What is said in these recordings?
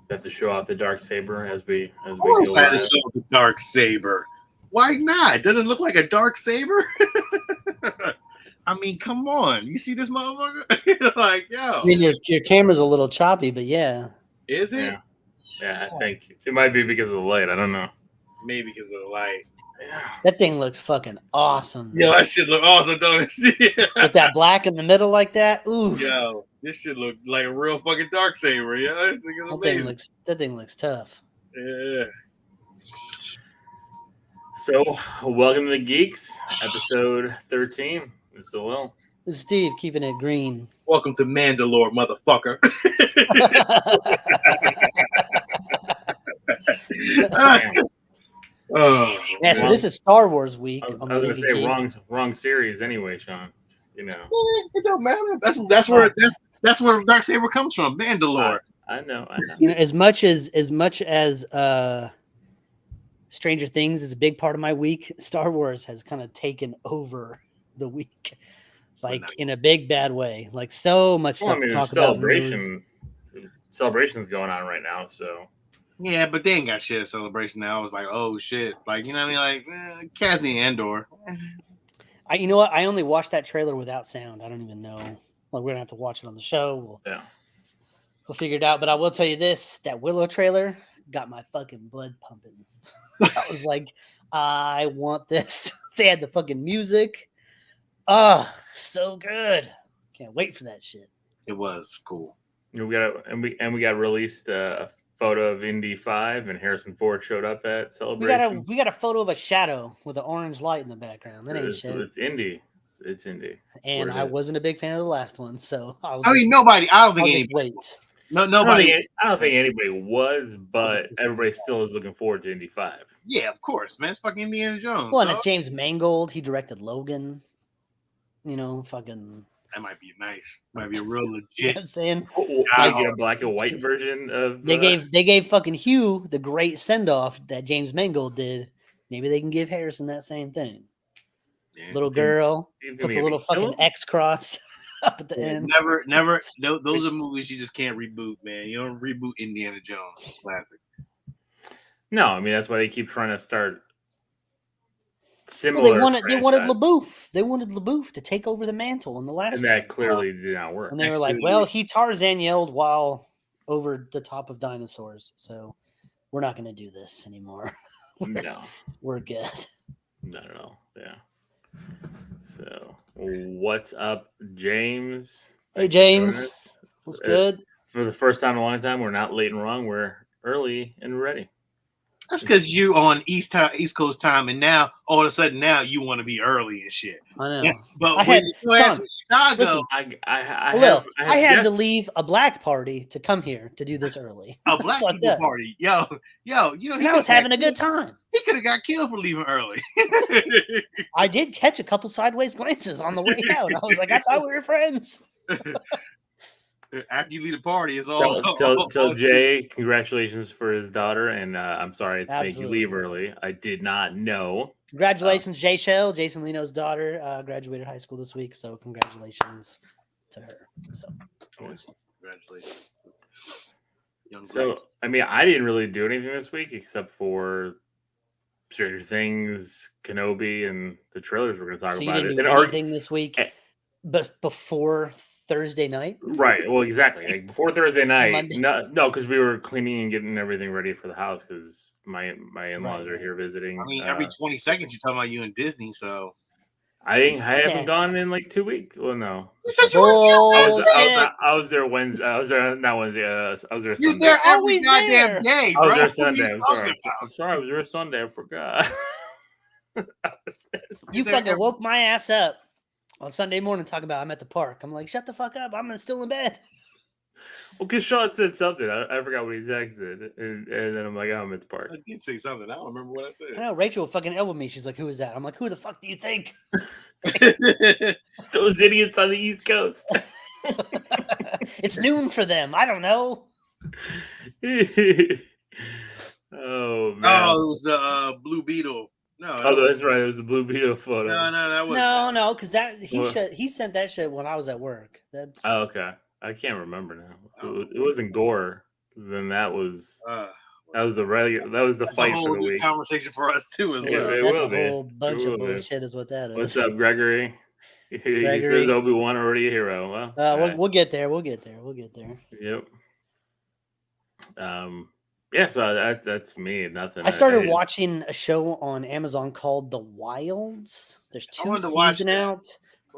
Have to show off the dark saber as Of we course, go I had to live. show the dark saber. Why not? Doesn't it look like a dark saber? I mean, come on. You see this motherfucker? Like, I yo, mean, your camera's a little choppy, but yeah. is it? Yeah, yeah. I think it might be because of the light. I don't know. Maybe because of the light. Yeah. That thing looks fucking awesome. Yo, that shit look awesome, don't it? With that black in the middle like that. Oof. Yo, this shit look like a real fucking dark saber. Yo, this thing is amazing. That thing looks tough. Yeah. So, welcome to the Geeks, episode 13. This is Will. This is Steve keeping it green. Welcome to Mandalore, motherfucker. Oh, Yeah, so this is Star Wars week. I was on going the to say Geeks. wrong series anyway, Sean. You know. it don't matter. That's where dark saber comes from. Mandalore. I know. You know, as much as Stranger Things is a big part of my week, Star Wars has kind of taken over the week, like in a big bad way. Like so much stuff to talk about. Celebration's going on right now, so. Yeah, but they ain't got shit at Celebration now. I was like, oh shit, like you know what I mean, like Kasny Andor. You know what? I only watched that trailer without sound. I don't even know. Like we're gonna have to watch it on the show. We'll figure it out. But I will tell you this: that Willow trailer got my fucking blood pumping. I was like, I want this. They had the fucking music. Oh, so good. Can't wait for that shit. It was cool. We got released a photo of Indy 5, and Harrison Ford showed up at Celebration. We got a photo of a shadow with an orange light in the background. That ain't shit. It's Indy. It's Indy. And I wasn't a big fan of the last one, so I don't think anybody. Wait. No, nobody. I don't think anybody was, but everybody still is looking forward to Indy 5. Yeah, of course, man. It's fucking Indiana Jones. Well, and it's James Mangold. He directed Logan. You know, fucking. That might be nice. Might be a real legit. You know what I'm saying? Like a black and white version of. They gave fucking Hugh the great send off that James Mangold did. Maybe they can give Harrison that same thing. Yeah, little girl puts a little fucking X cross up at the end. Never. Those are movies you just can't reboot, man. You don't reboot Indiana Jones classic. No, I mean that's why they keep trying to start. Similar. Well, they wanted LaBeouf. They wanted LaBeouf to take over the mantle in the last. And that clearly did not work. And they were like, "Well, he Tarzan yelled while over the top of dinosaurs, so we're not going to do this anymore. We're good." No. Yeah. So, what's up, James? Hey, James. What's good? For the first time in a long time, we're not late and wrong. We're early and ready. That's because you on East Coast time, and now all of a sudden you want to be early and shit. I know. Yeah, but when you asked Chicago, listen, I had to leave a black party to come here to do this early. A black people party, yo, you know, I was having a good time. He could have got killed for leaving early. I did catch a couple sideways glances on the way out. I was like, I thought we were friends. After you leave the party, it's all. Tell Jay congratulations for his daughter, and I'm sorry it's make you leave early. I did not know. Congratulations, Jay Shell, Jason Leno's daughter, graduated high school this week. So congratulations to her. So congratulations. So I mean, I didn't really do anything this week except for Stranger Things, Kenobi, and the trailers we're going to talk about. You didn't do anything this week, but before Thursday night, right? Well, exactly. Like before Thursday night, no, because we were cleaning and getting everything ready for the house because my in-laws are here visiting. I mean, every 20 seconds you're talking about you and Disney, so I haven't gone in like 2 weeks. Well, no. You said you were. I was there Wednesday. I was there not Wednesday. I was there Sunday. You're there every goddamn day, bro. I was there Sunday. I'm sorry. I was there Sunday. I forgot. You fucking woke my ass up on Sunday morning talking about I'm at the park. I'm like, shut the fuck up. I'm still in bed. Well, because Sean said something. I forgot what he texted. And then I'm like, oh, I'm at the park. I did say something. I don't remember what I said. I know. Rachel fucking elbowed me. She's like, who is that? I'm like, who the fuck do you think? Those idiots on the East Coast. It's noon for them. I don't know. Oh, man. Oh, it was the Blue Beetle. No, that's right. It was the Blue Beetle photo. No, that was no, because he sent that shit when I was at work. That's okay. I can't remember now. It wasn't Gorr then that was the regular. That was the that's fight a whole for the new week. conversation for us too. As Yeah, well. it That's will a be. whole bunch It will of be. bullshit, is what that is. What's up, Gregory? He says Obi-Wan already a hero. Well, we'll get there. We'll get there. Yep. Yeah. So that's me. Nothing. I started watching a show on Amazon called The Wilds. There's 2 seasons out.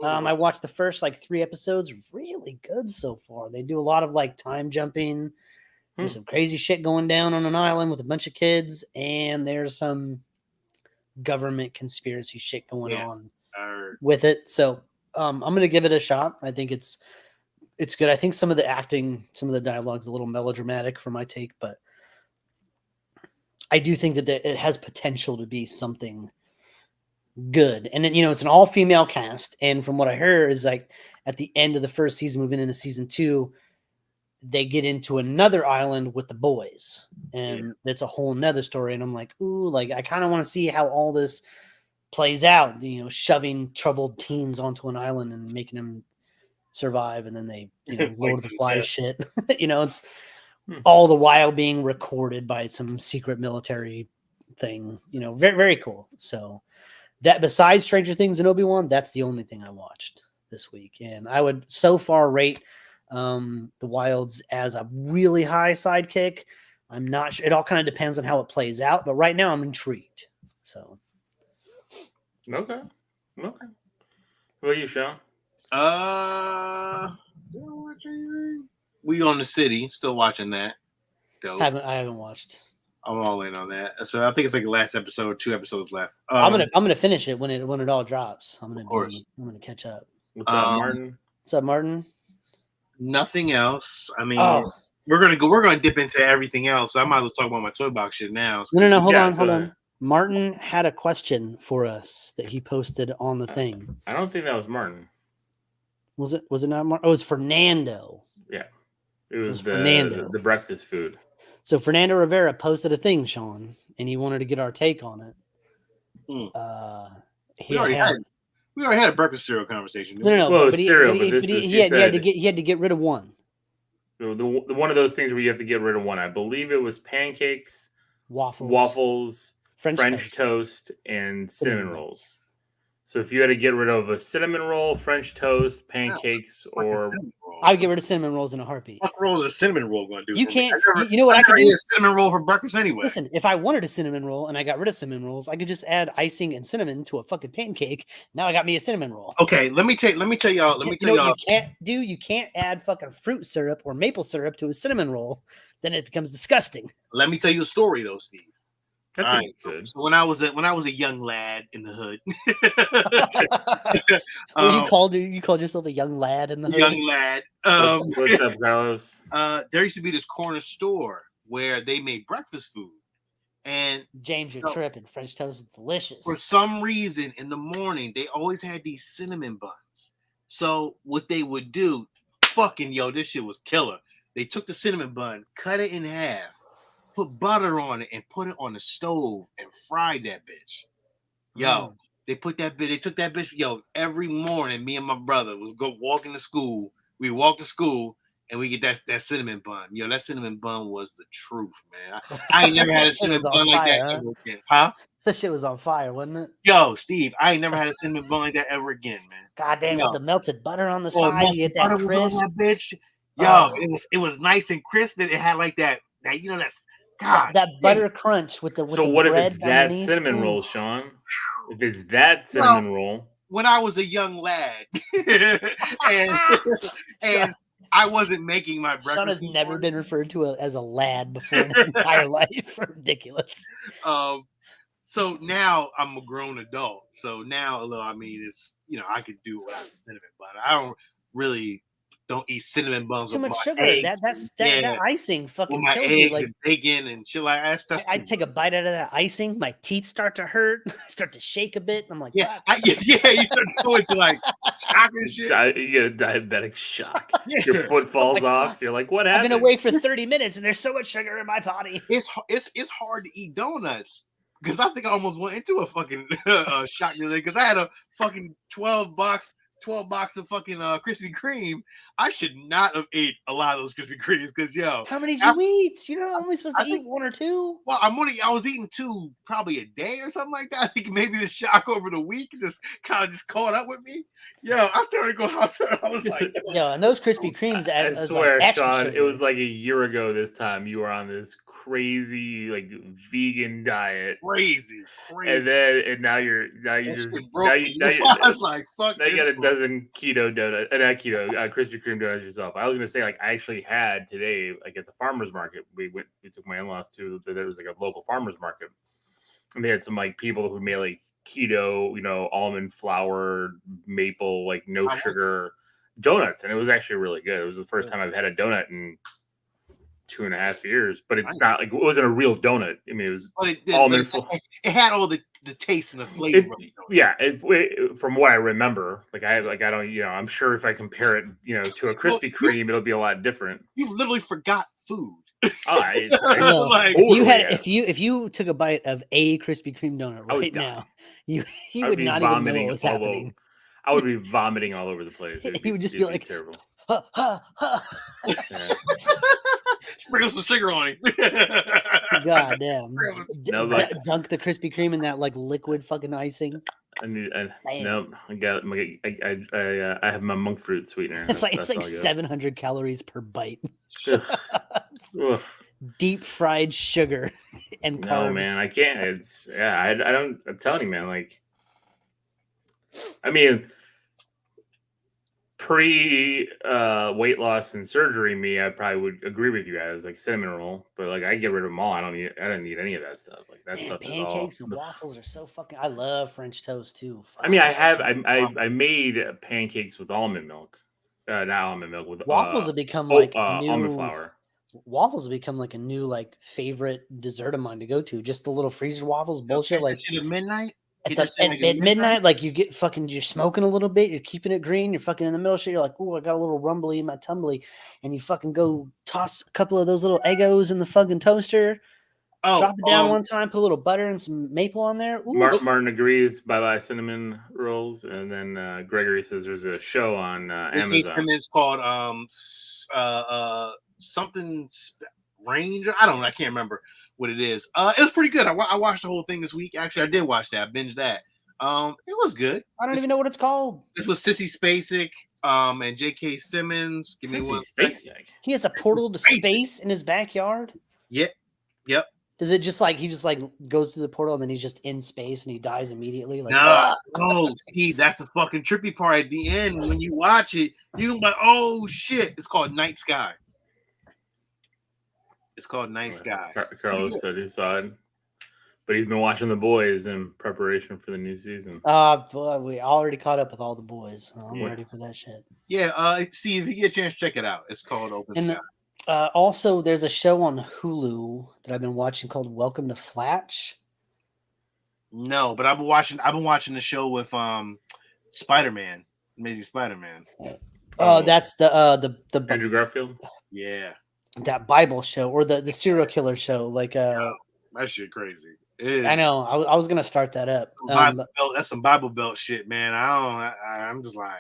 I watched the first 3 episodes. Really good so far. They do a lot of time jumping. There's some crazy shit going down on an island with a bunch of kids, and there's some government conspiracy shit going on with it. So I'm gonna give it a shot. I think it's good. I think some of the acting, some of the dialogue's a little melodramatic for my take, but I do think that it has potential to be something good. And then, it's an all-female cast. And from what I heard is at the end of the first season, moving into season 2, they get into another island with the boys. And it's a whole nother story. And I'm like, ooh, I kind of want to see how all this plays out, shoving troubled teens onto an island and making them survive. And then they, Lord of the Flies shit. It's all the while being recorded by some secret military thing, very, very cool. So that, besides Stranger Things and Obi-Wan, that's the only thing I watched this week. And I would so far rate The Wilds as a really high sidekick. I'm not sure. It all kind of depends on how it plays out, but right now I'm intrigued. So. Okay. What about you, Sean? We on the City, still watching that. I haven't watched. I'm all in on that. So I think it's the last episode, 2 episodes left. I'm gonna finish it when it all drops. I'm gonna catch up. What's up, Martin? What's up, Martin? Nothing else. I mean, we're gonna dip into everything else. So I might as well talk about my toy box shit now. No, hold on. Martin had a question for us that he posted on the thing. I don't think that was Martin. Was it not Martin? Oh, it was Fernando. Yeah. It was Fernando. The breakfast food. So Fernando Rivera posted a thing, Sean, and he wanted to get our take on it. We already had a breakfast cereal conversation. No. Well, but cereal, he had to get rid of one. The one of those things where you have to get rid of one. I believe it was pancakes, waffles, French toast, and cinnamon rolls. So if you had to get rid of a cinnamon roll, French toast, pancakes, or I'd get rid of cinnamon rolls in a heartbeat. What roll is a cinnamon roll going to do? You can't. You know what I could do? Eat a cinnamon roll for breakfast anyway. Listen, if I wanted a cinnamon roll and I got rid of cinnamon rolls, I could just add icing and cinnamon to a fucking pancake. Now I got me a cinnamon roll. Okay, let me tell y'all. You can't add fucking fruit syrup or maple syrup to a cinnamon roll. Then it becomes disgusting. Let me tell you a story though, Steve. All right. So when I was a young lad in the hood, you called yourself a young lad in the hood? Young lad. What's up, Carlos? There used to be this corner store where they made breakfast food, and James, you're tripping. French toast is delicious. For some reason, in the morning, they always had these cinnamon buns. So what they would do, this shit was killer. They took the cinnamon bun, cut it in half, put butter on it, and put it on the stove and fried that bitch. They took that bitch, every morning, me and my brother was go walking to school. We walk to school and we get that cinnamon bun. That cinnamon bun was the truth, man. I ain't never had a cinnamon bun like that ever again. Huh? That shit was on fire, wasn't it? Yo, Steve, I ain't never had a cinnamon bun like that ever again, man. God damn, with the melted butter on the side, you get that crisp. That bitch. It was nice and crisp. And it had that butter crunch with the So what if it's that underneath? Cinnamon roll, Sean? If it's that cinnamon roll. When I was a young lad and I wasn't making my breakfast. Sean has never been referred to as a lad before in his entire life. Ridiculous. So now I'm a grown adult. So now, it's I could do it without the cinnamon bun. I don't eat cinnamon buns. It's too much sugar. Eggs That icing fucking with my kills eggs me. and bacon and shit like that. I take a bite out of that icing. My teeth start to hurt. I start to shake a bit. I'm like, you start going to shock and shit. You get a diabetic shock. Your foot falls off. You're like, what happened? I've been awake for 30 minutes and there's so much sugar in my body. It's hard to eat donuts. Because I think I almost went into a fucking shock because I had a fucking 12 12 box of fucking Krispy Kreme, I should not have ate a lot of those Krispy Kremes because how many did you eat? You're not only supposed to eat 1 or 2. Well, I was eating 2 probably a day or something like that. I think maybe the shock over the week just kind of just caught up with me. I started to go outside. I was like, and those Krispy Kremes. I swear, like Sean, it was like a year ago this time. You were on this crazy like vegan diet, crazy, and now you was like, fuck. Now you got a dozen keto donut, not keto, Krispy Kreme donuts yourself. I was gonna say, like, I actually had today, like at the farmers market. We took my in-laws to. There was like a local farmers market, and they had some like people who made like keto, almond flour, maple, like no sugar donuts, and it was actually really good. It was the first time I've had a donut in 2.5 years, but it's not like it wasn't a real donut. I mean, it was almond. It had all the taste and the flavor. From what I remember, I don't, I'm sure if I compare it, to a Krispy Kreme, it'll be a lot different. You literally forgot food. If you took a bite of a Krispy Kreme donut right now, you would not even know what was happening. I would be vomiting all over the place. He would just be like, terrible. Sprinkle some sugar on it. God damn. Dunk the Krispy Kreme in that like liquid fucking icing. I have my monk fruit sweetener. It's like 700 calories per bite. Deep fried sugar and carbs. No, man, I can't. I don't. I'm telling you, man. Pre weight loss and surgery, I probably would agree with you guys, like cinnamon roll, but I get rid of them all. I don't need any of that stuff. Stuff pancakes and waffles are so fucking. I love French toast too. I made pancakes with almond milk, not almond milk with waffles have become new almond flour. Waffles have become like a new favorite dessert of mine to go to. Just the little freezer waffles, bullshit. At midnight. At midnight, you get fucking, you're smoking a little bit, you're keeping it green, you're fucking in the middle shit, you're like, oh, I got a little rumbly in my tumbly, and you fucking go toss a couple of those little Eggos in the fucking toaster, drop it down one time, put a little butter and some maple on there. Martin agrees, bye cinnamon rolls, and then Gregory says there's a show on Amazon. It's called something Range. I don't know, I can't remember what it is. It was pretty good. I watched the whole thing this week. Actually, I did watch that. I binged that. It was good. I don't even know what it's called. This was Sissy Spacek, and J.K. Simmons. Give me one second. He has a portal to space in his backyard. Yep. Does it just he goes through the portal and then he's just in space and he dies immediately? No, Steve, that's the fucking trippy part. At the end, when you watch it, you can be like, oh shit! It's called Night Sky. It's called Night Sky. Carlos said he saw it, but he's been watching The Boys in preparation for the new season. We already caught up with all The Boys. I'm ready for that shit. Yeah, see if you get a chance, check it out. It's called Open Sky. Also, there's a show on Hulu that I've been watching called Welcome to Flatch. No, but I've been watching the show with Spider-Man, Amazing Spider-Man. Oh, that's the Andrew Garfield. Yeah. That Bible show or the serial killer show, that shit crazy. I know. I was gonna start that up. That's some Bible Belt shit, man. I'm just like,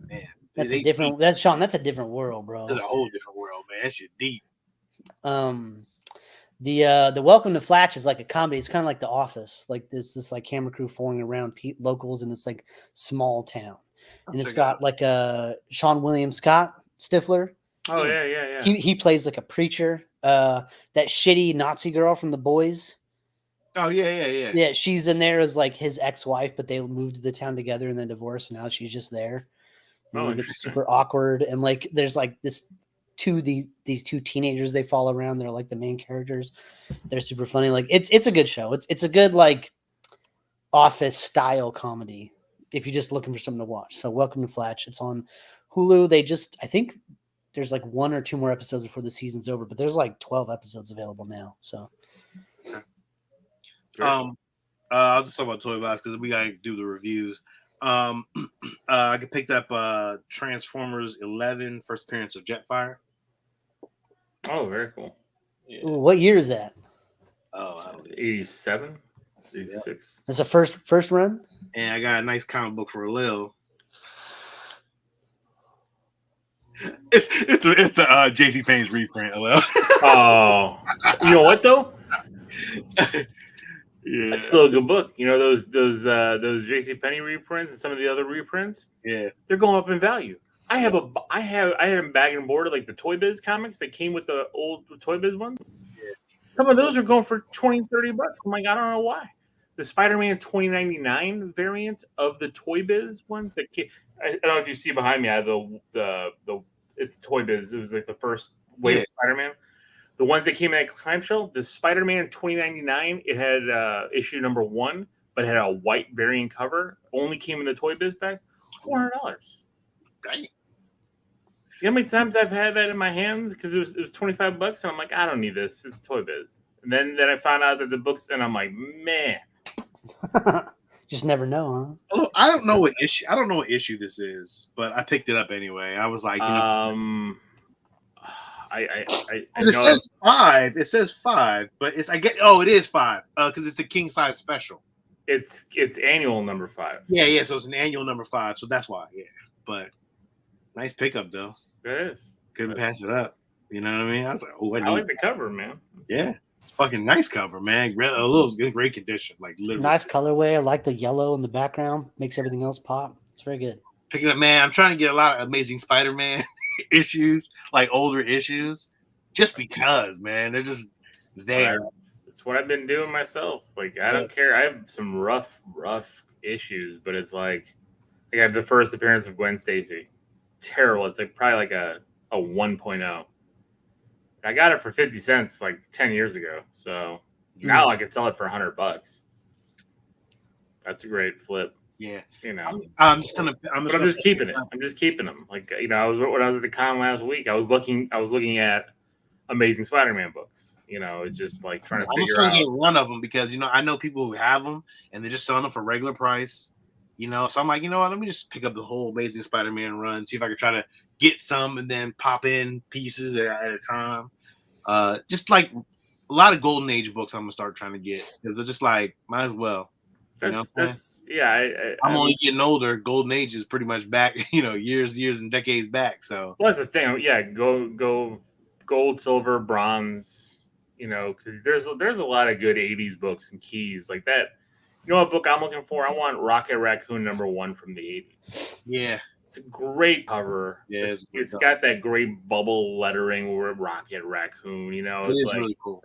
man. That's a different. That's Sean. That's a different world, bro. That's a whole different world, man. That shit deep. The Welcome to Flatch is like a comedy. It's kind of like The Office. Like this camera crew following around locals in this small town, and it's got Sean William Scott Stifler. Oh yeah. He plays a preacher. That shitty Nazi girl from The Boys. Oh yeah. Yeah, she's in there as his ex-wife, but they moved to the town together and then divorced. And now she's just there. And it's super awkward. And there's these two teenagers they follow around. They're the main characters. They're super funny. It's a good show. It's a good Office style comedy if you're just looking for something to watch. So Welcome to Flatch. It's on Hulu. I think there's 1 or 2 more episodes before the season's over, but there's 12 episodes available now. So, I'll just talk about Toy Box because we gotta do the reviews. I picked up Transformers 11, first appearance of Jetfire. Oh, very cool. Yeah. Ooh, what year is that? 87, 86. That's a first run. And I got a nice comic book for Lil. It's the JC Payne's reprint. Oh, you know what though? Yeah, it's still a good book. You know those JC Penney reprints and some of the other reprints. Yeah, they're going up in value. I had them bag and board like the Toy Biz comics that came with the old Toy Biz ones. Yeah. Some of those are going for $20-$30. I'm like, I don't know why. The Spider-Man 2099 variant of the Toy Biz ones that came, I don't know if you see behind me. I have the it's Toy Biz. It was like the first wave of Spider-Man. The ones that came in at Clamshell, the Spider-Man 2099, it had issue number 1, but it had a white variant cover. Only came in the Toy Biz packs. $400. Dang. You know how many times I've had that in my hands because it was $25, and I'm like, I don't need this. It's Toy Biz. And then I found out that the books, and I'm like, man. Just never know, huh? I don't know what issue this is, but I picked it up anyway. I was like, I it says 5. It says 5, but it is 5 because it's the king size special. It's annual number 5. Yeah. So it's an annual number 5, so that's why. Yeah, but nice pickup though. It is. Couldn't pass it up. You know what I mean? I was like, oh, I like the cover, man. Yeah. Fucking nice cover, man. A little great condition, like literally. Nice colorway. I like the yellow in the background. Makes everything else pop. It's very good. Pick it up, man. I'm trying to get a lot of Amazing Spider-Man issues, like older issues, just because, man, they're just there. It's what I've been doing myself. Like I don't care. I have some rough issues, but it's like I have the first appearance of Gwen Stacy. Terrible. It's like probably like a 1.0. I got it for 50 cents like 10 years ago. So now I could sell it for $100. That's a great flip. Yeah. You know, I'm just keeping it. I'm just keeping them. Like, you know, when I was at the con last week, I was looking at Amazing Spider-Man books. You know, it's just like trying to figure out. I'm just trying to get one of them because, you know, I know people who have them and they're just selling them for regular price. You know, so I'm like, you know what? Let me just pick up the whole Amazing Spider-Man run, see if I can try to get some and then pop in pieces at a time. Just like a lot of Golden Age books, I'm gonna start trying to get because they're just like, might as well. I'm only getting older. Golden Age is pretty much back, you know, years and decades back. So well, that's the thing. Yeah, go gold, silver, bronze. You know, because there's a lot of good '80s books and keys like that. You know what book I'm looking for? I want Rocket Raccoon #1 from the 80s. Yeah. It's a great cover. Yeah, it's got that great bubble lettering where Rocket Raccoon, you know. It's like, really cool.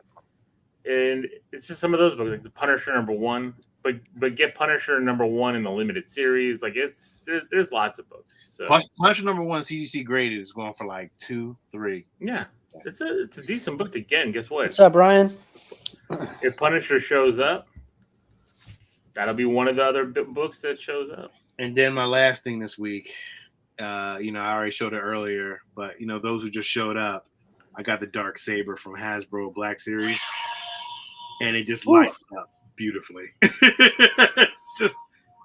And it's just some of those books, like the Punisher #1, but get Punisher #1 in the limited series. Like there's lots of books. So. Punisher #1 CDC graded is going for like 2-3. Yeah. It's a decent book to get, and guess what? What's up, Brian? If Punisher shows up, that'll be one of the other books that shows up. And then my last thing this week, you know, I already showed it earlier, but, you know, those who just showed up, I got the Dark Saber from Hasbro Black Series, and it just lights up beautifully. It's just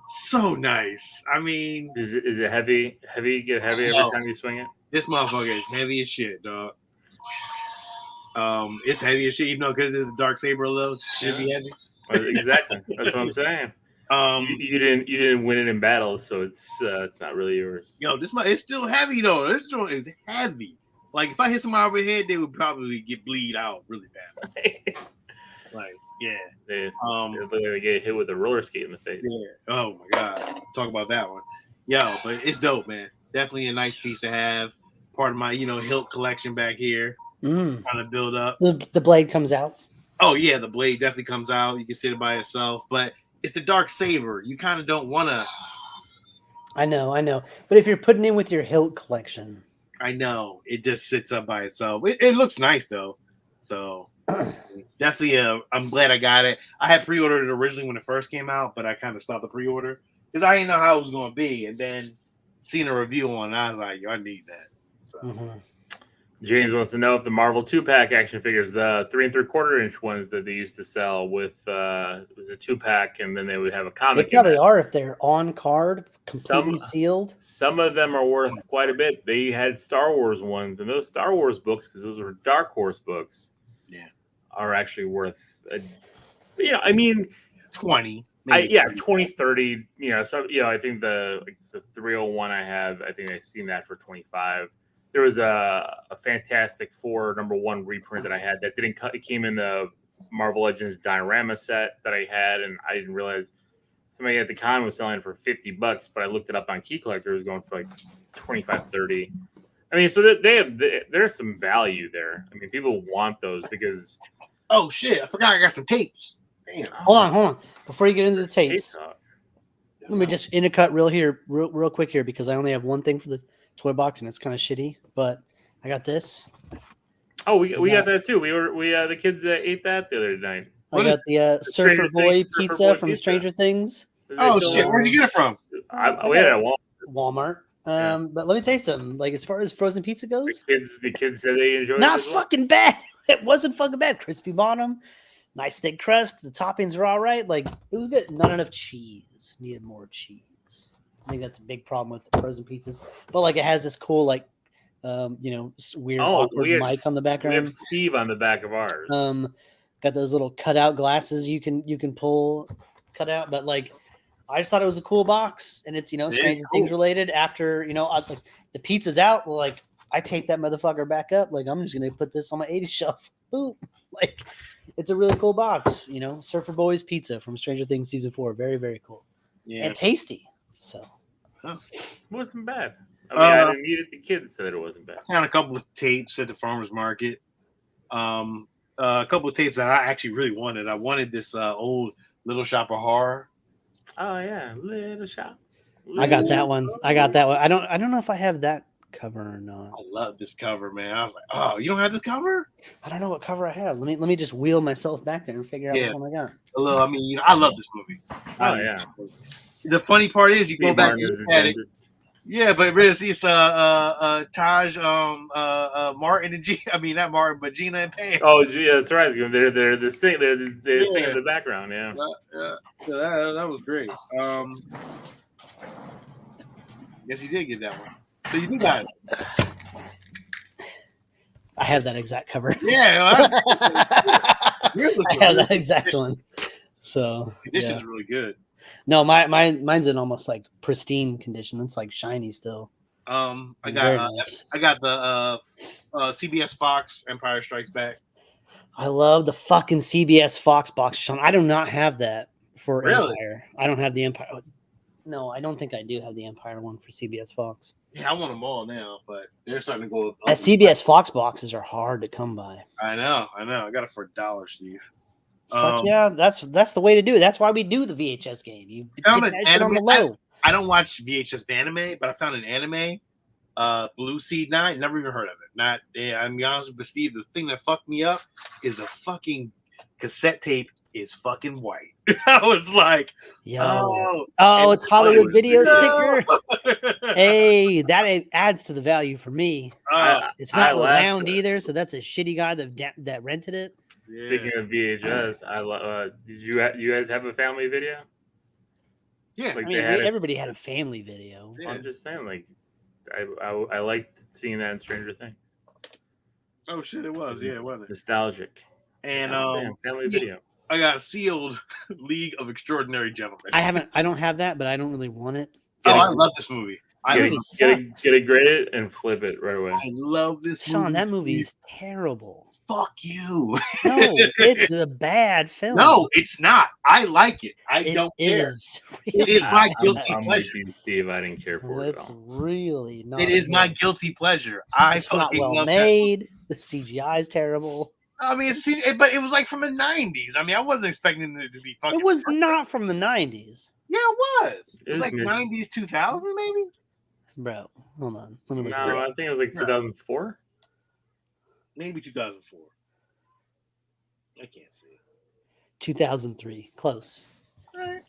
so nice. I mean, is it heavy? Get heavy every time you swing it? This motherfucker is heavy as shit, dog. It's heavy as shit, even though because it's a Dark Saber, though, it should be heavy. Exactly. That's what I'm saying. You didn't win it in battles, so it's not really yours. Yo, it's still heavy though. This joint is heavy. Like if I hit somebody over the head, they would probably bleed out really bad. Like they get hit with a roller skate in the face. Yeah. Oh my god. Talk about that one. Yo, but it's dope, man. Definitely a nice piece to have. Part of my hilt collection back here. Trying to build up. The blade comes out. Oh yeah, the blade definitely comes out. You can sit it by itself, but it's the Dark Saber. You kind of don't want to. I know. But if you're putting in with your hilt collection, I know it just sits up by itself. It looks nice though. So definitely, I'm glad I got it. I had pre-ordered it originally when it first came out, but I kind of stopped the pre-order because I didn't know how it was going to be. And then seeing a review on it, I was like, yo, I need that. So. James wants to know if the Marvel 2-pack action figures, the 3 3/4-inch ones that they used to sell with, it was a 2-pack, and then they would have a comic. They probably are if they're on card, completely sealed. Some of them are worth quite a bit. They had Star Wars ones, and those Star Wars books, because those were Dark Horse books, are actually worth, I mean, 20. 20, 30. I think the 301 I have, I think I've seen that for 25. there was a Fantastic Four #1 reprint that I had that didn't cut. It came in the Marvel Legends diorama set that I had, and I didn't realize somebody at the con was selling it for $50, but I looked it up on Key Collector. It was going for like 25, 30. I mean, so there's some value there. I mean, people want those because. Oh shit! I forgot I got some tapes. Damn. Hold on. Before you get into the tapes, let me just intercut real quick here because I only have one thing for the toy box and it's kind of shitty. But I got this. Oh, we got that too. We the kids ate that the other night. I got the Surfer Boy pizza from Stranger Things. Oh shit! Where'd you get it from? We had it at Walmart. But let me tell you something. Like as far as frozen pizza goes, the kids said they enjoyed it. Not fucking bad. It wasn't fucking bad. Crispy bottom, nice thick crust. The toppings are all right. Like it was good. Not enough cheese. Needed more cheese. I think that's a big problem with frozen pizzas. But like it has this cool weird awkward mic on the background. We have Steve on the back of ours. Got those little cutout glasses you can pull cut out. But like I just thought it was a cool box, and it's Stranger Things related. After like the pizza's out, like I take that motherfucker back up. Like I'm just gonna put this on my 80 shelf. Boom! Like it's a really cool box. Surfer Boys Pizza from Stranger Things season 4. Very very cool. Yeah, and tasty. So it wasn't bad. I mean, I didn't eat it. The kids said it wasn't bad. I found a couple of tapes at the farmer's market. A couple of tapes that I actually really wanted. I wanted this old Little Shop of Horror. Oh yeah, Little Shop. I got that one. I don't know if I have that cover or not. I love this cover, man. I was like, oh, you don't have this cover? I don't know what cover I have. Let me just wheel myself back there and figure out which one I got. Hello, I mean, I love this movie. Oh yeah. The funny part is you go back and look at it. Yeah, but really, it's Taj, Martin and not Martin, but Gina and Pam. Oh, yeah, that's right. They're the sing. They sing in the background. Yeah. So that was great. Yes, you did get that one. So you do got it. I have that exact cover. Yeah, I have that exact one. So condition is really good. No, mine's in almost like pristine condition. It's like shiny still. I got the CBS Fox Empire Strikes Back. I love the fucking CBS Fox box, Sean. I do not have that for Empire. I don't have the Empire. No, I don't think I do have the Empire one for CBS Fox. Yeah, I want them all now, but they're starting to go up. That CBS Fox boxes are hard to come by. I know. I got it for $1, Steve. Fuck yeah, that's the way to do it. That's why we do the VHS game. You found an anime on the low. I don't watch VHS anime, but I found an anime, Blue Sea 9. Never even heard of it. I'm be honest with Steve. The thing that fucked me up is the fucking cassette tape is fucking white. I was like, it's Hollywood Video Sticker. Hey, that adds to the value for me. It's not round either, so that's a shitty guy that rented it. Yeah. Speaking of VHS, did you guys have a family video? Yeah, like everybody had a family video. Yeah. I'm just saying, like, I liked seeing that in Stranger Things. Oh shit, it was. Yeah, it was nostalgic. And family video. I got sealed League of Extraordinary Gentlemen. I don't have that, but I don't really want it. I love this movie. Get it graded and flip it right away. I love this movie. Sean, that movie is terrible. Fuck you. No, it's a bad film. No, it's not. I like it. I don't care. It is my guilty pleasure. With you, Steve. I didn't care for it at all. It's really not. It is my guilty pleasure. It's not well made. The CGI is terrible. I mean, but it was like from the 90s. I mean, I wasn't expecting it to be fucking. It was not from the 90s. Yeah, it was. It was like 90s, 2000, maybe. Bro, hold on. I think it was like 2004. Maybe 2004. I can't see. 2003. Close. All right.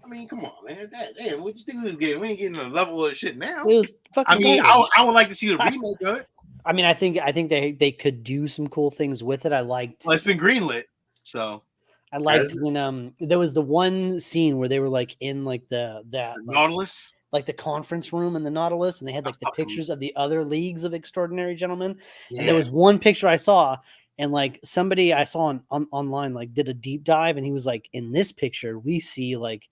I mean, come on, man. Damn, what you think we was getting? We ain't getting a level of shit now. It was fucking. I mean, I would like to see the remake of it. I mean, I think they could do some cool things with it. I liked. Well, it's been greenlit, so. I liked when there was the one scene where they were like in like the Nautilus. Like the conference room in the Nautilus, and they had like the pictures of the other leagues of extraordinary gentlemen. Yeah. And there was one picture I saw, and like somebody I saw online like did a deep dive, and he was like, in this picture we see like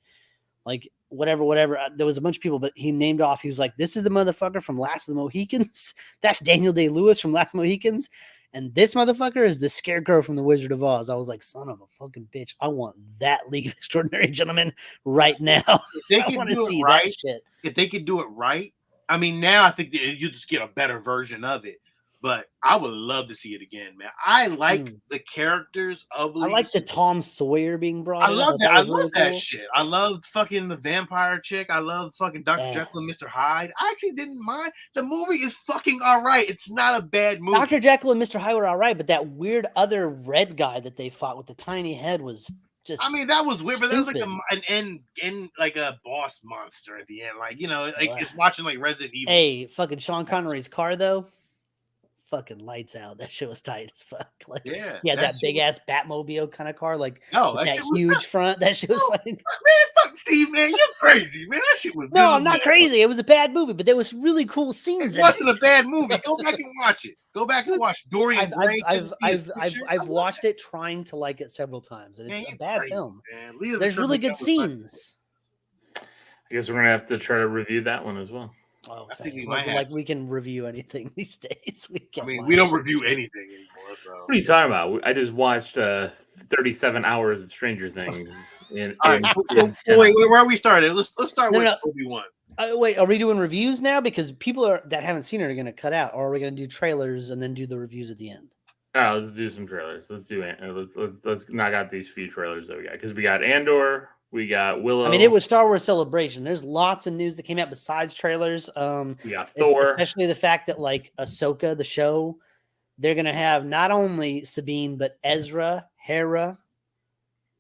whatever. There was a bunch of people, but he named off. He was like, "This is the motherfucker from Last of the Mohicans. That's Daniel Day-Lewis from Last of the Mohicans, and this motherfucker is the Scarecrow from The Wizard of Oz." I was like, "Son of a fucking bitch! I want that League of Extraordinary Gentlemen right now. I want to see that shit." If they could do it right, I mean, now I think you just get a better version of it. But I would love to see it again, man. I like the characters of. I like the Tom Sawyer being brought. I love that. I love that shit. I love fucking the vampire chick. I love fucking Dr. Jekyll and Mr. Hyde. I actually didn't mind. The movie is fucking all right. It's not a bad movie. Dr. Jekyll and Mr. Hyde were all right, but that weird other red guy that they fought with the tiny head was just. I mean, that was weird, but there was like an end, like a boss monster at the end. Like, you know, like it's watching like Resident Evil. Hey, fucking Sean Connery's car though. Fucking lights out. That shit was tight as fuck. Like, yeah, that big ass Batmobile kind of car, like that huge front. That shit was fucking. Man, fuck Steve, man, you're crazy, man. That shit was. No, I'm not crazy. It was a bad movie, but there was really cool scenes. It wasn't a bad movie. Go back and watch it. Go back and watch Dorian Gray. I've watched it, trying to like it several times, and it's a bad film. There's really good scenes. I guess we're gonna have to try to review that one as well. Oh, okay. I think we can review anything these days. We don't review anything anymore. Bro. What are you talking about? I just watched 37 hours of Stranger Things. Wait, where are we started? Let's start with Obi-Wan. Wait, are we doing reviews now? Because people that haven't seen it are going to cut out, or are we going to do trailers and then do the reviews at the end? Oh, let's do some trailers. Let's knock out these few trailers that we got, because we got Andor. We got Willow. I mean, it was Star Wars Celebration. There's lots of news that came out besides trailers. We got Thor. Especially the fact that, like, Ahsoka, the show, they're going to have not only Sabine, but Ezra, Hera,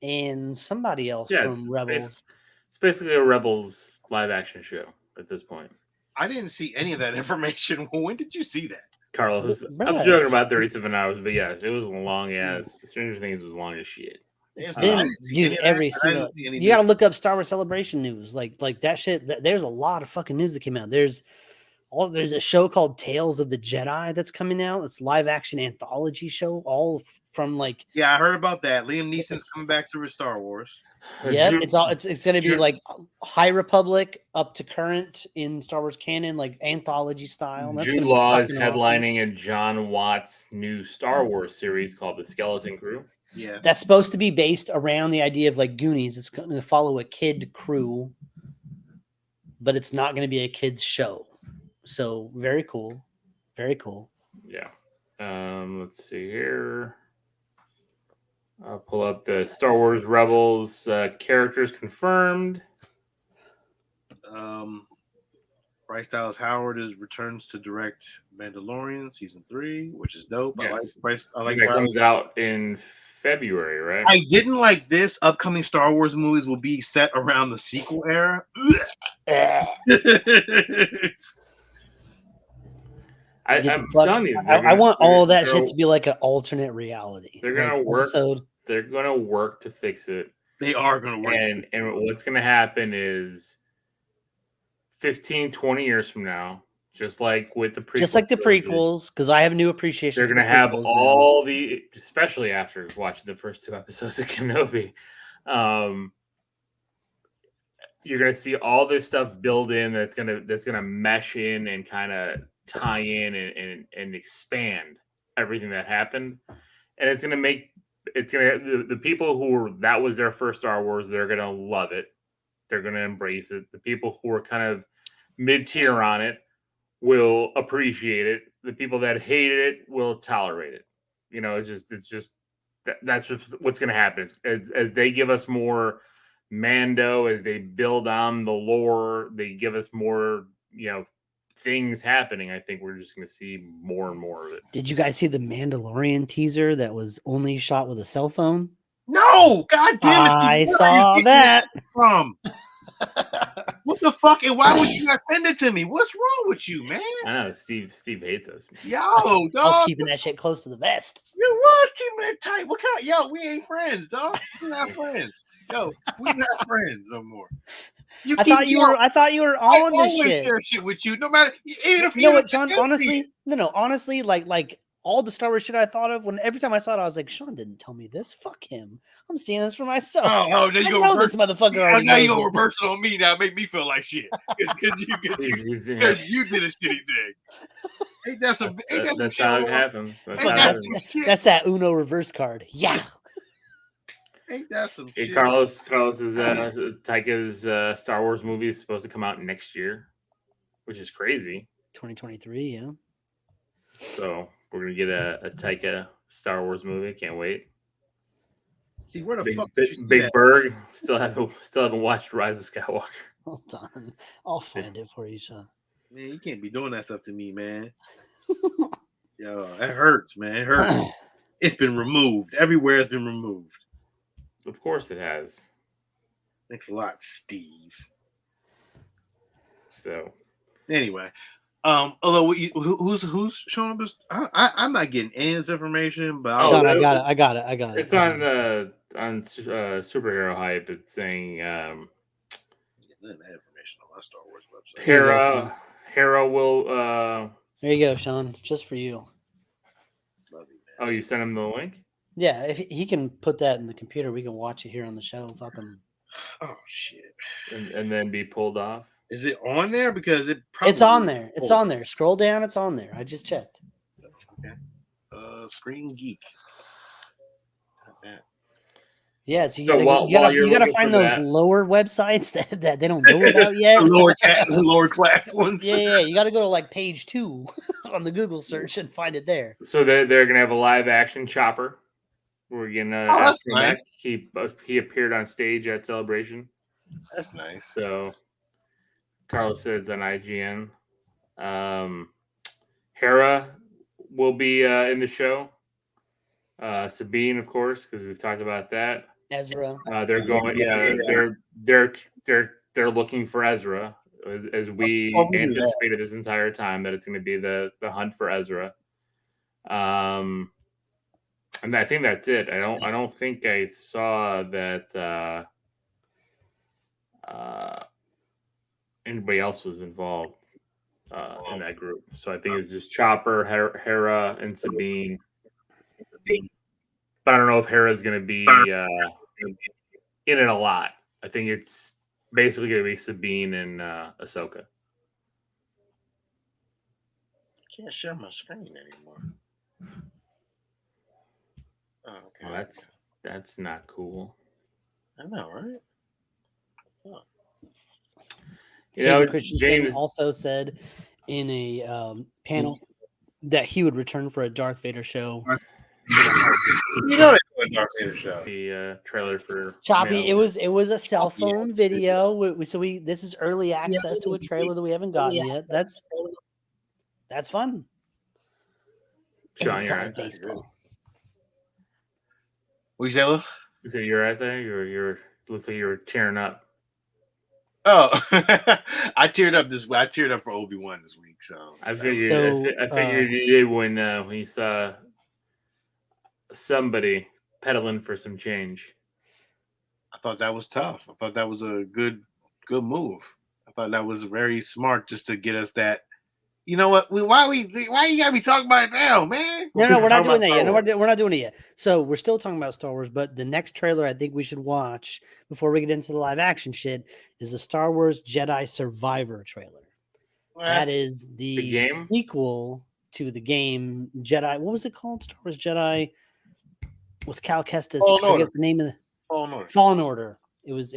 and somebody else from Rebels. It's basically a Rebels live-action show at this point. I didn't see any of that information. When did you see that? Carlos, I'm joking about 37 hours, but yes, it was long as Stranger Things was long as shit. It's been, dude, every single. You got to look up Star Wars Celebration news, like that shit. There's a lot of fucking news that came out. There's a show called Tales of the Jedi that's coming out. It's live action anthology show, all from like. Yeah, I heard about that. Liam Neeson's coming back to Star Wars. Yeah, it's going to be like High Republic up to current in Star Wars canon, like anthology style. Jude Law is headlining a John Watts new Star Wars series called The Skeleton Crew. Yeah, that's supposed to be based around the idea of like Goonies. It's going to follow a kid crew, but it's not going to be a kid's show. So very cool, very cool. Yeah. Let's see here. I'll pull up the Star Wars Rebels characters confirmed. Bryce Dallas Howard returns to direct Mandalorian season 3, which is dope. Yes. I like that comes out in February, right? I didn't like this. Upcoming Star Wars movies will be set around the sequel era. I'm telling you, I want all of that shit to be like an alternate reality. They're gonna work. They're gonna work to fix it. They are gonna work. And what's gonna happen is 15, 20 years from now, just like with the prequels. Just like the prequels, because I have a new appreciation. They're going to have all the, especially after watching the first 2 episodes of Kenobi, you're going to see all this stuff build in that's gonna mesh in and kind of tie in and expand everything that happened. And it's going to make, the people that was their first Star Wars, they're going to love it. They're going to embrace it. The people who are kind of mid-tier on it will appreciate it. The people that hated it will tolerate it. You know, it's just that's just what's going to happen. As they give us more Mando, as they build on the lore, they give us more, things happening. I think we're just going to see more and more of it. Did you guys see the Mandalorian teaser that was only shot with a cell phone? No, God damn it! I saw that. From what the fuck? And why would you not send it to me? What's wrong with you, man? I know Steve hates us. Yo, dog. I was keeping that shit close to the vest. You was keeping it tight. What kind? Yo, we ain't friends, dog. We're not friends. Yo, we're not friends no more. I thought you were on this shit. I always share shit with you, no matter. Even if you know what, John? Honestly, like all the Star Wars shit I thought of. When every time I saw it, I was like, Sean didn't tell me this. Fuck him. I'm seeing this for myself. Now you I know this motherfucker. Now you gonna reverse it on me. Now make me feel like shit because you did a shitty thing. Ain't that some? That's how it happens. That's that Uno reverse card. Yeah. Ain't that some shit? Carlos is Taika's Star Wars movie is supposed to come out next year, which is crazy. 2023, yeah. So we're gonna get a Taika Star Wars movie. Can't wait. See where the fuck Big Berg still haven't watched Rise of Skywalker. Hold on, I'll find it for you, Sean. Man, you can't be doing that stuff to me, man. Yo, that hurts, man. It hurts. It's been removed. Everywhere it's been removed. Of course it has. Thanks a lot, Steve. So anyway. Although who's showing up? I'm not getting any of this information, but Sean, I got it. It's on Superhero Hype. It's saying that information on my Star Wars website. Hera will. There you go, Sean. Just for you. Love you, man. Oh, you sent him the link? Yeah, if he can put that in the computer, we can watch it here on the show. Fuck him. Oh shit! And then be pulled off. Is it on there? Because it's on there. It's on there. Scroll down. It's on there. I just checked. Okay. Screen Geek. Yeah, so you gotta find those lower websites that they don't know about yet. the lower class ones. Yeah. You got to go to like page 2 on the Google search and find it there. So they're gonna have a live action Chopper. We're gonna. That's nice. He appeared on stage at Celebration. That's nice. So. Carlos says on IGN. Hera will be in the show. Sabine, of course, because we've talked about that. Ezra. They're going. Yeah, they're looking for Ezra, as we anticipated this entire time that it's going to be the hunt for Ezra. And I think that's it. I don't think I saw that. Anybody else was involved in that group. So I think it was just Chopper, Hera, and Sabine. But I don't know if Hera's going to be in it a lot. I think it's basically going to be Sabine and Ahsoka. Can't share my screen anymore. Oh, okay. Well, that's not cool. I know, right? Oh. You know, James also said in a panel that he would return for a Darth Vader show. You know they do a Darth Vader show. The trailer for Choppy. It was a cell phone video. This is early access to a trailer that we haven't gotten yet. That's fun. Sean, Inside baseball. What you say, Will? Is it you're right there? You're looks like you're tearing up. Oh, I teared up I teared up for Obi-Wan this week. So I figured you did when you saw somebody peddling for some change. I thought that was tough. I thought that was a good move. I thought that was very smart just to get us that. You know what? Why you gotta be talking about it now, man? No, we're not doing that yet. No, we're not doing it yet. So we're still talking about Star Wars, but the next trailer I think we should watch before we get into the live action shit is the Star Wars Jedi Survivor trailer. Well, that is the sequel to the game Jedi. What was it called? Star Wars Jedi with Cal Kestis. I forget the name of the Fallen Order. It was.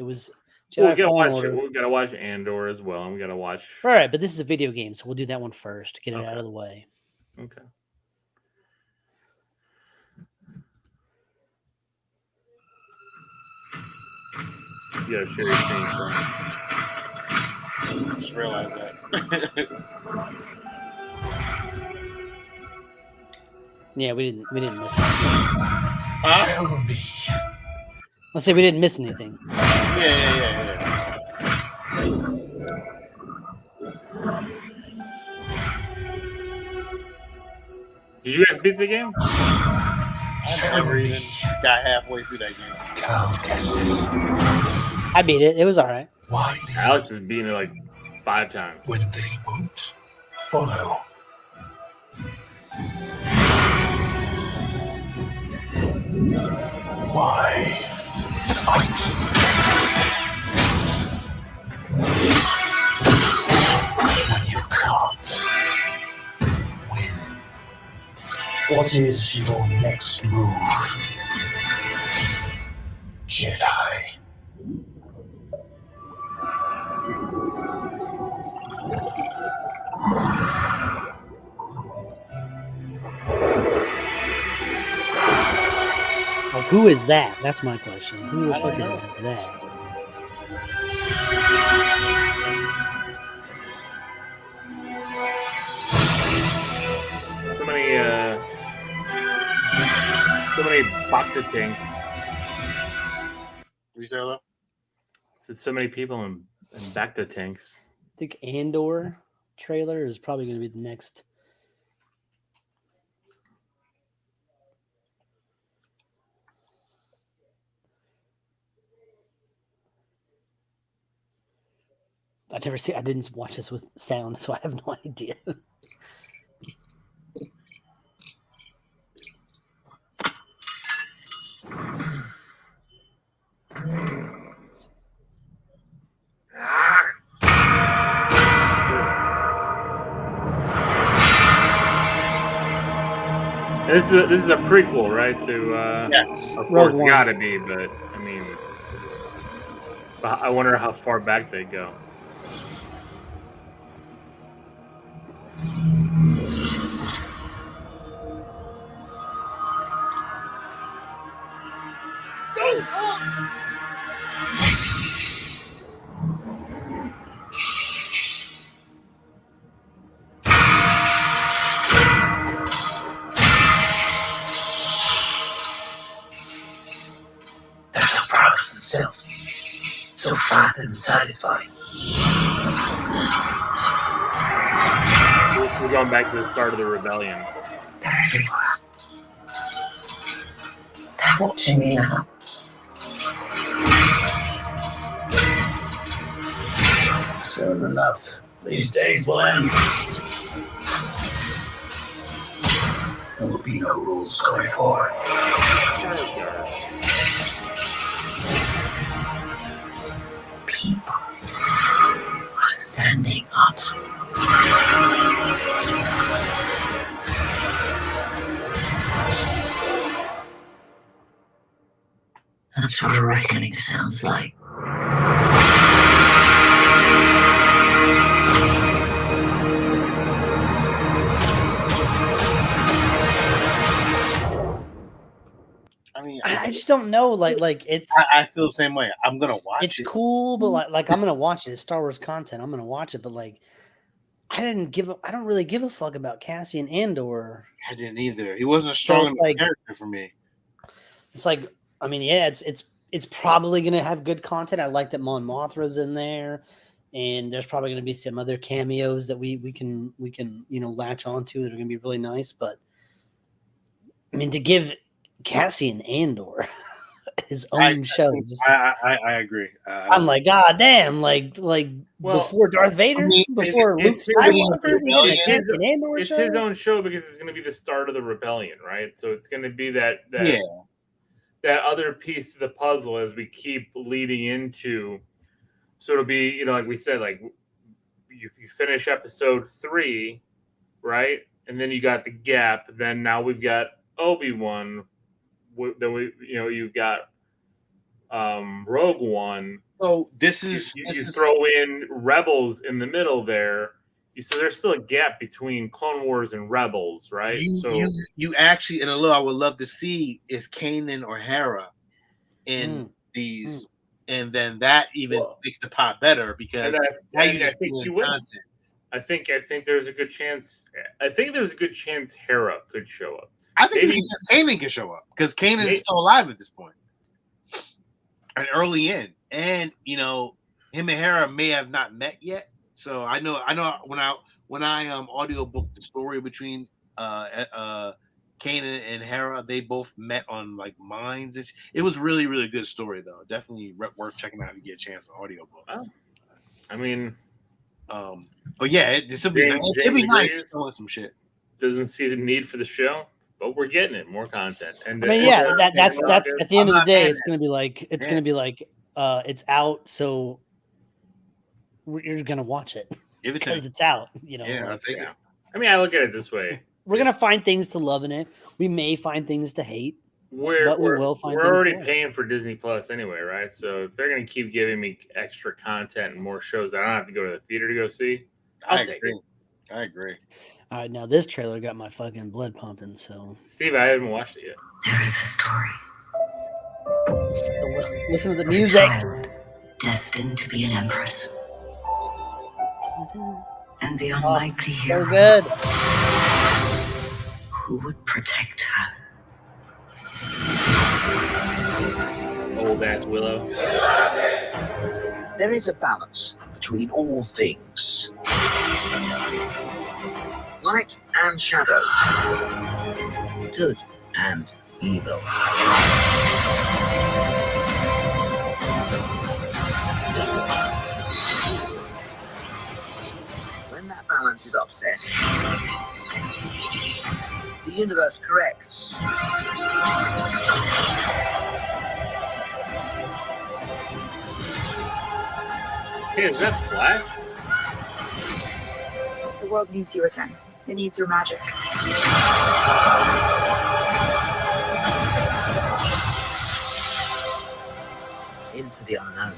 We gotta watch Andor as well, and we gotta watch. All right, but this is a video game, so we'll do that one first to get it out of the way. Okay. You gotta share your screen, son. Just realized that. Yeah, we didn't miss anything. Let's say we didn't miss anything. Yeah. Did you guys beat the game? I never even got halfway through that game. I beat it. It was all right. Why Alex has beaten it like 5 times. When they won't follow. Why fight? When you can't win. What is your next move, Jedi? Like, who is that? That's my question. Who the fuck is that? So many Bacta tanks. Retailer. So many people in Bacta tanks. I think Andor trailer is probably going to be the next. I didn't watch this with sound, so I have no idea. This is a prequel, right? To yes, of course, it's got to be. But I mean, I wonder how far back they go. They're so proud of themselves, so fat and satisfied. We're going back to the start of the rebellion. They're everywhere. They're watching me now. Soon enough, these days will end. There will be no rules going forward. People are standing up. That's what a reckoning sounds like. I mean, I just don't know. Like it's. I feel the same way. I'm gonna watch it. It's cool, but like I'm gonna watch it. It's Star Wars content. I'm gonna watch it, but like I don't really give a fuck about Cassian Andor. I didn't either. He wasn't a strong enough character for me. It's like, I mean, yeah, it's probably gonna have good content. I like that Mon Mothra's in there, and there's probably gonna be some other cameos that we can latch onto that are gonna be really nice. But I mean, to give Cassian Andor his own show. I agree. I'm like, God damn, like before Darth Vader, before Luke Skywalker, Cassian Andor it's his own show because it's going to be the start of the rebellion, right? So it's going to be that other piece of the puzzle as we keep leading into. So it'll be, like we said, like you finish episode 3, right? And then you got the gap. Then now we've got Obi-Wan. Then you've got Rogue One. So this is throw in Rebels in the middle there. So there's still a gap between Clone Wars and Rebels, right? You actually, and a little I would love to see is Kanan or Hera in these, and then that even makes the pot better because now you just think you content. I think there's a good chance. I think there's a good chance Hera could show up. I think Kanan can show up because Kanan is still alive at this point, and early in, and him and Hera may have not met yet. So I know when I audiobooked the story between Kanan and Hera, they both met on like mines. It was really, really good story though. Definitely worth checking out if you get a chance on audiobook. Oh. I mean, but yeah, it'd be nice to learn some shit. Doesn't see the need for the show. but we're getting it, more content. And I mean, that's at the end of the day, it's gonna be like it's out, so you're gonna watch it because it's out. You know, I'll take it. I mean, I look at it this way: we're gonna find things to love in it. We may find things to hate. We're already paying for Disney Plus anyway, right? So if they're going to keep giving me extra content and more shows, I don't have to go to the theater to go see. I'll take it. I agree. All right, now this trailer got my fucking blood pumping. So, Steve, I haven't watched it yet. There is a story. Listen to the music. A child destined to be an empress, and the unlikely hero So good. who would protect her. Old ass Willow. There is a balance between all things. Light and shadow. Good and evil. When that balance is upset, the universe corrects. Hey, is that Flash? The world needs you again. It needs your magic. Into the unknown.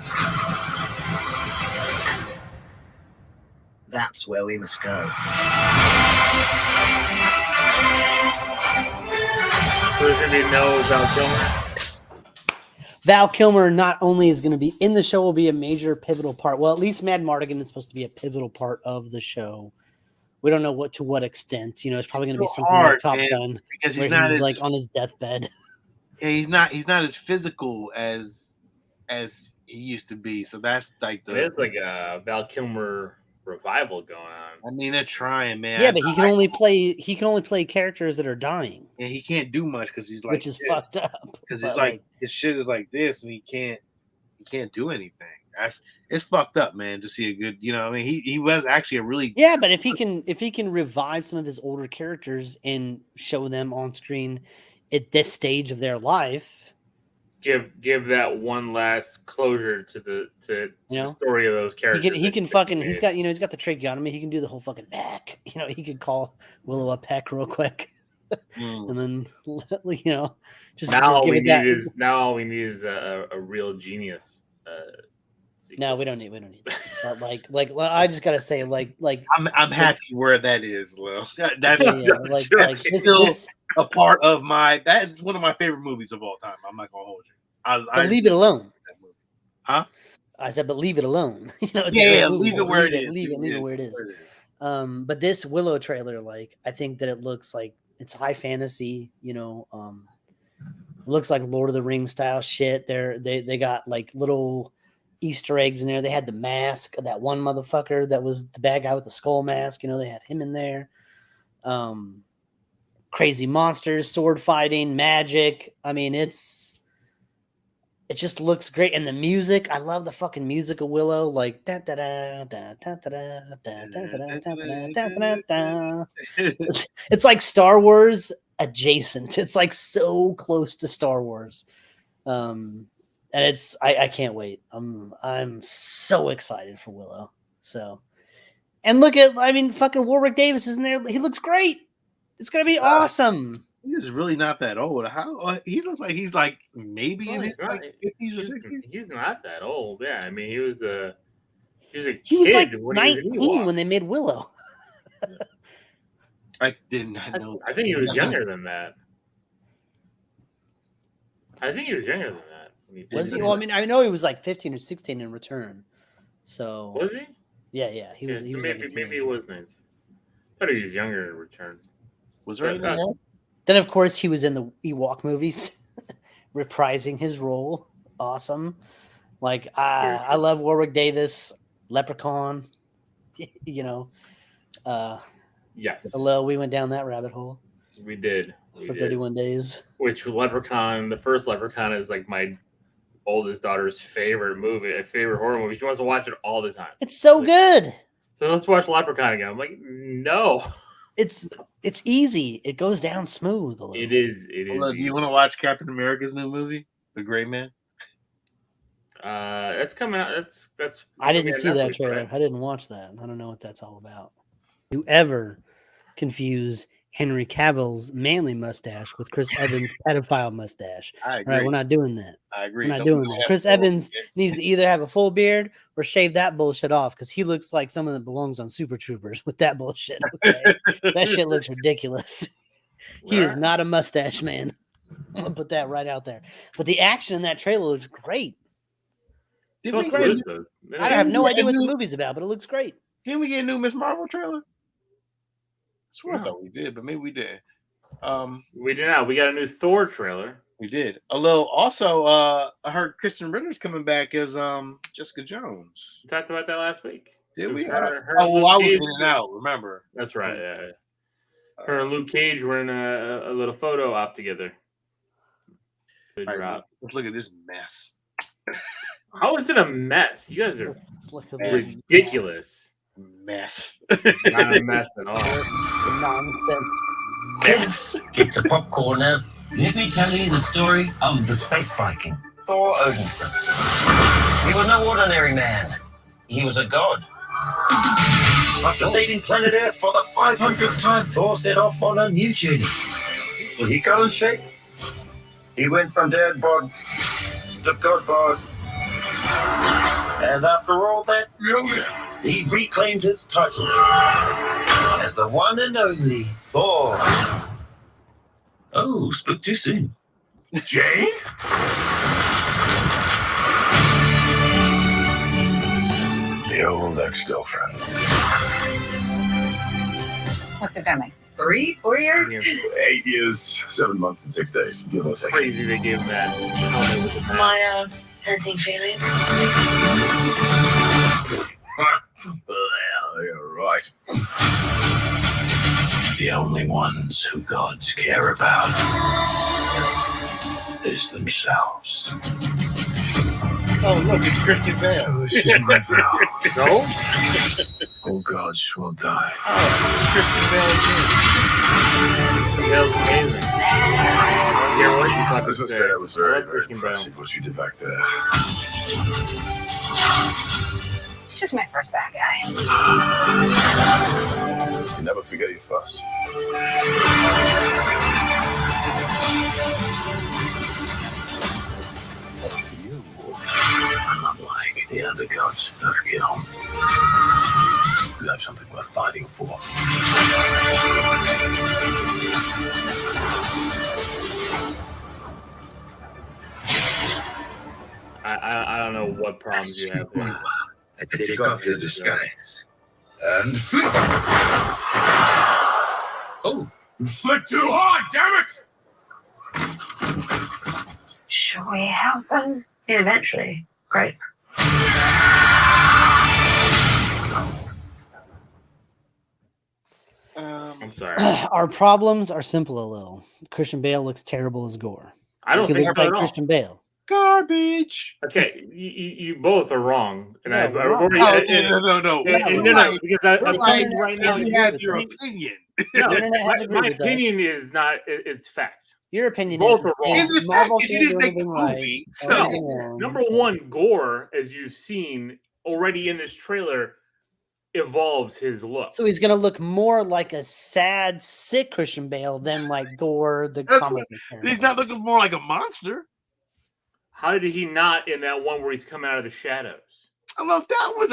That's where we must go. So there's going to be no Val Kilmer? Val Kilmer not only is going to be in the show, will be a major pivotal part. Well, at least Mad Mardigan is supposed to be a pivotal part of the show. We don't know to what extent. You know, it's probably going to be something like Top Gun, because he's like on his deathbed. Yeah, he's not as physical as he used to be. So that's like it's like a Val Kilmer revival going on. I mean, they're trying, man. Yeah, but he can only play characters that are dying. Yeah, he can't do much because he's like, which is fucked up. Because he's like his shit is like this, and he can't do anything. It's fucked up, man. To see a good, you know, I mean, he was actually a really but if he can revive some of his older characters and show them on screen at this stage of their life. Give that one last closure to the story of those characters. He's got the tracheotomy. He can do the whole fucking back. You know, he could call Willow a peck real quick, and then now all we need is a real genius. No, we don't need that. But I just gotta say, I'm happy where that is, Lil. That's still a part of that's one of my favorite movies of all time. I'm not gonna hold you. I leave it alone. Huh? I said, but leave it alone. Leave it where it is. Leave it where it is. But this Willow trailer, I think that it looks like it's high fantasy. You know, it looks like Lord of the Rings style shit. They got like little Easter eggs in there. They had the mask of that one motherfucker that was the bad guy with the skull mask. You know, they had him in there. Crazy monsters, sword fighting, magic. I mean, it just looks great. And the music, I love the fucking music of Willow. Like da da da da da da da da da da. It's like Star Wars adjacent. It's like so close to Star Wars. And I can't wait. I'm so excited for Willow. So, and look at, fucking Warwick Davis is in there. He looks great. It's gonna be awesome. He's really not that old. How he looks like he's like maybe in his 50s or 60s. He's not that old. Yeah, I mean he was a kid. He was like 19 when they made Willow. I did not know. I think he was younger than that. Was he? Well, I know he was like 15 or 16 in Return. So was he? Yeah. He was. So he was maybe he was 19. I thought he was younger in Return. Was there anything else? Then, of course, he was in the Ewok movies, reprising his role. Awesome. I love Warwick Davis, Leprechaun. You know. Yes. Hello, we went down that rabbit hole. We did. 31 days. Which Leprechaun, the first Leprechaun, is like my oldest daughter's favorite horror movie. She wants to watch it all the time. It's so good. So let's watch Leprechaun again. I'm like, no. It's easy. It goes down smooth a little. It is. Do you want to watch Captain America's new movie, The Gray Man? That's coming out. That's. I didn't see that trailer. Right? I didn't watch that. I don't know what that's all about. You ever confuse Henry Cavill's manly mustache with Chris Evans' pedophile mustache? I agree. Right, we're not doing that. I agree. We're not doing that. Chris Evans needs to either have a full beard or shave that bullshit off because he looks like someone that belongs on Super Troopers with that bullshit. Okay? That shit looks ridiculous. He is not a mustache man. I'm gonna put that right out there. But the action in that trailer looks great. Did we great. I have no idea what the movie's about, but it looks great. Didn't we get a new Miss Marvel trailer? I swear I thought we did, but maybe we didn't. We did not. We got a new Thor trailer. We did. Although also I heard Kristen Ritter's coming back as Jessica Jones. We talked about that last week. Did we? I was in and out, remember? That's right, yeah. Her and Luke Cage were in a little photo op together. Right, let's look at this mess. How is it a mess? You guys are ridiculous. Mess. Not a mess at all. Some nonsense. Kids, get the popcorn now. Let me tell you the story of the space Viking, Thor Odinson. He was no ordinary man. He was a god. After saving planet Earth for the 500th time, Thor set off on a new journey. Will he go in shape? He went from dad bod to god bod. And after all that, he reclaimed his title as the one and only Thor. Oh, spoke too soon. Jane? The old ex-girlfriend. What's it family? 3, 4 years? 8 years, 7 months and 6 days. Give or take. Crazy they give that. Am I sensing feelings? Well, you're right. The only ones who gods care about is themselves. Oh, look, it's Christian Bale. So this is my vow. No? All gods will die. Oh, it's Christian Bale again. That was amazing. Yeah, what you I thought was to going to say? say that was very, very Christian impressive what you did back there. It's just my first bad guy. You never forget your first. You are unlike the other gods of Kill. You have something worth fighting for. I don't know what problems you have there. I take off your disguise. And oh, Flick too hard, damn it! Should we help them? Yeah, eventually. Great. I'm sorry. Our problems are simple, Lil. Christian Bale looks terrible as Gorr. I don't He think looks so like at all. Christian Bale. Garbage. Okay, you both are wrong, and Yeah, I've we're already. No. No, Right. because I'm telling you right now. You have your opinion. No, The internet has agreed my with that. opinion is not. It's fact. Your opinion Both is are wrong. Is it Marvel fact? You can't didn't do make the anything right movie, or so- anything wrong, Number so- one, Gorr, as you've seen already in this trailer, evolves his look. So he's gonna look more like a sad, sick Christian Bale than like Gorr, the That's comic book He's character. not looking more like a monster. How did he not in that one where he's come out of the shadows? Look, that was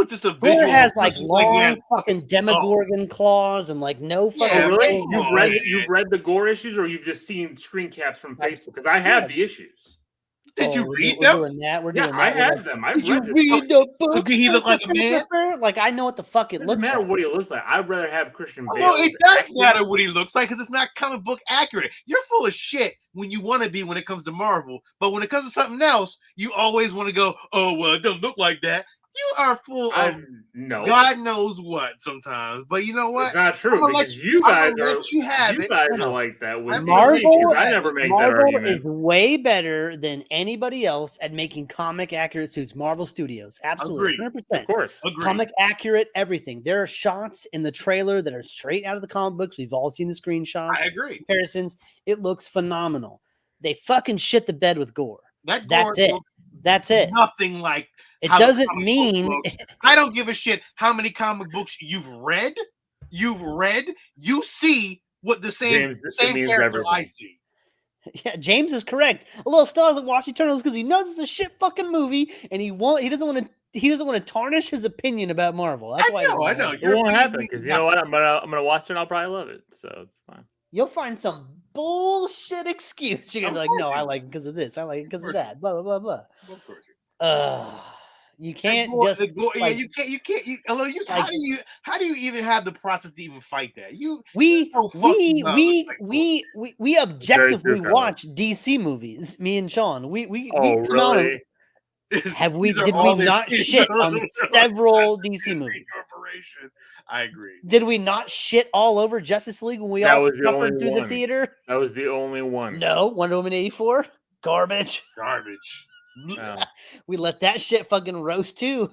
just a Gorr visual. has like he long had fucking Demogorgon claws and like no fucking. Yeah, Oh, really? come on, You've read the Gorr issues, or you've just seen screen caps from Facebook? Because I have the issues. Did you we're read we're them? doing that. We're Yeah, doing I that. have them. I've Did you read this. read the book? Did he look like a man? Like I know what the fuck it It doesn't looks matter like. what he looks like. I'd rather have Christian Bale. Well, it as does actor. matter what he looks like because it's not comic book accurate. You're full of shit when you want to be when it comes to Marvel, but when it comes to something else, you always want to go, "Oh, well, it doesn't look like that." You are full of no. God knows what sometimes, but you know what? It's not true because you guys are like that with Marvel. I never make Marvel that argument. is way better than anybody else at making comic accurate suits. Marvel Studios, absolutely, 100%. Of course, comic accurate everything. There are shots in the trailer that are straight out of the comic books. We've all seen the screenshots. I agree. Comparisons. It looks phenomenal. They fucking shit the bed with Gorr. That's it. That's it. Nothing like. It doesn't mean I don't give a shit how many comic books you've read. You see what the same character everything. I see. Yeah, James is correct. A little still doesn't watch Eternals because he knows it's a shit fucking movie, and he doesn't want to tarnish his opinion about Marvel. That's why I know. It won't happen because you know what? I'm gonna watch it. And I'll probably love it, so it's fine. You'll find some bullshit excuse. You're gonna be like, no, I like it because of this. I like it because of that. Blah blah blah blah. Of course. You can't just you can't. How do you even have the process to even fight that? We objectively watch DC movies. Me and Sean. We really? Did we not shit on several DC movies? I agree. Did we not shit all over Justice League when we all suffered through the theater? That was the only one. No, Wonder Woman 84, garbage. We let that shit fucking roast too.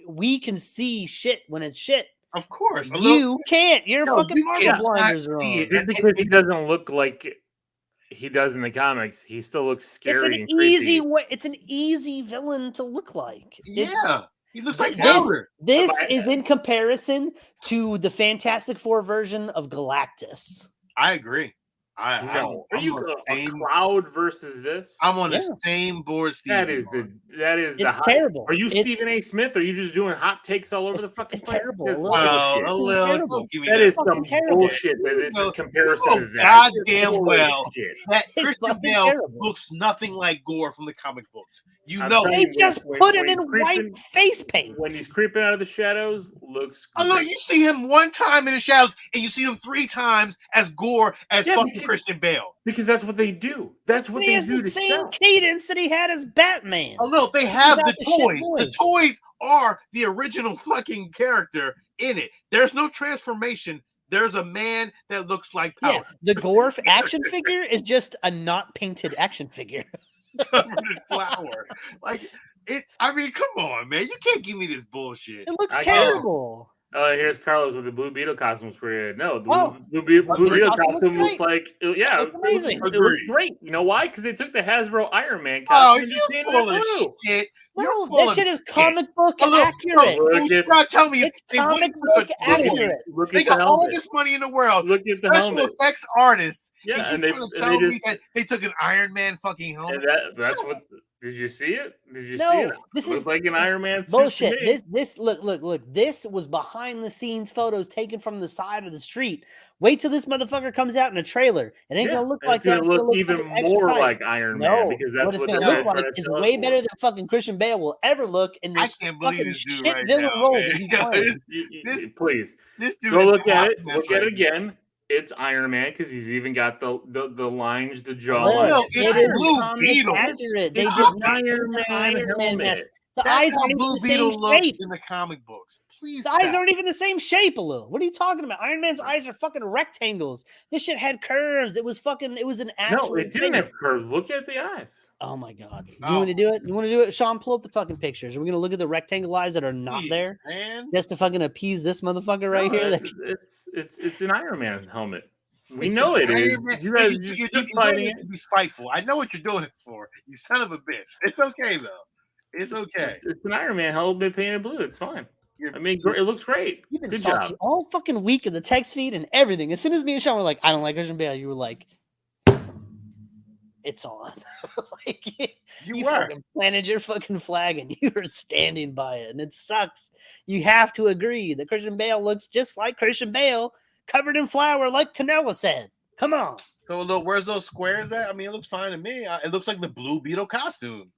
We can see shit when it's shit. Of course, you can't. Your fucking Marvel blinders are on. Just because he doesn't look like he does in the comics, he still looks scary. It's an easy villain to look like. He looks like this is in comparison to the Fantastic Four version of Galactus. I agree. Are you a Cloud versus this? I'm on the same board, Steve. That is the terrible. Are you Stephen A. Smith? Or are you just doing hot takes all over the fucking place? Terrible. That is some bullshit. That is just comparison to that. Goddamn well. That Christian Bale looks nothing like Gorr from the comic books. They just put him in white face paint. When he's creeping out of the shadows, looks great. Look, you see him one time in the shadows, and you see him 3 times as Gorr as fucking Christian Bale. Because that's what they do. That's what they do to sell. Same cadence that he had as Batman. Oh, look, they have the toys. The toys are the original fucking character in it. There's no transformation. There's a man that looks like Power. Yeah, the Gorr action figure is just a not painted action figure. Covered in flour. I mean, come on, man. You can't give me this bullshit. It looks terrible. Here's Carlos with the Blue Beetle costumes for you. No, the Blue Beetle costume looks like, it's amazing. It looks great. You know why? Because they took the Hasbro Iron Man costume. Oh, you're full of shit. No, that shit is comic book accurate. You're not telling me it's comic book accurate. They got all this money in the world. Look at the special effects artists. Yeah, and you're tell me that they took an Iron Man fucking helmet. That's what. Did you see it? See it? This is like an Iron Man bullshit. This look. This was behind the scenes photos taken from the side of the street. Wait till this motherfucker comes out in a trailer. It ain't gonna look like that. It's gonna look even more like Iron Man because that's what it's gonna look like. Is way better than fucking Christian Bale will ever look in this fucking shit villain role that he's playing. Please, this dude. Go look at it. Look at it again. It's Iron Man because he's even got the lines, the jaw. It is Blue Beetle. They did Iron Man helmet. The eyes aren't even the same shape in the comic books. Please, the eyes aren't even the same shape. What are you talking about? Iron Man's eyes are fucking rectangles. This shit had curves. It was an actual. No, it didn't have curves. Look at the eyes. Oh my god! You want to do it? You want to do it? Sean, pull up the fucking pictures. Are we gonna look at the rectangle eyes that are not there, man? Just to fucking appease this motherfucker right here. It's an Iron Man helmet. We know it is. You guys, you're fighting it to be spiteful. I know what you're doing it for. You son of a bitch. It's okay though. It's okay. It's an Iron Man helmet painted blue. It's fine. I mean, it looks great. You've been salty all fucking week in the text feed and everything. As soon as me and Sean were like, I don't like Christian Bale, you were like, it's on. you fucking planted your fucking flag and you were standing by it. And it sucks. You have to agree that Christian Bale looks just like Christian Bale, covered in flour, like Canella said. Come on. So, look, where's those squares at? I mean, it looks fine to me. It looks like the Blue Beetle costume.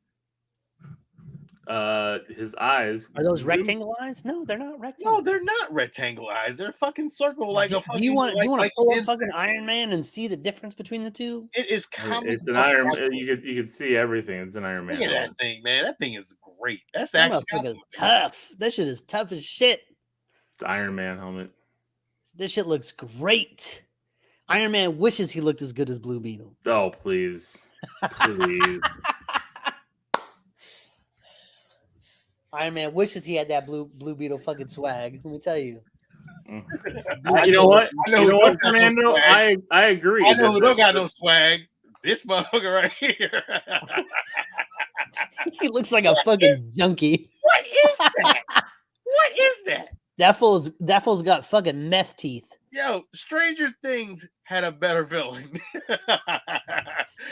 His eyes are those rectangle eyes? No, they're not rectangle. No, they're not rectangle eyes. They're fucking circle like a fucking. You want to pull up fucking Iron Man and see the difference between the two? It is comic. It's an Iron Man. You could see everything. It's an Iron Man. Look at that thing, man. That thing is great. That's actually tough. That shit is tough as shit. The Iron Man helmet. This shit looks great. Iron Man wishes he looked as good as Blue Beetle. Oh, please. Please. Iron Man wishes he had that Blue Beetle fucking swag. Let me tell you. You know what? Fernando? I agree. I know who don't got no swag. This motherfucker right here. He looks like a fucking junkie. What is that? What is that? That fool's got fucking meth teeth. Yo, Stranger Things had a better villain.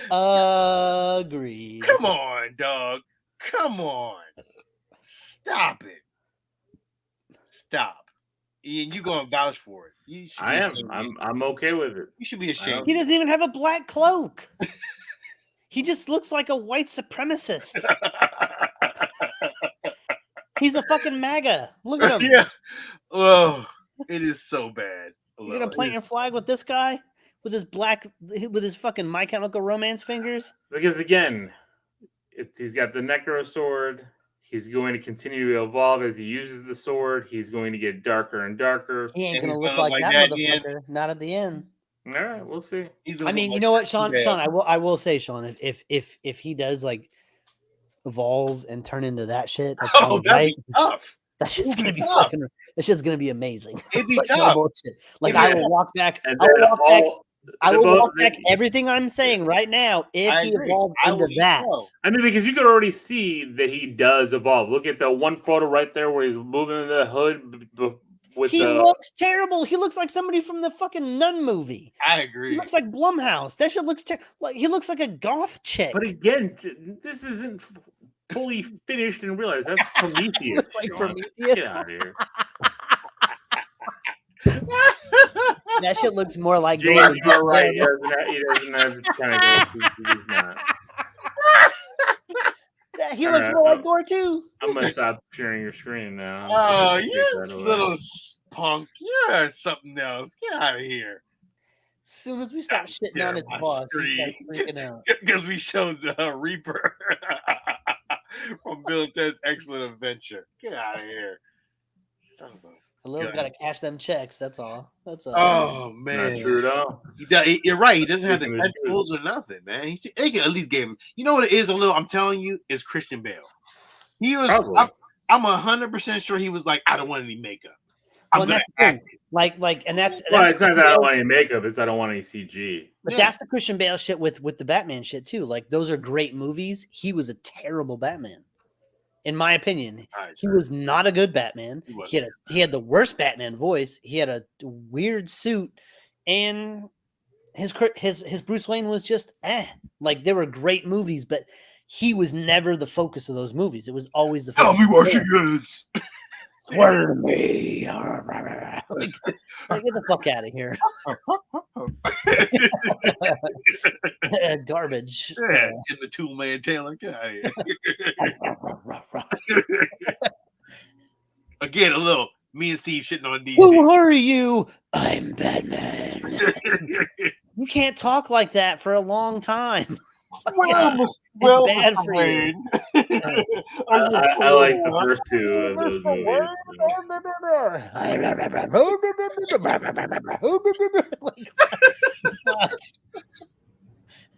Agreed. Come on, dog. Come on. Stop it. Stop. Ian, you gonna vouch for it. You should I am. I'm okay with it. You should be ashamed. He doesn't even have a black cloak. He just looks like a white supremacist. He's a fucking MAGA. Look at him. Yeah. Oh, it is so bad. You're gonna plant your flag with this guy with his fucking My Chemical Romance fingers? Because again, he's got the Necro sword. He's going to continue to evolve as he uses the sword. He's going to get darker and darker. He ain't gonna look like that motherfucker. Not at the end. All right, we'll see. I mean, you know what, Sean? Sean, I will say, Sean, if he does like evolve and turn into that shit, that'd be tough. That shit's gonna be fucking. That shit's gonna be amazing. It'd be tough. Like I will walk back. I will walk back everything I'm saying right now if he evolves into that. I mean, because you could already see that he does evolve. Look at the one photo right there where he's moving the hood. He looks terrible. He looks like somebody from the fucking Nun movie. I agree. He looks like Blumhouse. That shit looks like he looks like a goth chick. But again, this isn't fully finished and realized. That's Prometheus. Prometheus. Get out of here. That shit looks more like James. You're right. He doesn't have the kind of he's not. He looks more like Gorr too. I'm gonna stop sharing your screen now. Oh, you little punk! You're something else. Get out of here. As soon as we start shitting on his boss, he starts freaking out. Because we showed the Reaper from Bill and Ted's Excellent Adventure. Get out of here. Son of a Lil's got to cash them checks. That's all. That's all. Oh man, not true at all. You're right. He doesn't have the vegetables or nothing, man. He can at least give him. You know what it is? A little. I'm telling you, is Christian Bale. He was. I'm 100% sure he was like, I don't want any makeup. Well, that's the thing. And that's it's not that I don't want any makeup. It's I don't want any CG. But that's the Christian Bale shit with the Batman shit too. Like those are great movies. He was a terrible Batman. In my opinion, he was not a good Batman. He had the worst Batman voice. He had a weird suit, and his Bruce Wayne was just like they were great movies, but he was never the focus of those movies. It was always the focus. Tell me what she is. Swear to me. Like, get the fuck out of here. Garbage. Yeah, Tim the Tool Man Taylor. Get out of here. Again, a little me and Steve shitting on DC. Who are you? I'm Batman. You can't talk like that for a long time. It's bad for you. I like the first two of those movies.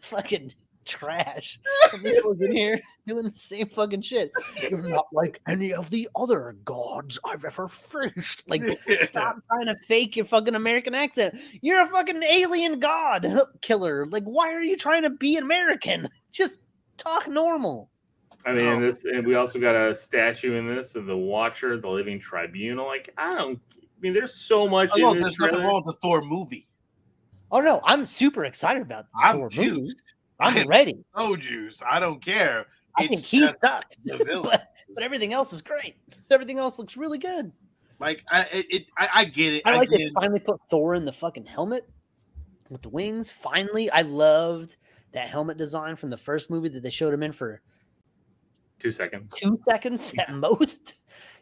Fucking trash. This was in here doing the same fucking shit. You're not like any of the other gods I've ever faced. Like, stop trying to fake your fucking American accent. You're a fucking alien god killer. Like, why are you trying to be American? Just talk normal. I mean, and we also got a statue in this of the Watcher, the Living Tribunal. Like, there's so much in this. There's nothing wrong with the Thor movie. Oh no, I'm super excited about the Thor movie. I'm ready. No juice. I don't care. I think he sucks, but everything else is great. Everything else looks really good. Like I get it. I like they finally put Thor in the fucking helmet with the wings. Finally, I loved that helmet design from the first movie that they showed him in for 2 seconds. 2 seconds at most.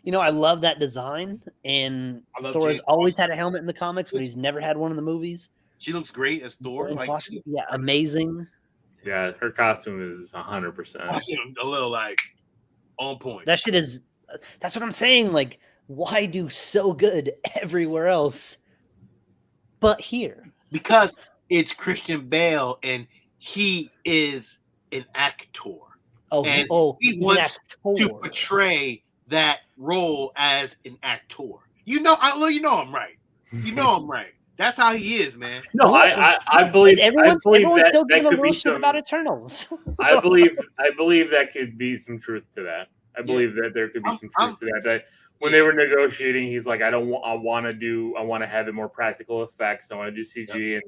You know, I love that design. And Thor has always had a helmet in the comics, but he's never had one in the movies. She looks great as Thor. Yeah, amazing. Yeah, her costume is 100%. A little like On point. That shit is. That's what I'm saying. Like, why do so good everywhere else, but here? Because it's Christian Bale, and he is an actor. And he wants to portray that role as an actor. You know I'm right. You know I'm right. That's how he is, man. No, I believe everyone's that still giving could a be little shit some about Eternals. I believe that could be some truth to that. I believe that there could be some truth to that. That when they were negotiating, he's like, I want to have it more practical effects. I want to do CG, and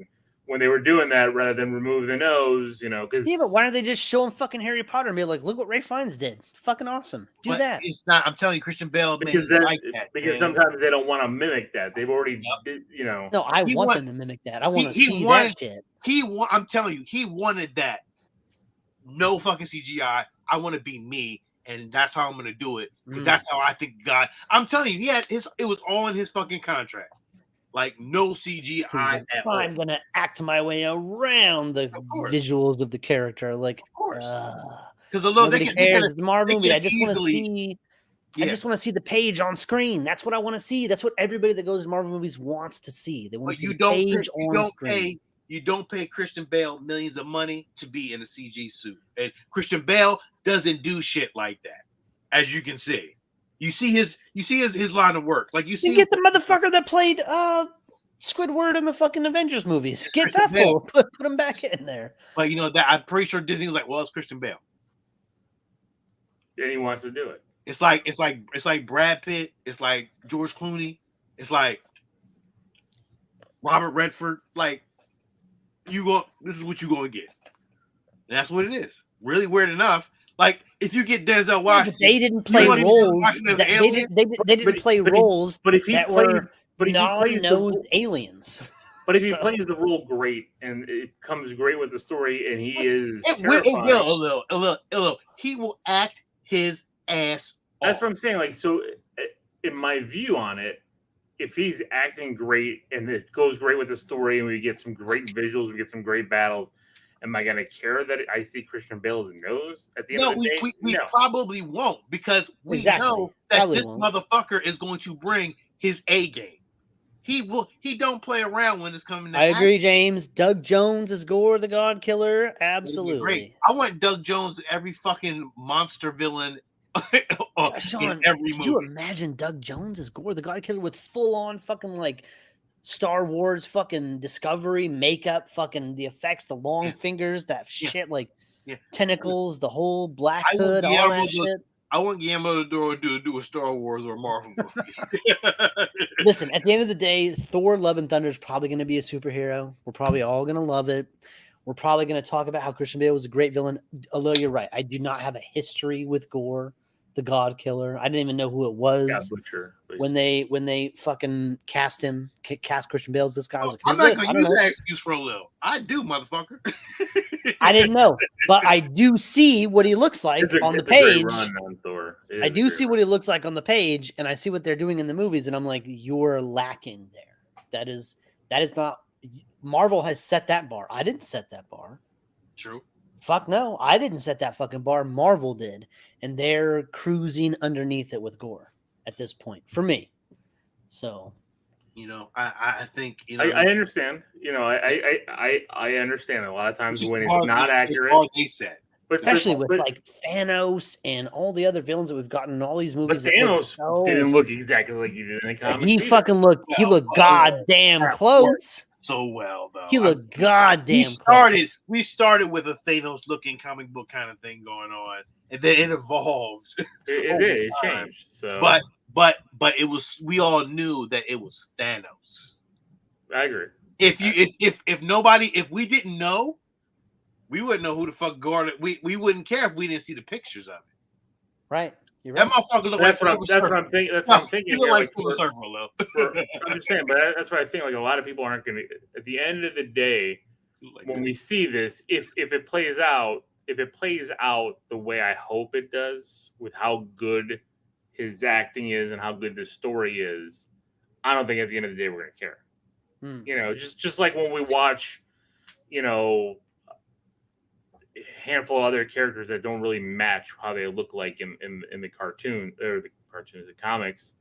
when they were doing that, rather than remove the nose, because but why don't they just show him fucking Harry Potter and be like, look what Ralph Fiennes did, fucking awesome, do that. It's not. I'm telling you, Christian Bale because sometimes they don't want to mimic that. They've already, No, I want them to mimic that. I want to see that shit. I'm telling you, he wanted that. No fucking CGI. I want to be me, and that's how I'm going to do it because that's how I think God. I'm telling you, it was all in his fucking contract. Like no CGI. I'm gonna act my way around the visuals of the character, like of course. Because although nobody cares, it's a Marvel movie. I just want to see. I just want to see the page on screen. That's what I want to see. That's what everybody that goes to Marvel movies wants to see. They want to see the page on screen. You don't pay Christian Bale millions of money to be in a CG suit, and Christian Bale doesn't do shit like that, as you can see. You see his line of work. Like you get the motherfucker that played Squidward in the fucking Avengers movies. Get that fool. Put him back in there. But that I'm pretty sure Disney was like, well, it's Christian Bale. And he wants to do it. It's like Brad Pitt. It's like George Clooney. It's like Robert Redford. Like this is what you gonna get. And that's what it is. Really weird enough. Like if you get Denzel Washington, they didn't play roles. They didn't play roles. But if he plays, non-nosed aliens. But if he plays the role great and it comes great with the story, and he is terrifying, he will act his ass off. That's what I'm saying. Like so, in my view on it, if he's acting great and it goes great with the story, and we get some great visuals, we get some great battles. Am I going to care that I see Christian Bale's nose at the end of the day? We probably won't because we know that this motherfucker is going to bring his A game. He don't play around when it's coming to agree, James. Doug Jones is Gorr the God Killer. Absolutely. Great. I want Doug Jones every fucking monster villain Sean, in every movie. Could you imagine Doug Jones as Gorr the God Killer with full on fucking like Star Wars fucking Discovery makeup, fucking the effects, the long fingers, that shit, like tentacles, the whole black hood, all that shit. I want Guillermo del Toro to do a Star Wars or a Marvel movie. Listen, at the end of the day, Thor: Love and Thunder is probably going to be a superhero. We're probably all going to love it. We're probably going to talk about how Christian Bale was a great villain. Although you're right, I do not have a history with Gorr the God Killer. I didn't even know who it was when they fucking cast Christian Bale as this guy. I was like, I'm not gonna use that excuse for a little. I do, motherfucker. I didn't know, but I do see what he looks like on the page. I do see what he looks like on the page, and I see what they're doing in the movies, and I'm like, you're lacking there. That is not. Marvel has set that bar. I didn't set that bar. True. Fuck no, I didn't set that fucking bar. Marvel did, and they're cruising underneath it with Gorr at this point for me. So, I think I understand. I understand a lot of times when it's not accurate. All they said, especially with like Thanos and all the other villains that we've gotten in all these movies. But Thanos didn't look exactly like he did in the comics. He fucking looked. He looked goddamn close. So well though. He looked goddamn close. We started with a Thanos looking comic book kind of thing going on, and then it evolved. It changed. So, but it was. We all knew that it was Thanos. I agree. If we didn't know, we wouldn't know who the fuck Gorr. We wouldn't care if we didn't see the pictures of it. Right. You're right. That motherfucker looked that's what I'm thinking. That's what I'm thinking. He looked like Silver Surfer, though. I'm just saying, but that's what I think. Like a lot of people aren't going to. At the end of the day, when we see this, if it plays out the way I hope it does, with how good his acting is and how good the story is, I don't think at the end of the day we're going to care. Just like when we watch, handful of other characters that don't really match how they look like in the cartoon or the comics.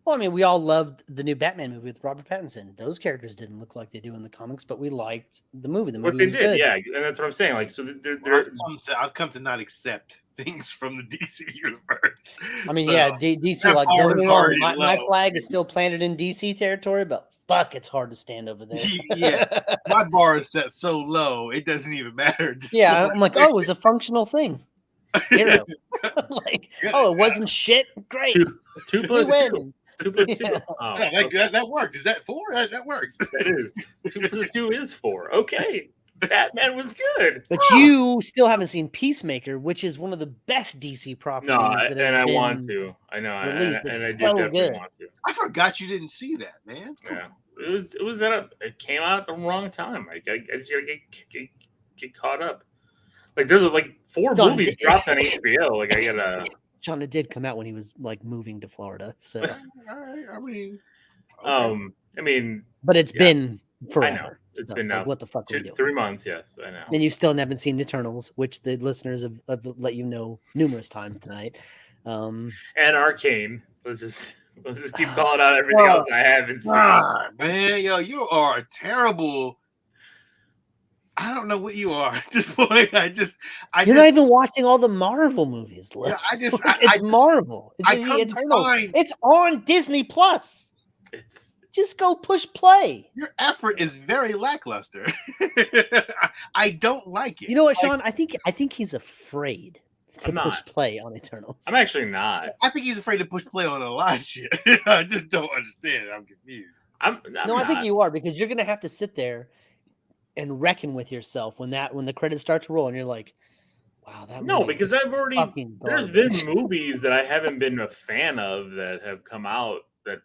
Well, I mean, we all loved the new Batman movie with Robert Pattinson. Those characters didn't look like they do in the comics, but we liked the movie. The movie was good. Yeah, and that's what I'm saying. Like, so I've come to not accept things from the DC universe. I mean, DC, like, don't get me wrong, my flag is still planted in DC territory, but fuck, it's hard to stand over there. My bar is set so low, it doesn't even matter. Yeah, I'm like, oh, it was a functional thing. Hero. Like, it wasn't shit. Great. 2 plus 2. 2 plus 2. Oh, that worked. Is that 4? That works. That is 2 plus 2 is 4. Okay, Batman was good. But you still haven't seen Peacemaker, which is one of the best DC properties. I want to. I know, and I do definitely want to. I forgot you didn't see that, man. Yeah, it came out at the wrong time. I just gotta get caught up. Like there's like 4 movies dropped on HBO. Like I gotta. John, it did come out when he was like moving to Florida. So I mean, I mean, but it's been forever. I know. It's been now. Like, what the fuck are we doing? 3 months, yes, I know. And you still haven't seen Eternals, which the listeners have let you know numerous times tonight. And Arcane. Let's just keep calling out everything else I haven't seen. Man, you are a terrible. I don't know what you are at this point. You're not even watching all the Marvel movies. Yeah, it's Marvel. It's It's on Disney Plus. Just go push play. Your effort is very lackluster. I don't like it. You know what, Sean? I think he's afraid to push play on Eternals. I'm actually not. I think he's afraid to push play on a lot of shit. I just don't understand it. I'm confused. I think you are, because you're gonna have to sit there and reckon with yourself when the credits start to roll and you're like, wow, because I've already there's been movies that I haven't been a fan of that have come out that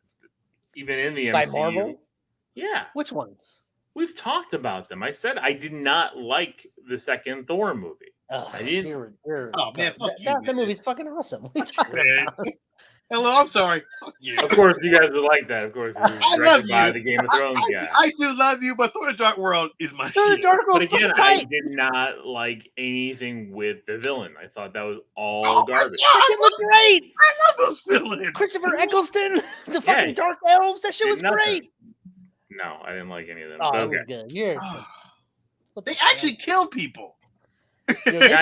even in the MCU. By Marvel? Yeah. Which ones? We've talked about them. I said I did not like the second Thor movie. I didn't. Man, that movie's fucking awesome. What are you talking about? Hello, I'm sorry. Fuck you. Of course, you guys would like that. Of course, I love you. By the Game of Thrones guy. I do love you, but Thor: The Dark World is my Thor: The Dark World. But again, I did not like anything with the villain. I thought that was all garbage. It looked great. I love those villains. Christopher Eccleston, the fucking Dark Elves. That shit was great. No, I didn't like any of them. Oh, it was good. They actually killed people. They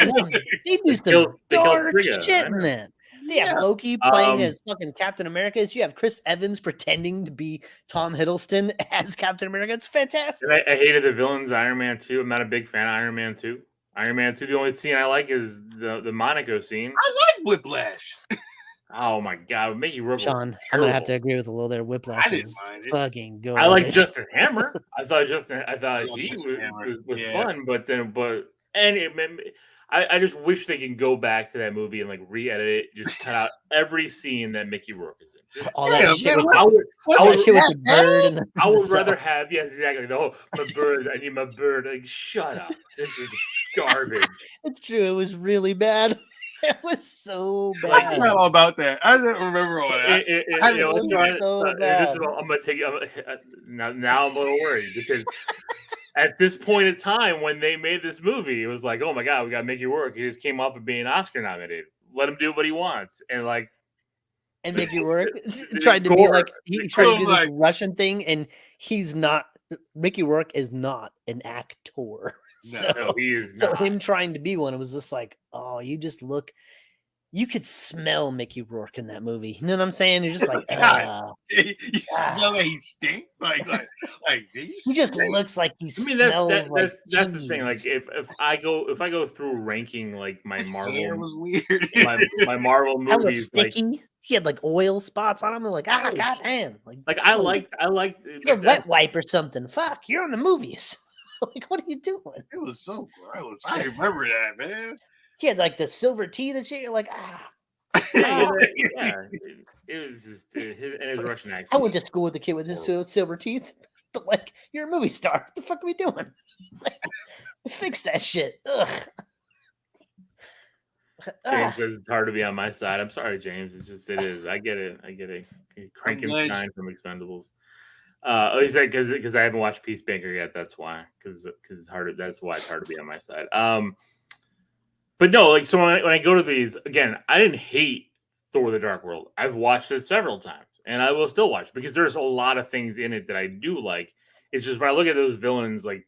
do some dark shit in that. They have Loki playing as fucking Captain America. You have Chris Evans pretending to be Tom Hiddleston as Captain America. It's fantastic. And I hated the villains. Iron Man 2. I'm not a big fan of Iron Man 2. Iron Man 2. The only scene I like is the Monaco scene. I like Whiplash. Oh my god, Mickey Rourke. Sean, I'm gonna have to agree with a little there. Whiplash is fucking good. I like Justin Hammer. I thought he was fun, I just wish they can go back to that movie and like re-edit it, just cut out every scene that Mickey Rourke is in. All that shit. I would the bird and I would rather have exactly. My bird. I need my bird. Like, shut up. This is garbage. It's true. It was really bad. It was so bad. I don't know about that. I don't remember all that. I'm gonna take it. Now I'm a little worried because at this point in time when they made this movie, it was like, oh my god, we got Mickey Rourke. He just came up with being Oscar nominated. Let him do what he wants, and Mickey Rourke tried to be like he tried to do this Russian thing, and he's not. Mickey Rourke is not an actor. No, he is not. So him trying to be one, it was just like, oh, you could smell Mickey Rourke in that movie. You know what I'm saying? You're just like, you smell that he stinks? Like he just looks like he smells like that's the thing. Like if I go through ranking like my Marvel, hair was weird. my Marvel movies, that was sticky. He had like oil spots on him. They're like, goddamn. Like I like a wet wipe or something. Fuck, you're in the movies. Like, what are you doing? It was so gross. I remember that, man. He had like the silver teeth and shit. You're like, it was just his Russian accent. I went to school with the kid with his silver teeth, but like, you're a movie star. What the fuck are we doing? Like, fix that shit. Ugh. James says it's hard to be on my side. I'm sorry, James. It is. I get it. Frankenstein from Expendables. He said because I haven't watched Peacemaker yet. That's why. Because it's hard. That's why it's hard to be on my side. But no, like so when I go to these again, I didn't hate Thor: The Dark World. I've watched it several times, and I will still watch because there's a lot of things in it that I do like. It's just when I look at those villains, like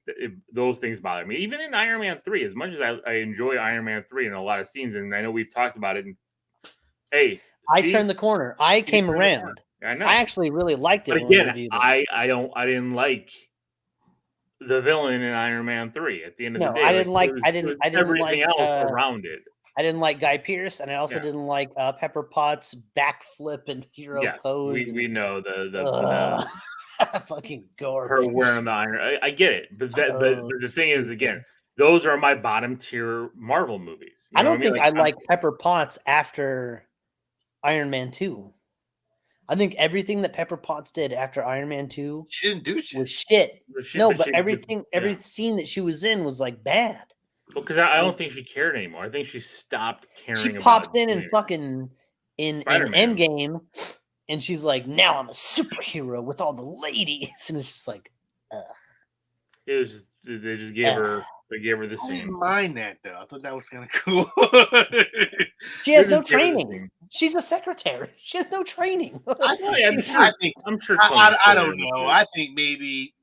those things bother me. Even in Iron Man 3, as much as I enjoy Iron Man 3 in a lot of scenes, and I know we've talked about it. And hey, I turned the corner. I came around. I know. I actually really liked it. But again, I didn't like the villain in Iron Man 3 at the end of the day. I didn't like everything else around it. I didn't like Guy Pearce, and I also didn't like Pepper Potts' backflip and hero pose. We know the fucking Gorr. Her wearing the iron. I get it, but the thing is, again, those are my bottom tier Marvel movies. I don't think I like Pepper Potts after Iron Man 2. I think everything that Pepper Potts did after Iron Man 2 she didn't do shit. Was shit. No, but every scene that she was in was like bad. Well, because I don't think she cared anymore. I think she stopped caring. She popped in and fucking in Endgame, and she's like, "Now I'm a superhero with all the ladies," and it's just like, ugh. It was just, they just gave her. They gave her the scene. I didn't mind that though. I thought that was kind of cool. She has no training. She's a secretary. She has no training. I'm sure. I don't know. I think maybe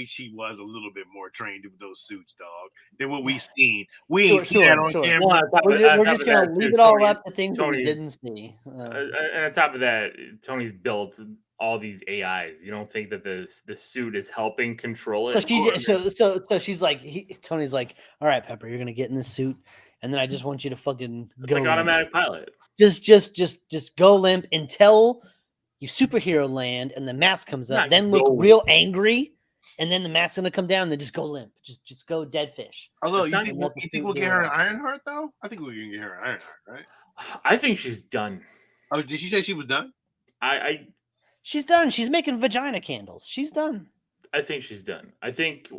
she was a little bit more trained with those suits, dog, than what we've seen. We ain't seen that on camera. We're just gonna leave it all up to things that we didn't see. And on top of that, Tony's built all these AIs. You don't think that the suit is helping control it? So she's like, Tony's like, all right, Pepper, you're gonna get in this suit, and then I just want you to fucking go. Like automatic pilot. Just go limp until you superhero land, and the mask comes up. Then look real angry, and then the mask's gonna come down, and then just go limp. Just go dead fish. Although you think we'll get her an Ironheart though? I think we're gonna get her an Ironheart, right? I think she's done. Oh, did she say she was done? She's done. She's making vagina candles. She's done. I think she's done. I think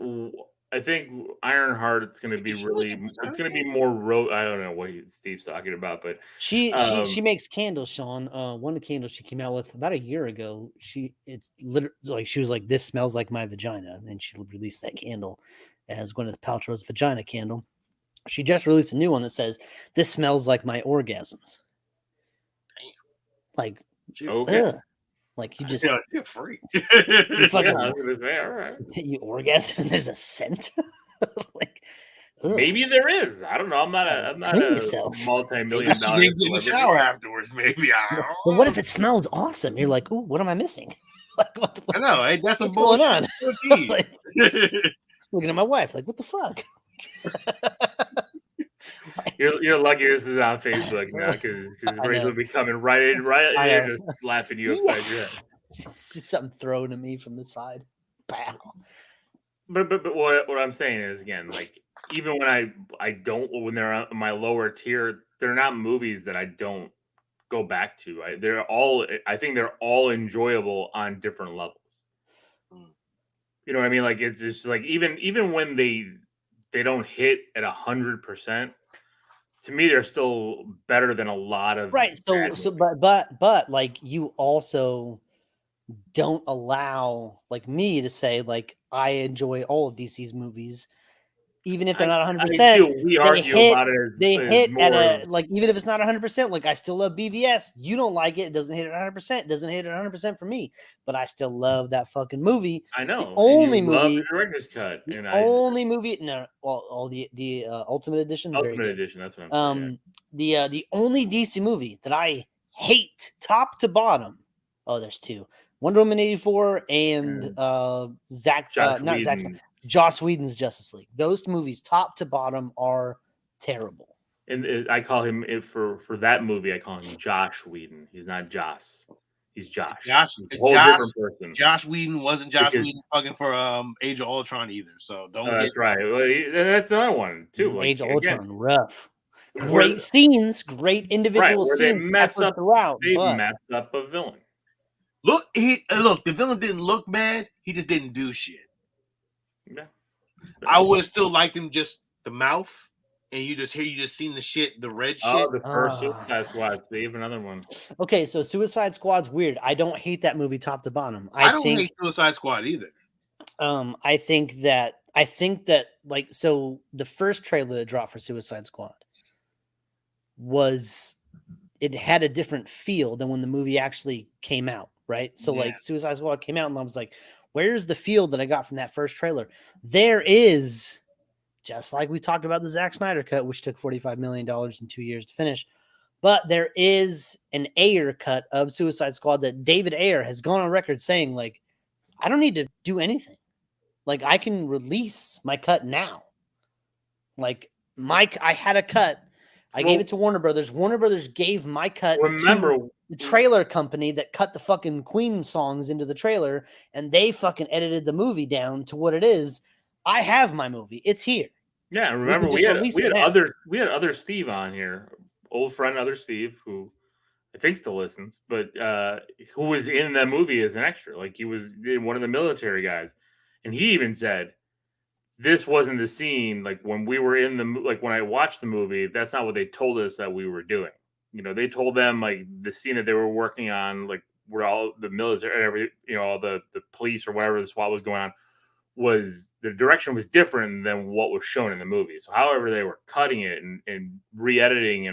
Ironheart. It's going to be It's going to be more. I don't know what Steve's talking about, but she makes candles, Sean. One of the candles she came out with about a year ago. It's literally like she was like, "This smells like my vagina," and then she released that candle as Gwyneth Paltrow's vagina candle. She just released a new one that says, "This smells like my orgasms." Like, okay. Ugh. Like you just you're freak. You fucking, I was gonna say, all right. You orgasm and there's a scent. Like maybe there is. I don't know. I'm not a multi-million dollar. You get in the shower afterwards. Maybe I don't know. But what if it smells awesome? You're like, ooh, what am I missing? Like, what the fuck? I know. Hey, that's what's going on. Like, looking at my wife, like, what the fuck? You're lucky this is on Facebook now because Ray's will be coming right in, just slapping you upside your head. Just something thrown at me from the side. Pow. But what I'm saying is, again, like even when when they're on my lower tier, they're not movies that I don't go back to. I think they're all enjoyable on different levels. You know what I mean? Like it's just like even when they don't hit at 100%. To me, they're still better than a lot of but like you also don't allow like me to say like I enjoy all of DC's movies, even if they're not 100%. We argue about it. They hit at a like even if it's not 100%. Like I still love BVS. You don't like it. It doesn't hit at 100%. It doesn't hit at 100% for me. But I still love that fucking movie. I know. The only movie. Love the director's cut. Only movie. No, well, all the Ultimate Edition. Ultimate Edition. That's what I'm saying. The only DC movie that I hate top to bottom. Oh, there's two. Wonder Woman 84 and Joss Whedon's Justice League. Those movies, top to bottom, are terrible. And I call him for that movie. I call him Josh Whedon. He's not Joss. He's Josh. Different person. Josh Whedon wasn't Whedon fucking for Age of Ultron either. So don't. That's right. And that's another one too. Like, Age of Ultron, rough. Great scenes, great individual scenes. They mess up throughout. They mess up a villain. Look, the villain didn't look bad. He just didn't do shit. Yeah. I would have still liked him just the mouth, and you just seen the shit, the red shit. Oh, the first Suicide Squad. Steve, another one. Okay, so Suicide Squad's weird. I don't hate that movie top to bottom. I don't hate Suicide Squad either. I think that like so the first trailer that dropped for Suicide Squad, it had a different feel than when the movie actually came out, right? So like Suicide Squad came out and I was like, where's the feel that I got from that first trailer? There is, just like we talked about the Zack Snyder cut, which took $45 million in 2 years to finish. But there is an Ayer cut of Suicide Squad that David Ayer has gone on record saying, like, I don't need to do anything. Like, I can release my cut now. Like, I had a cut. I gave it to Warner Brothers. Warner Brothers gave my cut to the trailer company that cut the fucking Queen songs into the trailer, and they fucking edited the movie down to what it is. I have my movie. It's here. Yeah, remember we had other Steve on here. Old friend, other Steve, who I think still listens, but who was in that movie as an extra. Like, he was one of the military guys. And he even said, this wasn't the scene, like, when we were when I watched the movie, that's not what they told us that we were doing. You know, they told them, like, the scene that they were working on, like, where all the military, all the police or whatever the SWAT was going on, was the direction was different than what was shown in the movie. So however they were cutting it and re-editing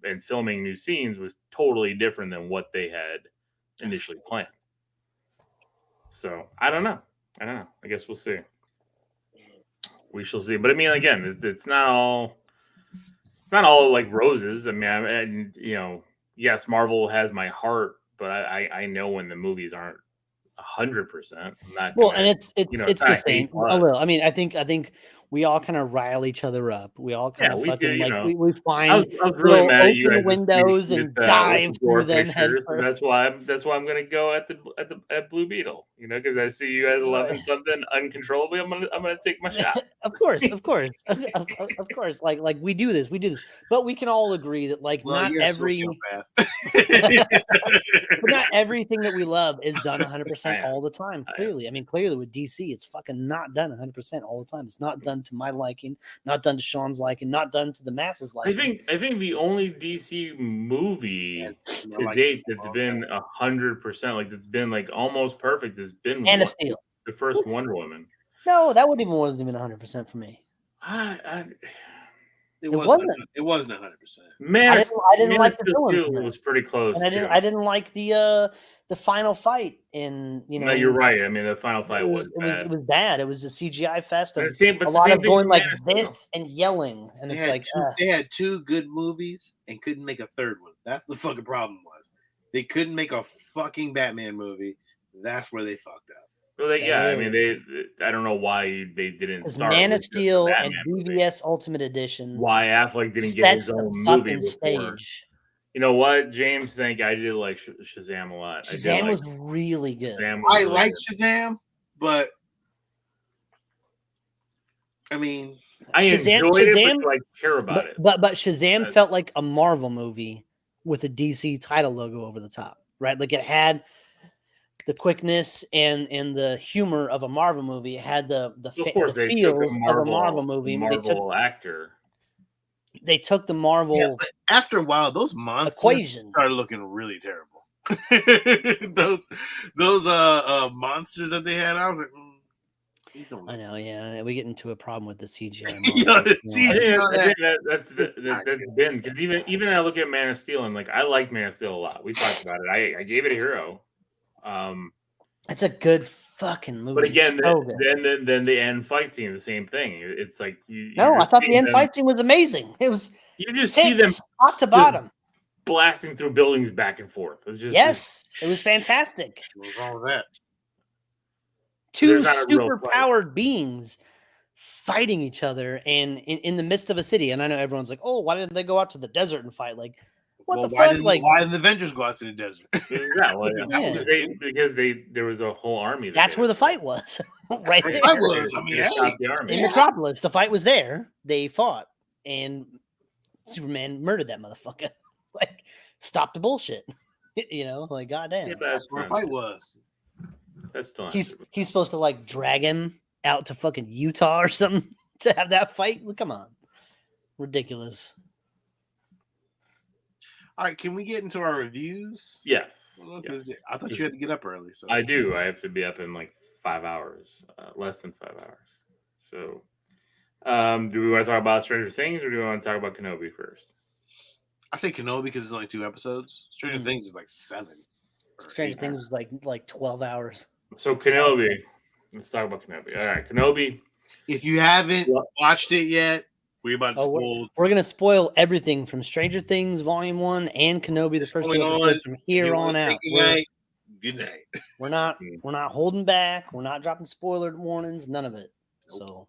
and filming new scenes was totally different than what they had initially planned. So I don't know. I guess we'll see. We shall see. But I mean, again, it's not all like roses. I mean, yes, Marvel has my heart, but I know when the movies aren't 100%. Well, and it's the same. I mean, I think we all kind of rile each other up. We all kind of fucking we find I was really mad at you guys windows and dive through them head first. That's why I'm gonna go at Blue Beetle. Because I see you guys loving something uncontrollably. I'm gonna take my shot. Of course. Like we do this, but we can all agree that not everything that we love is done 100% all the time. Clearly, clearly with DC, it's fucking not done 100% all the time. It's not done to my liking, not done to Sean's liking, not done to the masses liking. I think the only DC movie to date that's been 100%, like that's been like almost perfect, has been Man of Steel, the first Wonder Woman. No, that wasn't even 100% for me. It wasn't 100%. Man, I didn't like the villain. It was pretty close. And I didn't like the final fight in. No, you're right. I mean, the final fight was bad. It was bad. It was a CGI fest. Of a lot of going like this and yelling, and it's like they had two good movies and couldn't make a third one. That's the fucking problem. They couldn't make a fucking Batman movie. That's where they fucked up. Well, I mean, I don't know why they didn't start Man of Steel and BVS Ultimate Edition. Why Affleck didn't get his own movie before. Stage. You know what, James? I did like Shazam a lot. Shazam was really good. I like Shazam, but I mean, I enjoyed it, but I care about it. But Shazam felt like a Marvel movie with a DC title logo over the top, right? Like it had the quickness and the humor of a Marvel movie. It had the feels of a Marvel movie. They took the Marvel. Yeah, but after a while, those monsters started looking really terrible. those monsters that they had, I was like, I know, yeah. We get into a problem with the CGI. That's been because even I look at Man of Steel and like I like Man of Steel a lot. We talked about it. I gave it a hero. It's a good fucking movie. But again, then the end fight scene, the same thing. It's like I thought the end fight scene was amazing. It was you just see them top to bottom blasting through buildings back and forth. It was fantastic. What's wrong with that? Two super powered beings fighting each other and in the midst of a city. And I know everyone's like, oh, why didn't they go out to the desert and fight? Like, what the fuck? Why didn't the Avengers go out to the desert? Because there was a whole army. That's where the fight was, right there. In Metropolis, the fight was there. They fought, and Superman murdered that motherfucker. Like, stop the bullshit. Like goddamn. Yeah, that's where the fight was. That's still he's supposed to like drag him out to fucking Utah or something to have that fight. Come on, ridiculous. All right, can we get into our reviews? Yes. I thought you had to get up early. So I do. I have to be up in like 5 hours, less than 5 hours. So, do we want to talk about Stranger Things or do we want to talk about Kenobi first? I say Kenobi because it's only 2 episodes. Stranger Things is like 7. Stranger Things was like 12 hours. So Kenobi. Let's talk about Kenobi. All right, Kenobi. If you haven't watched it yet, we're about to spoil. We're gonna spoil everything from Stranger Things Volume 1 and Kenobi, the first 2 episodes from here on out. Good night. We're not holding back. We're not dropping spoiler warnings. None of it. Nope. So,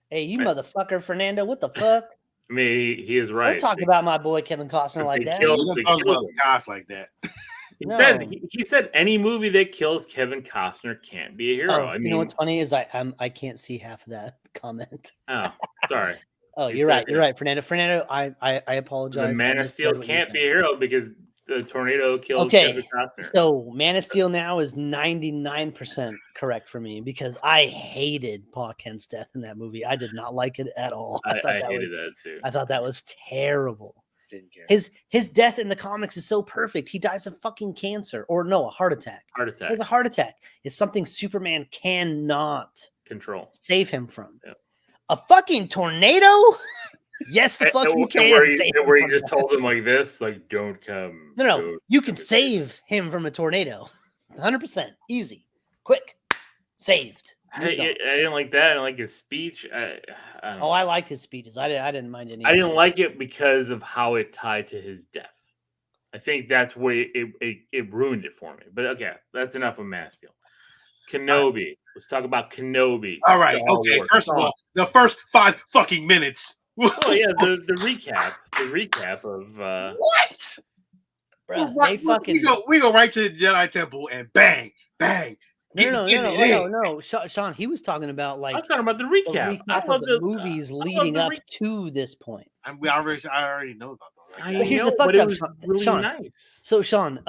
hey, you motherfucker, Fernando! What the fuck? I mean, he is right. Don't talk about my boy Kevin Costner like that. You don't talk about Costner like that. He said any movie that kills Kevin Costner can't be a hero. I mean, you know what's funny is I can't see half of that comment. Oh, sorry. Oh, you're right. You're right, Fernando. Fernando, I apologize. The Man of Steel can't be a hero because the tornado killed Kevin Costner. So Man of Steel now is 99% correct for me because I hated Paul Kent's death in that movie. I did not like it at all. I hated that too. I thought that was terrible. Didn't care. His death in the comics is so perfect. He dies of fucking cancer, or no, a heart attack. Heart attack. It's a heart attack. It's something Superman cannot control, save him from. Yeah. A fucking tornado? Yes, the fuck you can. Where you just told him like this, like don't come. No, you can save him from a tornado. 100% easy, quick, saved. I didn't like that. I didn't like his speech. I liked his speeches. I didn't mind any. I didn't like it because of how it tied to his death. I think that's where it ruined it for me. But okay, that's enough of Man of Steel. Kenobi. Let's talk about Kenobi. All right. Okay. First of all, the first 5 fucking minutes. Oh yeah, the recap. The recap of what? Bro, we go right to the Jedi Temple and bang, bang. No. Sean, he was talking about like I'm talking about the recap. Of the movies leading up to this point. I already know about that. Here's the fuck up, really Sean. Nice. So Sean,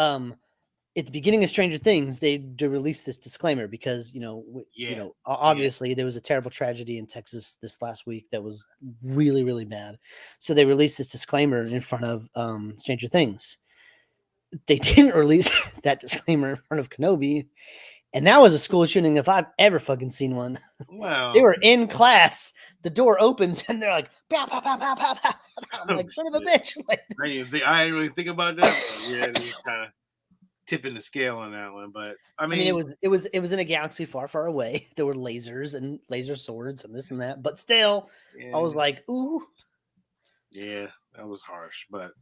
at the beginning of Stranger Things, they released this disclaimer because obviously there was a terrible tragedy in Texas this last week that was really, really bad. So they released this disclaimer in front of Stranger Things. They didn't release that disclaimer in front of Kenobi. And that was a school shooting if I've ever fucking seen one. Wow. They were in class. The door opens and they're like, pow, pow, pow, pow, pow, pow. I'm like, son of a bitch. Like, I didn't really think about that. Yeah, kind of tipping the scale on that one. But I mean, it was in a galaxy far, far away. There were lasers and laser swords and this and that. But still, I was like, ooh. Yeah, that was harsh. But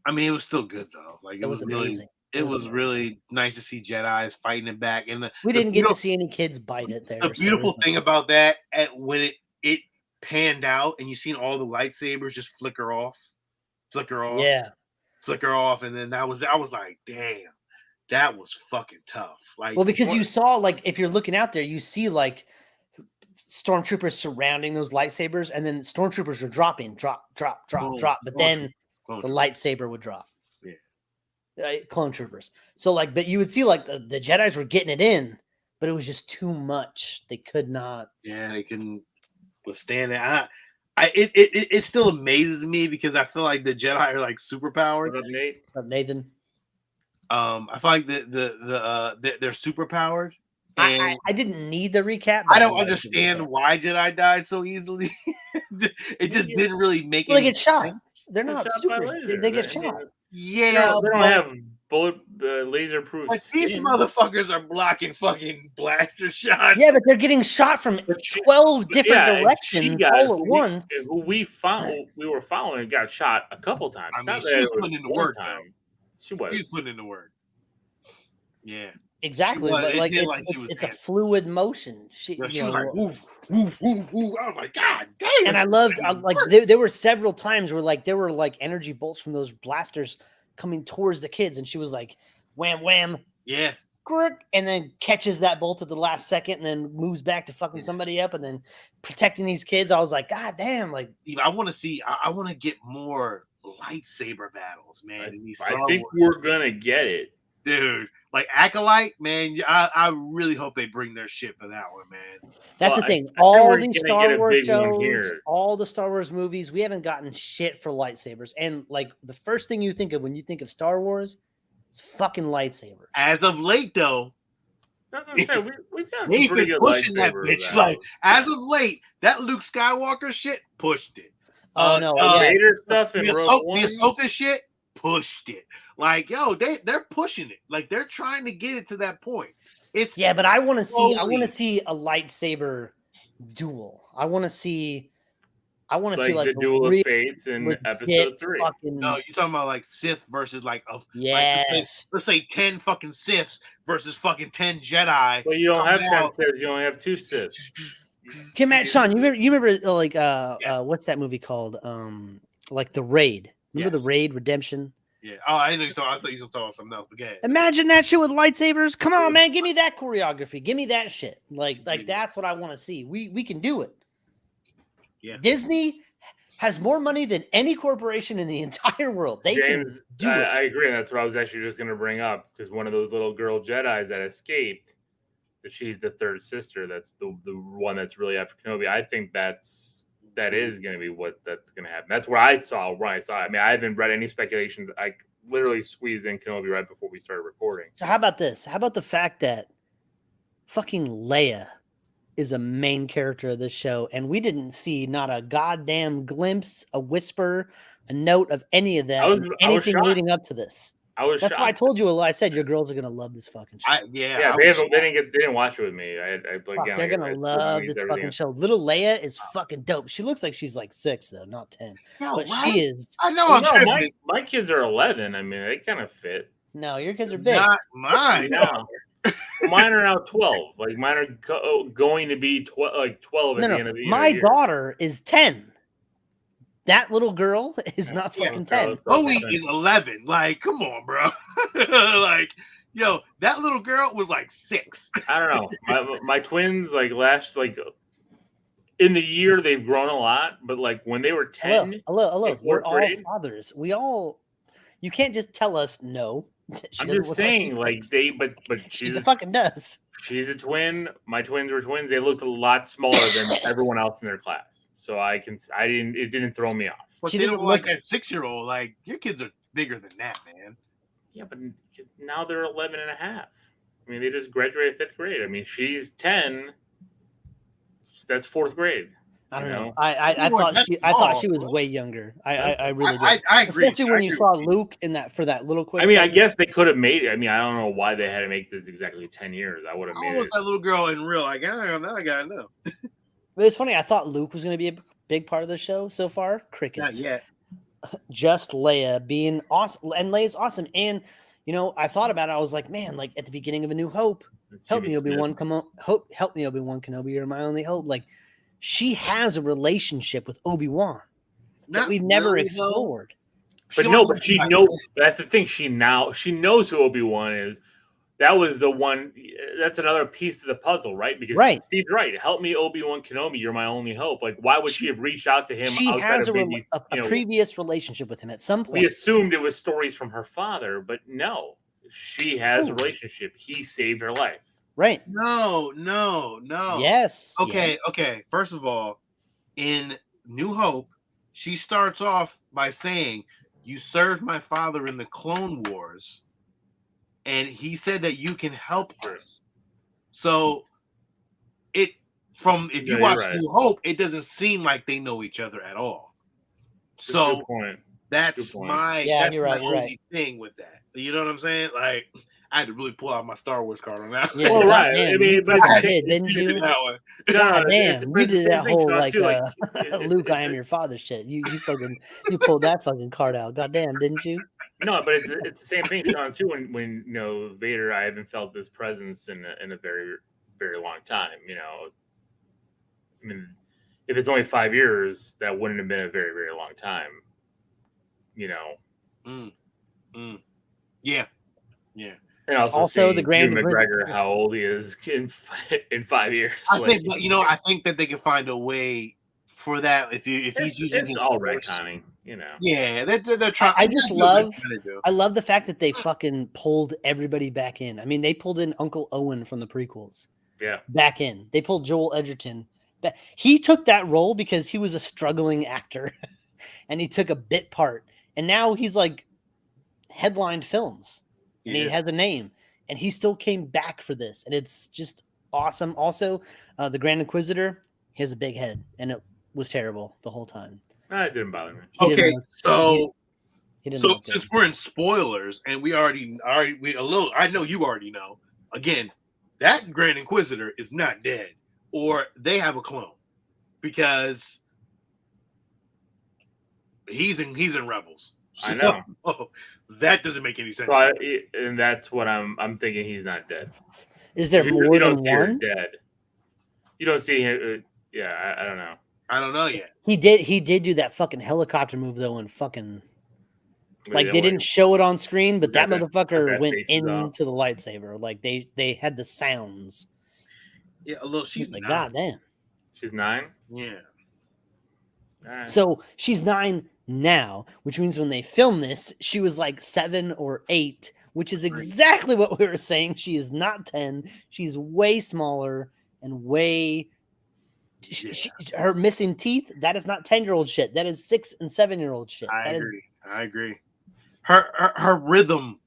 I mean, it was still good though. Like it was amazing. It was really nice to see Jedi's fighting it back, and we didn't get to see any kids bite it there. The beautiful thing about that, when it panned out, and you seen all the lightsabers just flicker off, yeah, flicker off, and then I was like, damn, that was fucking tough. Like, well, because you saw like if you're looking out there, you see like stormtroopers surrounding those lightsabers, and then stormtroopers are dropping, drop, but then the lightsaber would drop. Clone troopers. So like, but you would see like the Jedis were getting it in, but it was just too much. They could not. Yeah, they couldn't withstand it. It still amazes me because I feel like the Jedi are like superpowered. What up, Nate? What's up, Nathan? I feel like they're superpowered. And I didn't need the recap. I don't understand why Jedi died so easily. It just didn't really make it. They get shot. They're not super. They get shot. Yeah, they don't have bullet laser proof. But these motherfuckers are blocking fucking blaster shots. Yeah, but they're getting shot from 12 different directions all at once. Who we were following got shot a couple times. I mean, she was putting in the work though. She was putting in the work. Yeah. Exactly, but like it's a fluid motion. She was like, woo, woo, woo, woo. I was like, God damn! And I like there were several times where like there were like energy bolts from those blasters coming towards the kids, and she was like, wham, wham, yeah, and then catches that bolt at the last second, and then moves back to fucking somebody up, and then protecting these kids. I was like, God damn! Like, I want to get more lightsaber battles, man. I think we're gonna get it, dude. Like Acolyte, man, I really hope they bring their shit for that one, man. That's the thing. All these Star Wars shows, all the Star Wars movies, we haven't gotten shit for lightsabers. And like the first thing you think of when you think of Star Wars, it's fucking lightsabers. As of late, though, that's what I'm saying. We've got some pretty good pushing that bitch. Like as of late, that Luke Skywalker shit pushed it. Oh no, Vader stuff and the Rogue One. Ahsoka shit pushed it. Like, yo, they're pushing it. Like, they're trying to get it to that point. It's but I want to see a lightsaber duel. I want to see like the Duel of Fates in Episode 3. No, you're talking about like Sith versus like yes. Let's say 10 fucking Siths versus fucking 10 Jedi. Well, you don't have 10 Siths. You only have 2 Siths. Okay, Matt, Sean, you remember like what's that movie called? Like The Raid. Remember The Raid Redemption? Yeah. Oh, I didn't know you saw. I thought you were talking about something else. But go ahead. Imagine that shit with lightsabers. Come on, man, give me that choreography. Give me that shit. Like that's what I want to see. We can do it. Yeah. Disney has more money than any corporation in the entire world. They can do it. I agree. That's what I was actually just going to bring up, because one of those little girl Jedis that escaped, that she's the third sister. That's the one that's really after Kenobi. I think that is going to be that's going to happen. That's what I saw when I saw it. I mean, I haven't read any speculation. I literally squeezed in Kenobi right before we started recording. So how about this? How about the fact that fucking Leia is a main character of this show, and we didn't see not a goddamn glimpse, a whisper, a note of any of that, anything leading up to this. That's shocked. Why I told you. I said your girls are gonna love this fucking show. They didn't watch it with me. They're gonna love this fucking show. Little Leia is fucking dope. She looks like she's like 6 though, not 10. But she is. I know. My kids are 11. I mean, they kind of fit. No, your kids are big. Not mine. No. Mine are now 12. Like, mine are going to be 12 at the end of the year. My daughter is 10. That little girl is not fucking 10. Bowie is 11. Like, come on, bro. Like, yo, that little girl was like 6. I don't know. My twins, like, in the year, they've grown a lot. But, like, when they were 10. Hello. We're all fathers. You can't just tell us no. I'm just saying, like, but she fucking does. She's a twin. My twins were twins. They looked a lot smaller than everyone else in their class. So it didn't throw me off. But she doesn't like that 6-year-old. Like, your kids are bigger than that, man. Yeah, but now they're 11 and a half. I mean, they just graduated 5th grade. I mean, she's 10. That's 4th grade. I don't know. I thought she was way younger. I really did. I agree. Especially when you saw Luke in that for that little quick. I mean, I guess they could have made it. I mean, I don't know why they had to make this exactly 10 years. I would have made it. How old was that little girl in real? Like, I gotta know. But it's funny. I thought Luke was going to be a big part of the show so far. Crickets. Not yet. Just Leia being awesome, and Leia's awesome. And I thought about it. I was like, man, like at the beginning of A New Hope, help me, Obi-Wan. Help me, Obi-Wan Kenobi. You're my only hope. Like, she has a relationship with Obi-Wan that we've never explored. But she knows. That's the thing. She knows who Obi-Wan is. That was the one. That's another piece of the puzzle, right? Because Steve's right. Help me, Obi-Wan Kenobi. You're my only hope. Like, why would she have reached out to him? She has a previous relationship with him at some point. We assumed it was stories from her father, but no. She has a relationship. He saved her life. Right. No. Yes. Okay. First of all, in New Hope, she starts off by saying, "You served my father in the Clone Wars, and he said that you can help us." So if you watch New Hope, it doesn't seem like they know each other at all. So that's my only thing with that. You know what I'm saying? Like, I had to really pull out my Star Wars card on that. Yeah, well, right. I mean, but didn't you? God damn, you did that whole Luke, I am your father shit. You pulled that fucking card out. God damn, didn't you? No, but it's the same thing, Sean, too. When Vader, I haven't felt this presence in a very, very long time. I mean, if it's only 5 years, that wouldn't have been a very, very long time. Yeah. And also the Grand McGregor, how old he is in 5 years. I think that they can find a way for that if he's using his all retconning, Yeah, they're trying. I love the fact that they fucking pulled everybody back in. I mean, they pulled in Uncle Owen from the prequels. Yeah, back in. They pulled Joel Edgerton. He took that role because he was a struggling actor, and he took a bit part. And now he's like headlined films. And he has a name, and he still came back for this, and it's just awesome. Also, the Grand Inquisitor, he has a big head, and it was terrible the whole time. It didn't bother me. Okay, so so since we're in spoilers and we I know you already know. Again, that Grand Inquisitor is not dead, or they have a clone, because he's in Rebels. I know. That doesn't make any sense. And that's what I'm thinking. He's not dead. Is there more than one? Dead. You don't see him. Yeah, I don't know. I don't know yet. He did do that fucking helicopter move though, and fucking like they didn't show it on screen, but that motherfucker went into the lightsaber. Like they had the sounds. Yeah, a little. She's like, 9. God damn. She's 9. Yeah. Right. So she's 9 now, which means when they filmed this, she was like 7 or 8, which is exactly what we were saying. She is not 10. She's way smaller and way. Her missing teeth, that is not 10-year-old shit. That is 6 and 7-year-old shit. I agree. Her rhythm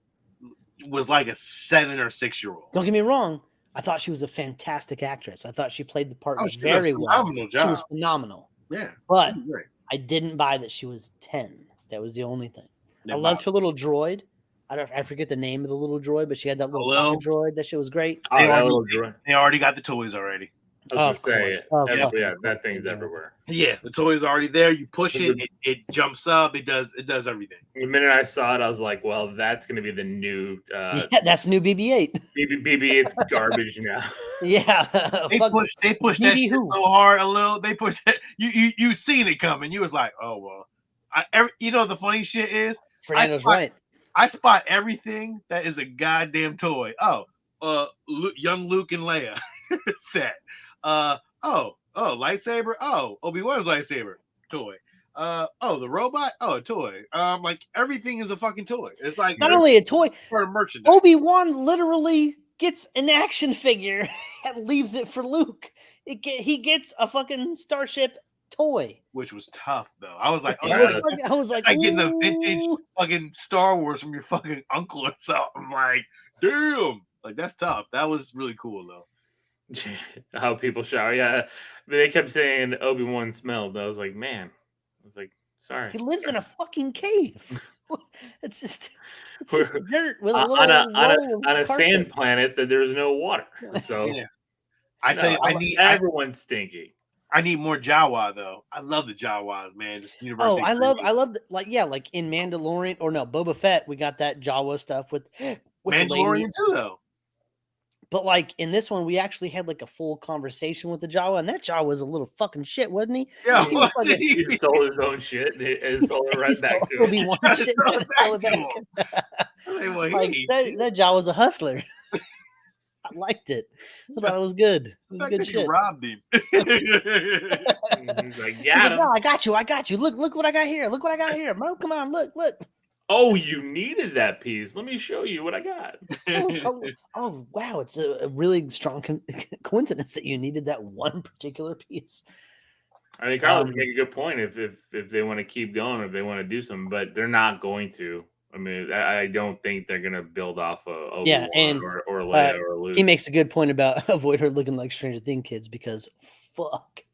was like a 7 or 6-year-old. Don't get me wrong. I thought she was a fantastic actress. I thought she played the part very well. She was phenomenal. Yeah. But I didn't buy that she was 10. That was the only thing. I loved her little droid. I forget the name of the little droid, but she had that little droid. That shit was great. They already got the toys already. I was going to say, that thing's everywhere. Yeah, the toy is already there. You push it, it jumps up. It does everything. The minute I saw it, I was like, "Well, that's going to be the new." That's new BB-8. BB-8's garbage now. Yeah, they pushed that shit so hard. A little, they pushed it. You seen it coming. You was like, "Oh well." You know the funny shit is, Fernando's right. I spot everything that is a goddamn toy. Young Luke and Leia set. Lightsaber. Obi-Wan's lightsaber toy. The robot. A toy. Like everything is a fucking toy. It's like not only a toy, for merchandise. Obi-Wan literally gets an action figure and leaves it for Luke. He gets a fucking starship toy, which was tough though. I was like, I was like getting a vintage fucking Star Wars from your fucking uncle or something. I'm like, damn, like that's tough. That was really cool though. How people shower, yeah. But they kept saying Obi-Wan smelled. I was like, man. I was like, sorry. He lives in a fucking cave. It's just dirt with a little on a sand planet that there's no water. So yeah. I tell you, everyone's stinky. I need more Jawa though. I love the Jawas, man. This I love like in Mandalorian or no Boba Fett, we got that Jawa stuff with Mandalorian too though. But like in this one, we actually had like a full conversation with the Jawa, and that Jawa was a little fucking shit, wasn't he? Yeah, he stole his own shit and stole it right back to him. That Jawa was a hustler. I liked it. I thought it was good. It was good shit. You robbed him. He's like, no, I got you. Look what I got here. Look what I got here. Mo, come on, look. Oh, you needed that piece. Let me show you what I got. Oh, wow. It's a really strong coincidence that you needed that one particular piece. I mean, Carlos make a good point if they want to keep going, if they want to do something, but they're not going to. I mean, I don't think they're going to build off of and or Leia or Luke. He makes a good point about avoid her looking like Stranger Things kids because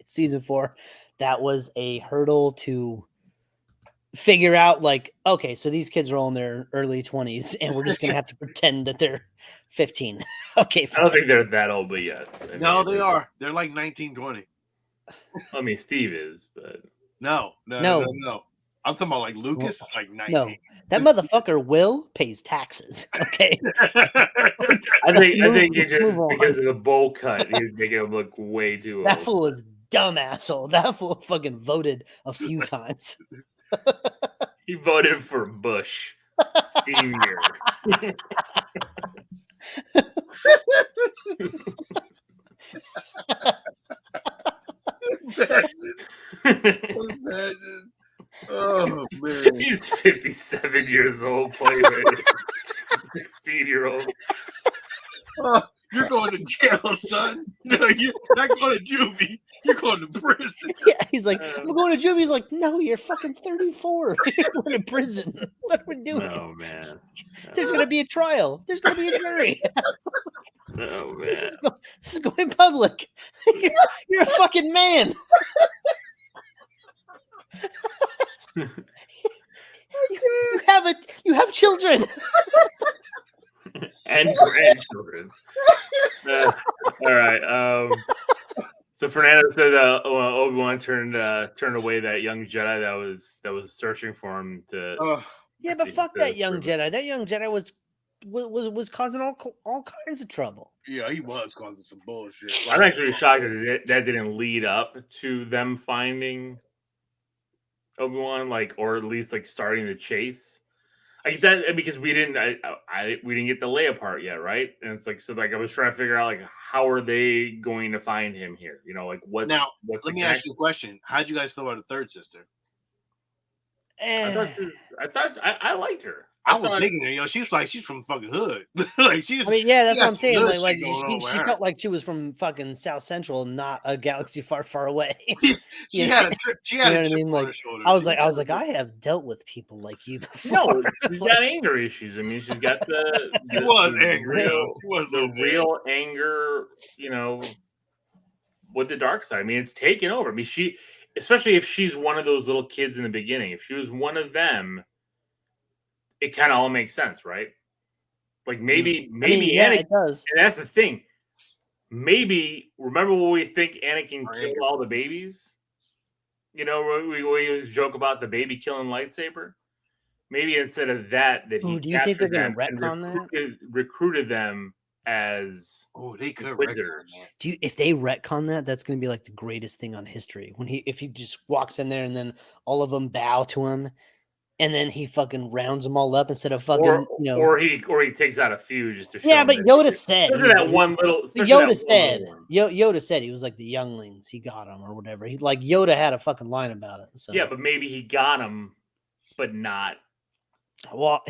season 4, that was a hurdle to figure out, like, okay, so these kids are all in their early 20s and we're just gonna have to pretend that they're 15. Okay, fine. I don't think they're that old, but yes. No, they are. They're like 19, 20. I mean, Steve is, but no. I'm talking about like Lucas is like 19. No, that motherfucker Will pays taxes. Okay. I think you just because of the bowl cut, he's making him look way too old. That fool is dumb asshole. That fool fucking voted a few times. He voted for Bush Senior. Imagine. Oh man, he's 57 years old playing a 16-year-old. Oh, you're going to jail, son. No, you're not going to juvie. You're going to prison. Yeah, he's like, I'm going to juvie. He's like, no, you're fucking 34. You're going to prison. What are we doing? Oh man, there's going to be a trial. There's going to be a jury. Oh man, this is going public. You're a fucking man. You have children. And grandchildren. All right. So Fernando said Obi-Wan turned away that young Jedi that was searching for him to. Yeah, but fuck that young Jedi. That young Jedi was causing all kinds of trouble. Yeah, he was causing some bullshit. I'm actually shocked that didn't lead up to them finding Obi-Wan, or at least starting the chase. Like that, because we didn't get the Leia part yet, right? And it's I was trying to figure out how are they going to find him here? What's now? What's let me ask you a question. How'd you guys feel about the third sister? I thought I liked her. I was digging her. She's from fucking hood. That's what I'm saying. She felt like she was from fucking South Central, not a galaxy far, far away. She had a trip. She had a chip on her shoulder. I was like, I have dealt with people like you before. No, she's got anger issues. I mean, she's got the she was angry. She was the real anger. With the dark side. I mean, it's taken over. I mean, especially if she's one of those little kids in the beginning. If she was one of them, it kind of all makes sense, right? Maybe Anakin, it does. And that's the thing. Maybe remember when we think Anakin killed all the babies? We always joke about the baby killing lightsaber. Maybe instead of that he do you think they're going to retcon that? Recruited them as they could wizards. If they retcon that, that's going to be the greatest thing on history. If he just walks in there and then all of them bow to him. And then he fucking rounds them all up instead of fucking, or he takes out a few just to show. Yeah, but Yoda said Yoda said he was like the younglings. He got them or whatever. He Yoda had a fucking line about it. So. Yeah, but maybe he got them, but not. Well,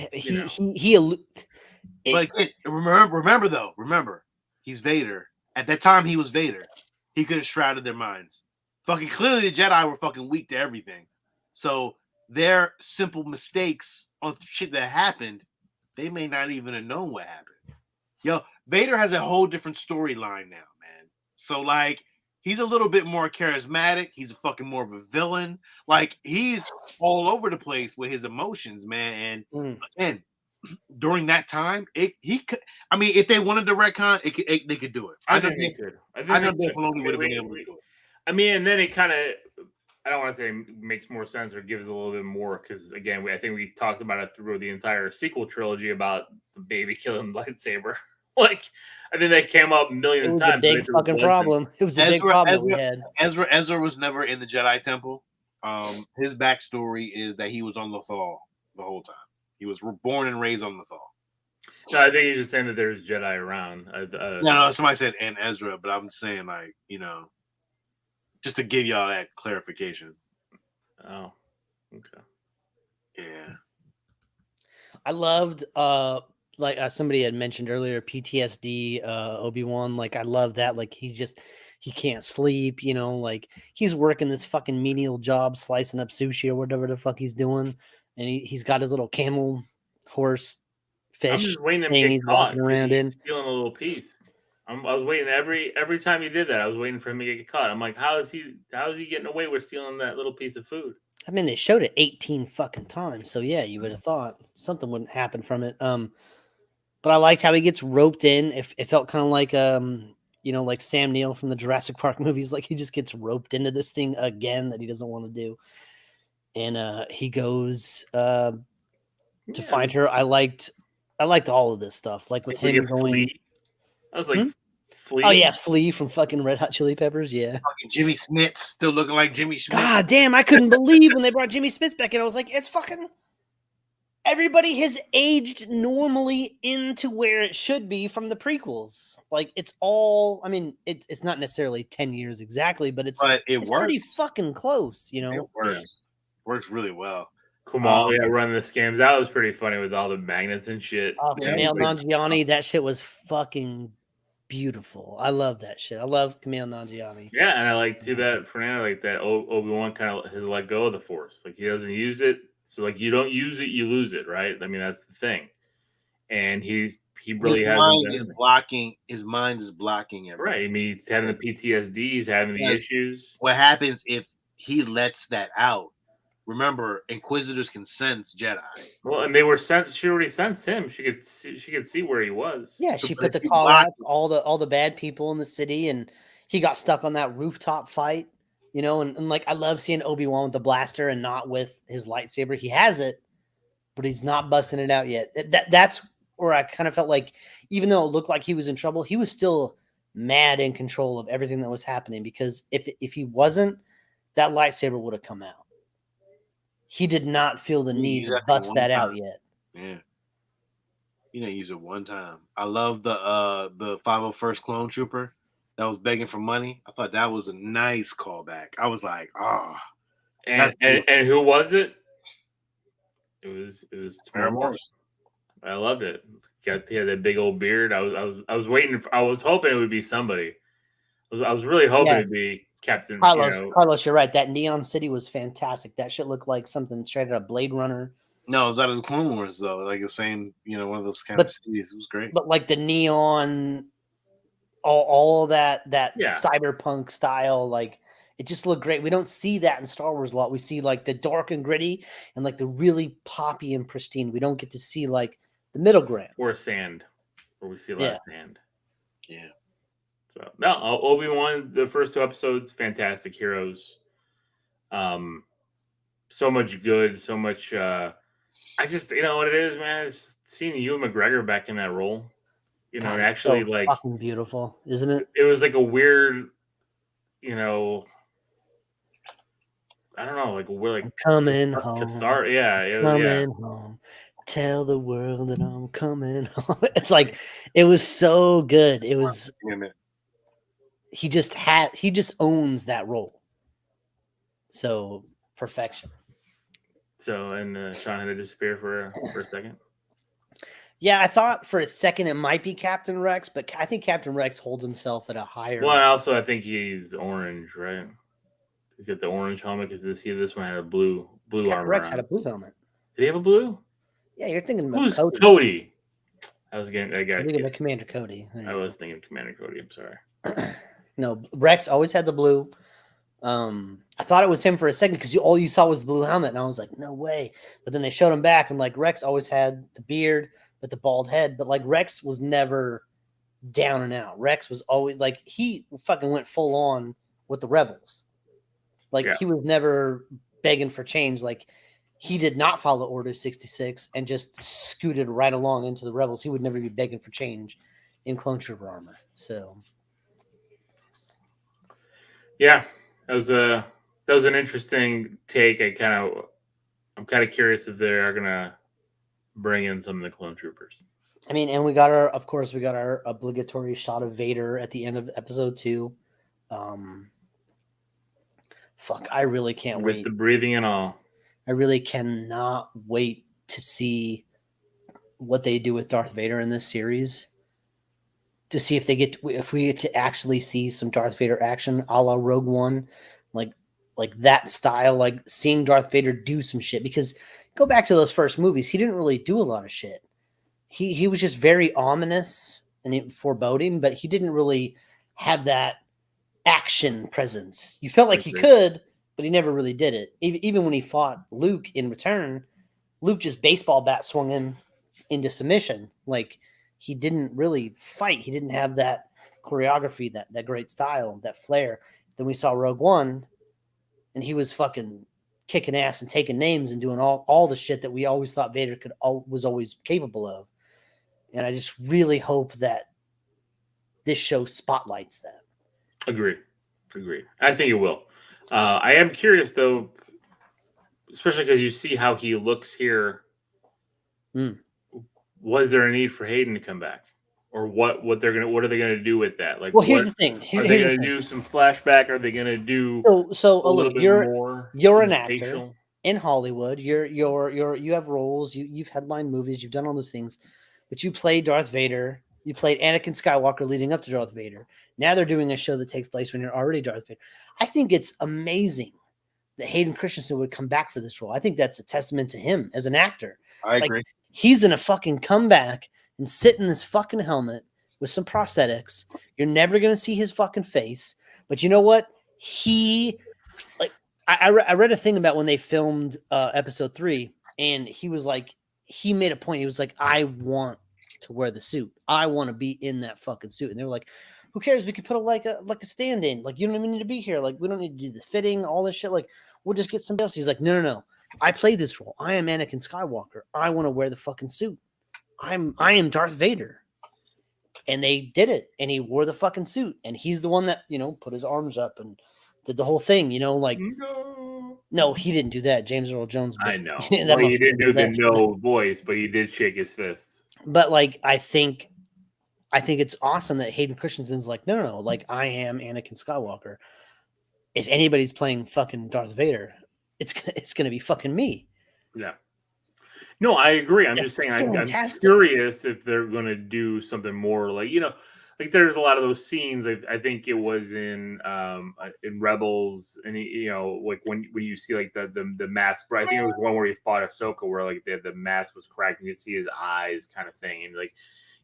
But remember, he's Vader. At that time, he was Vader. He could have shrouded their minds. Fucking clearly, the Jedi were fucking weak to everything. So. Their simple mistakes on shit that happened, they may not even have known what happened. Vader has a whole different storyline now, man. So he's a little bit more charismatic. He's a fucking more of a villain. He's all over the place with his emotions, man. And again, during that time, he could. I mean, if they wanted to retcon, they could do it. I know Dave Filoni would have been able to do it. I mean, and then it kind of. I don't want to say makes more sense or gives a little bit more because, again, I think we talked about it through the entire sequel trilogy about the baby killing lightsaber. I think that came up millions of times. It was a big fucking problem. It was a big problem we had. Ezra was never in the Jedi Temple. His backstory is that he was on Lothal the whole time. He was born and raised on Lothal. No, I think he's just saying that there's Jedi around. No, somebody said and Ezra, but I'm saying just to give y'all that clarification. Oh, okay. Yeah. I loved somebody had mentioned earlier PTSD Obi-Wan. I love that. He can't sleep, he's working this fucking menial job slicing up sushi or whatever the fuck he's doing. And he's got his little camel horse fish I'm just waiting thing he's walking around in. Stealing a little piece. I was waiting every time he did that. I was waiting for him to get caught. I'm like, how is he getting away with stealing that little piece of food? I mean, they showed it 18 fucking times, so yeah, you would have thought something wouldn't happen from it. But I liked how he gets roped in. It felt kind of like like Sam Neill from the Jurassic Park movies. He just gets roped into this thing again that he doesn't want to do, and he goes to find her. I liked all of this stuff, with him going. I was like, Flea. Oh yeah, Flea from fucking Red Hot Chili Peppers. Yeah, fucking Jimmy Smits still looking like Jimmy Smits. God damn, I couldn't believe when they brought Jimmy Smits back in. I was like, it's fucking. Everybody has aged normally into where it should be from the prequels. It's all. I mean, it's not necessarily 10 years exactly, but it's pretty fucking close. It works really well. Kumail, running the scams. That was pretty funny with all the magnets and shit. Oh, Kumail Nanjiani, that shit was fucking beautiful. I love that shit. I love Kumail Nanjiani. Yeah, and I like too that Fernando, that Obi-Wan kind of has let go of the Force. He doesn't use it, so you don't use it, you lose it, right? I mean, that's the thing. And he really has. His mind is blocking everything. Right. I mean, he's having the PTSD. He's having the issues. What happens if he lets that out? remember, Inquisitors can sense Jedi. Well, and they were sent. She already sensed him. She could see where he was. Yeah, she put the call out all the bad people in the city, and he got stuck on that rooftop fight. You know, and like I love seeing Obi-Wan with the blaster and not with his lightsaber. He has it, but he's not busting it out yet. That's where I kind of felt like, even though it looked like he was in trouble, he was still mad in control of everything that was happening. Because if he wasn't, that lightsaber would have come out. He did not feel the need to bust that out yet. Yeah. You didn't use it one time. I love the 501st Clone Trooper that was begging for money. I thought that was a nice callback. I was like, oh. And who was it? It was Tamara Morrison. I loved it. He had that big old beard. I was waiting. I was hoping it would be somebody. I was really hoping it'd be Captain Carlos. Carlos, you're right. That Neon City was fantastic. That shit looked like something straight out of Blade Runner. No, it was out of the Clone Wars though. Like the same, one of those kind of cities. It was great. But like the neon, all that cyberpunk style, like it just looked great. We don't see that in Star Wars a lot. We see like the dark and gritty and like the really poppy and pristine. We don't get to see like the middle ground or sand, where we see less sand. Yeah. So no, Obi-Wan, the first 2 episodes, fantastic heroes. So much good, so much. I just, you know what it is, man. It's seeing Ewan McGregor back in that role. You know, God, actually, so like fucking beautiful, isn't it? It was like a weird, you know, I don't know, like we're like coming home. Coming home. Tell the world that I'm coming home. It's like it was so good. It was. He just owns that role. So perfection. So and Sean had to disappear for a second. Yeah, I thought for a second it might be Captain Rex, but I think Captain Rex holds himself at a higher. Well, also I think he's orange, right? He's got the orange helmet because this one had a blue Captain armor. Rex had a blue helmet. Did he have a blue? Yeah, you're thinking about who's Cody? I was getting. I got. I'm thinking of Commander Cody. I was thinking Commander Cody. I'm sorry. No, Rex always had the blue. I thought it was him for a second because all you saw was the blue helmet, and I was like, no way. But then they showed him back, and like Rex always had the beard, but the bald head. But like Rex was never down and out. Rex was always like he fucking went full on with the rebels. Like he was never begging for change. Like he did not follow Order 66 and just scooted right along into the rebels. He would never be begging for change in Clone Trooper armor. So. Yeah, that was an interesting take. I'm kind of curious if they are gonna bring in some of the Clone Troopers. I mean, and we got our obligatory shot of Vader at the end of episode 2. Fuck, I really can't wait. With the breathing and all. I really cannot wait to see what they do with Darth Vader in this series. To see if we get to actually see some Darth Vader action a la Rogue One, like that style, like seeing Darth Vader do some shit. Because go back to those first movies, he didn't really do a lot of shit. He was just very ominous and foreboding, but he didn't really have that action presence. You felt like he could, but he never really did it. Even when he fought Luke in Return, Luke just baseball bat swung him into submission. Like he didn't really fight. He didn't have that choreography, that great style, that flair. Then we saw Rogue One, and he was fucking kicking ass and taking names and doing all the shit that we always thought Vader was always capable of. And I just really hope that this show spotlights that. Agree. I think it will. I am curious though, especially because you see how he looks here. Was there a need for Hayden to come back, or what are they gonna do with that? Like, well, here's the thing. Are they gonna do some flashback? Are they gonna do so? Look, you're an actor in Hollywood. You have roles. You've headlined movies. You've done all those things, but you played Darth Vader. You played Anakin Skywalker leading up to Darth Vader. Now they're doing a show that takes place when you're already Darth Vader. I think it's amazing that Hayden Christensen would come back for this role. I think that's a testament to him as an actor. I agree. He's going to fucking come back and sit in this fucking helmet with some prosthetics. You're never going to see his fucking face. But you know what? I read a thing about when they filmed episode 3, and he was like, he made a point. He was like, I want to wear the suit. I want to be in that fucking suit. And they were like, who cares? We could put a stand in. Like, you don't even need to be here. Like, we don't need to do the fitting, all this shit. Like, we'll just get somebody else. He's like, no. I played this role. I am Anakin Skywalker. I want to wear the fucking suit. I am Darth Vader. And they did it. And he wore the fucking suit. And he's the one that, put his arms up and did the whole thing, like no, he didn't do that. James Earl Jones. I know. Well, he didn't do the no voice, but he did shake his fist. But like, I think it's awesome that Hayden Christensen's like, no, like I am Anakin Skywalker. If anybody's playing fucking Darth Vader, it's gonna be fucking me. Yeah. No, I agree. I'm just saying I'm curious if they're gonna do something more like, like there's a lot of those scenes. I think it was in Rebels, and like when you see like the mask. I think it was one where he fought Ahsoka, where like the mask was cracked, and you could see his eyes, kind of thing, and like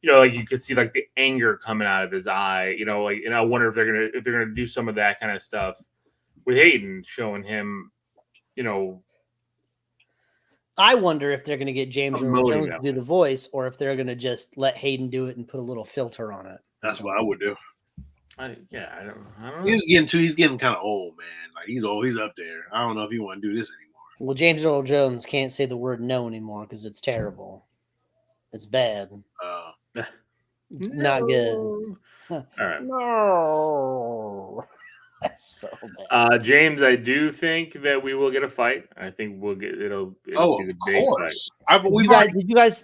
like you could see like the anger coming out of his eye. Like, and I wonder if they're gonna do some of that kind of stuff with Hayden, showing him, I wonder if they're going to get James Earl Jones to do the voice, or if they're going to just let Hayden do it and put a little filter on it. That's what I would do. I don't know. He's getting kind of old, man. Like he's old. He's up there. I don't know if he want to do this anymore. Well, James Earl Jones can't say the word no anymore because it's terrible. It's bad. It's not good. All right. No. That's so bad. James, I do think that we will get a fight. I think we'll get it'll be the big fight.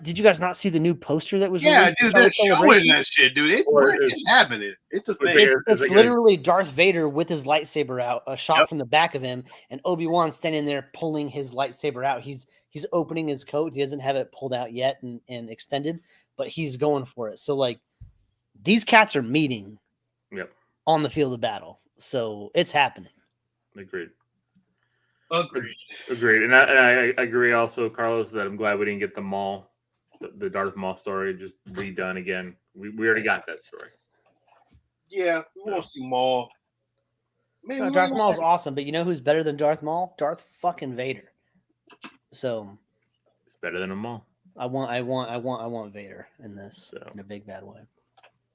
Did you guys not see the new poster that was released? Dude, they're showing that shit, dude. It's happening. It's a thing. It's literally Darth Vader with his lightsaber out, a shot from the back of him, and Obi-Wan standing there pulling his lightsaber out. He's opening his coat. He doesn't have it pulled out yet and extended, but he's going for it. So like these cats are meeting on the field of battle. So it's happening. Agreed. And I agree also, Carlos, that I'm glad we didn't get the Maul, the Darth Maul story just redone again. We already got that story. Yeah, we won't see Maul. No, Darth Maul's awesome, but you know who's better than Darth Maul? Darth fucking Vader. So it's better than a Maul. I want Vader in this in a big bad way.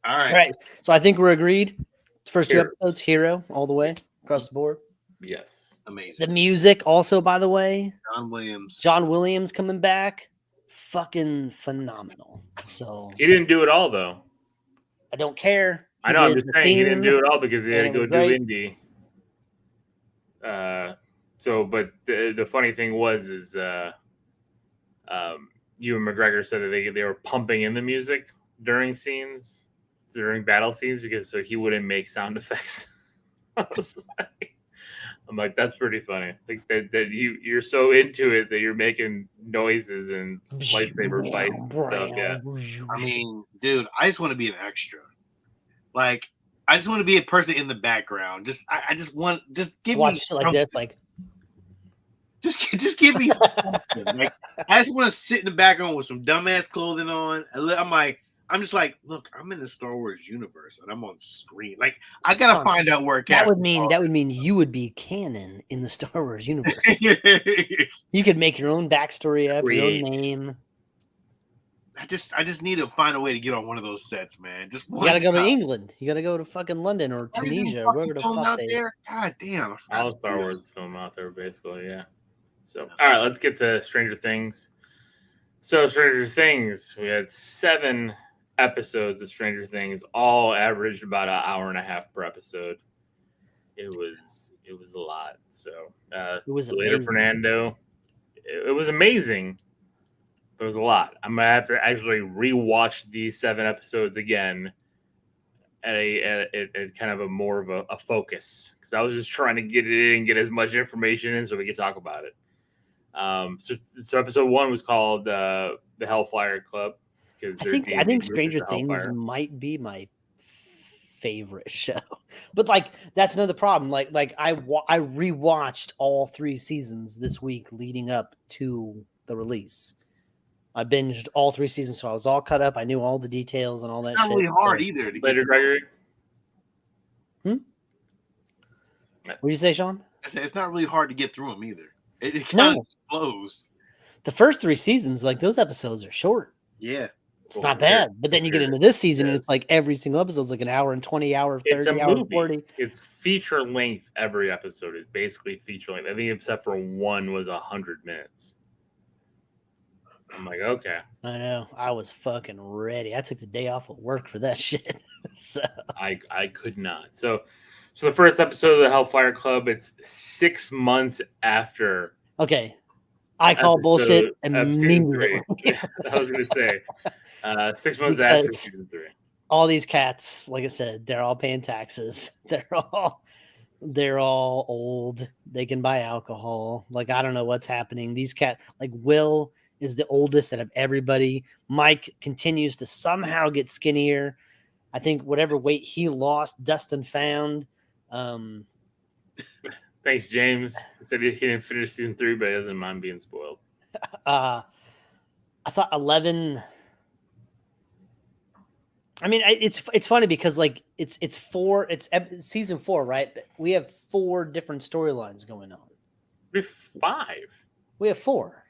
All right. All right. So I think we're agreed. First 2 episodes, hero all the way across the board. Yes. Amazing. The music also, by the way. John Williams coming back. Fucking phenomenal. So he didn't do it all though. I don't care. I know, I'm just saying he didn't do it all because he had to go do indie. But the funny thing was Ewan McGregor said that they were pumping in the music during battle scenes because so he wouldn't make sound effects. I'm like, that's pretty funny. Like that you're so into it that you're making noises and lightsaber fights and stuff. Yeah. I mean, dude, I just want to be an extra. Like, I just want to be a person in the background. I just give watch me shit like this, like just give me something. Like, I just want to sit in the background with some dumbass clothing on. I'm just like, look, I'm in the Star Wars universe and I'm on screen. Like, I gotta find out where that would mean you would be canon in the Star Wars universe. You could make your own backstory up, your own name. I just need to find a way to get on one of those sets, man. You gotta go to England. You gotta go to fucking London or Tunisia or wherever the fuck out there. God damn. All Star Wars film out there, basically, yeah. So, all right, let's get to Stranger Things. So, Stranger Things, we had 7 episodes of Stranger Things, all averaged about an hour and a half per episode. It was a lot. So it was later Fernando. It was amazing. But it was a lot. I'm gonna have to actually rewatch these 7 episodes again at kind of a more of a focus because I was just trying to get it in, get as much information in so we could talk about it. So episode 1 was called the Hellfire Club. I think Stranger Things might be my favorite show, but like that's another problem. Like I rewatched all 3 seasons this week leading up to the release. I binged all 3 seasons, so I was all cut up. I knew all the details and all that. It's not really hard either. Later, Gregory. What did you say, Sean? It's not really hard to get through them either. It kind of flows. The first 3 seasons, like those episodes are short. Yeah. It's not bad. But then you get into this season and it's like every single episode is like an hour and 20, hour 30, hour 40. It's feature length. Every episode is basically feature length. I think except for one was 100 minutes. I'm like, okay. I know. I was fucking ready. I took the day off of work for that shit. So I could not. So the first episode of the Hellfire Club, it's 6 months after. Okay. I call bullshit immediately. I was going to say 6 months after season 3. All these cats, like I said, they're all paying taxes. They're all old. They can buy alcohol. Like, I don't know what's happening. These cats, like Will is the oldest out of everybody. Mike continues to somehow get skinnier. I think whatever weight he lost, Dustin found. Thanks, James. He said he didn't finish season 3, but he doesn't mind being spoiled. I thought 11. I mean, it's funny because like it's season 4, right? We have 4 different storylines going on. We have 5. We have 4.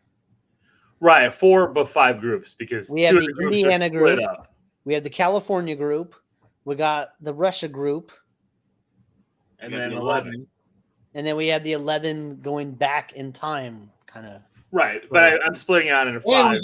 Right, 4 but 5 groups because we have the groups Indiana group. Up. We have the California group. We got the Russia group, and then 11. And then we have the 11 going back in time, kind of. Right, but I'm splitting out into 5.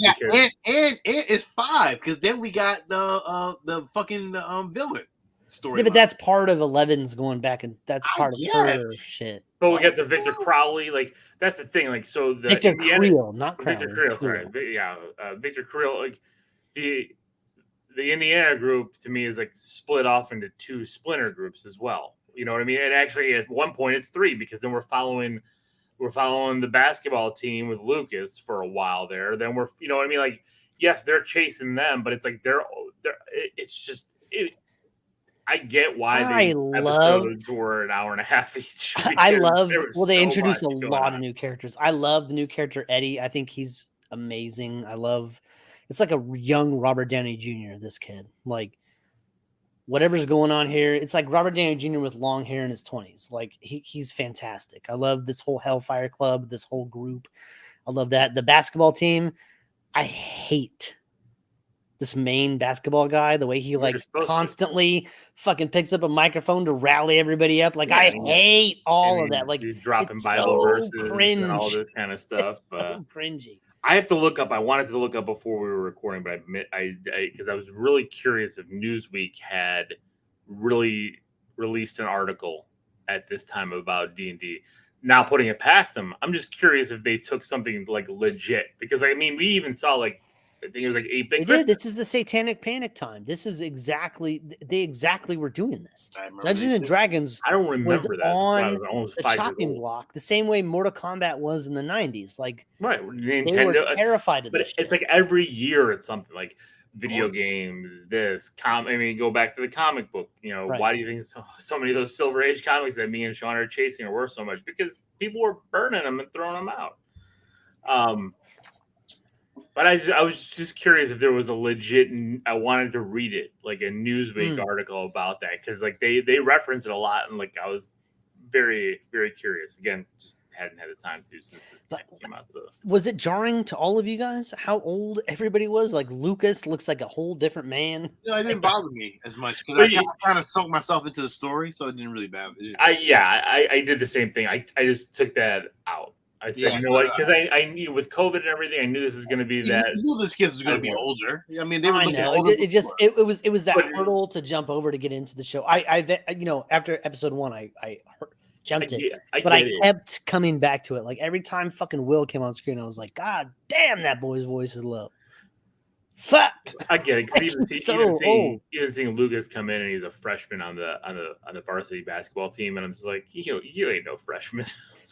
And it's 5 because then we got the fucking villain story. Yeah, but that's part of 11's going back, and that's part of her shit. But we got the Victor Crowley, like that's the thing, like so the Victor Creel, not Crowley. Victor Creel, sorry, Victor Creel, like the Indiana group to me is like split off into 2 splinter groups as well. You know what I mean? And actually, at one point, it's 3 because then we're following the basketball team with Lucas for a while there. Then we're, you know what I mean? Like, yes, they're chasing them, but it's like it's just. I get why these episodes were an hour and a half each. I loved. Well, they introduced a lot of new characters. I love the new character Eddie. I think he's amazing. I love. It's like a young Robert Downey Jr. This kid, like. Whatever's going on here, it's like Robert Downey Jr. with long hair in his 20s. Like he's fantastic. I love this whole Hellfire Club, this whole group. I love that. The basketball team, I hate this main basketball guy, the way he like constantly fucking picks up a microphone to rally everybody up. Like I hate all of that. Like he's dropping Bible verses and all this kind of stuff. It's so cringy. I have to look up. I wanted to look up before we were recording, but because I was really curious if Newsweek had really released an article at this time about D&D. Now putting it past them, I'm just curious if they took something like legit because I mean we even saw like I think it was like 8-bit. They did. This is the Satanic Panic time. This is exactly they were doing this. Dungeons and Dragons. I don't remember that. On the chopping block, the same way Mortal Kombat was in the 90s. Like right, Nintendo. They were terrified of but this. It's like every year it's something like video games. I mean, go back to the comic book. You know, why do you think so many of those Silver Age comics that me and Sean are chasing are worth so much? Because people were burning them and throwing them out. But I was just curious if there was a legit. I wanted to read it, like a Newsweek article about that, because like they reference it a lot, and like I was very, very curious. Again, just hadn't had the time to since this came out. So was it jarring to all of you guys how old everybody was? Like Lucas looks like a whole different man. No, it didn't bother me as much because I kind of sunk myself into the story, so it didn't really bother me. I did the same thing. I just took that out. I said, you know what? Because I knew with COVID and everything, I knew this is going to be that. You knew this kid was going to be older. I mean, they were. I know. It was that hurdle to jump over to get into the show. I after episode 1, I jumped it, but I kept coming back to it. Like every time fucking Will came on screen, I was like, God damn, that boy's voice is low. Fuck. I get it. Because even seeing Lucas come in and he's a freshman on the varsity basketball team, and I'm just like, you ain't no freshman.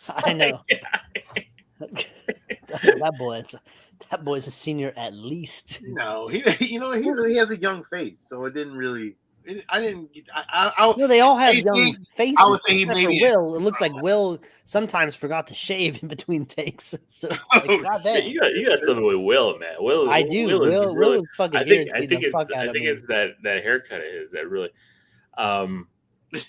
I know. that boy's a senior at least. No, he has a young face, so it didn't really. They all have young faces. I would say except for Will. It looks like Will sometimes forgot to shave in between takes. So you got something with Will, man. Will is fucking. I think it's that haircut of his that really.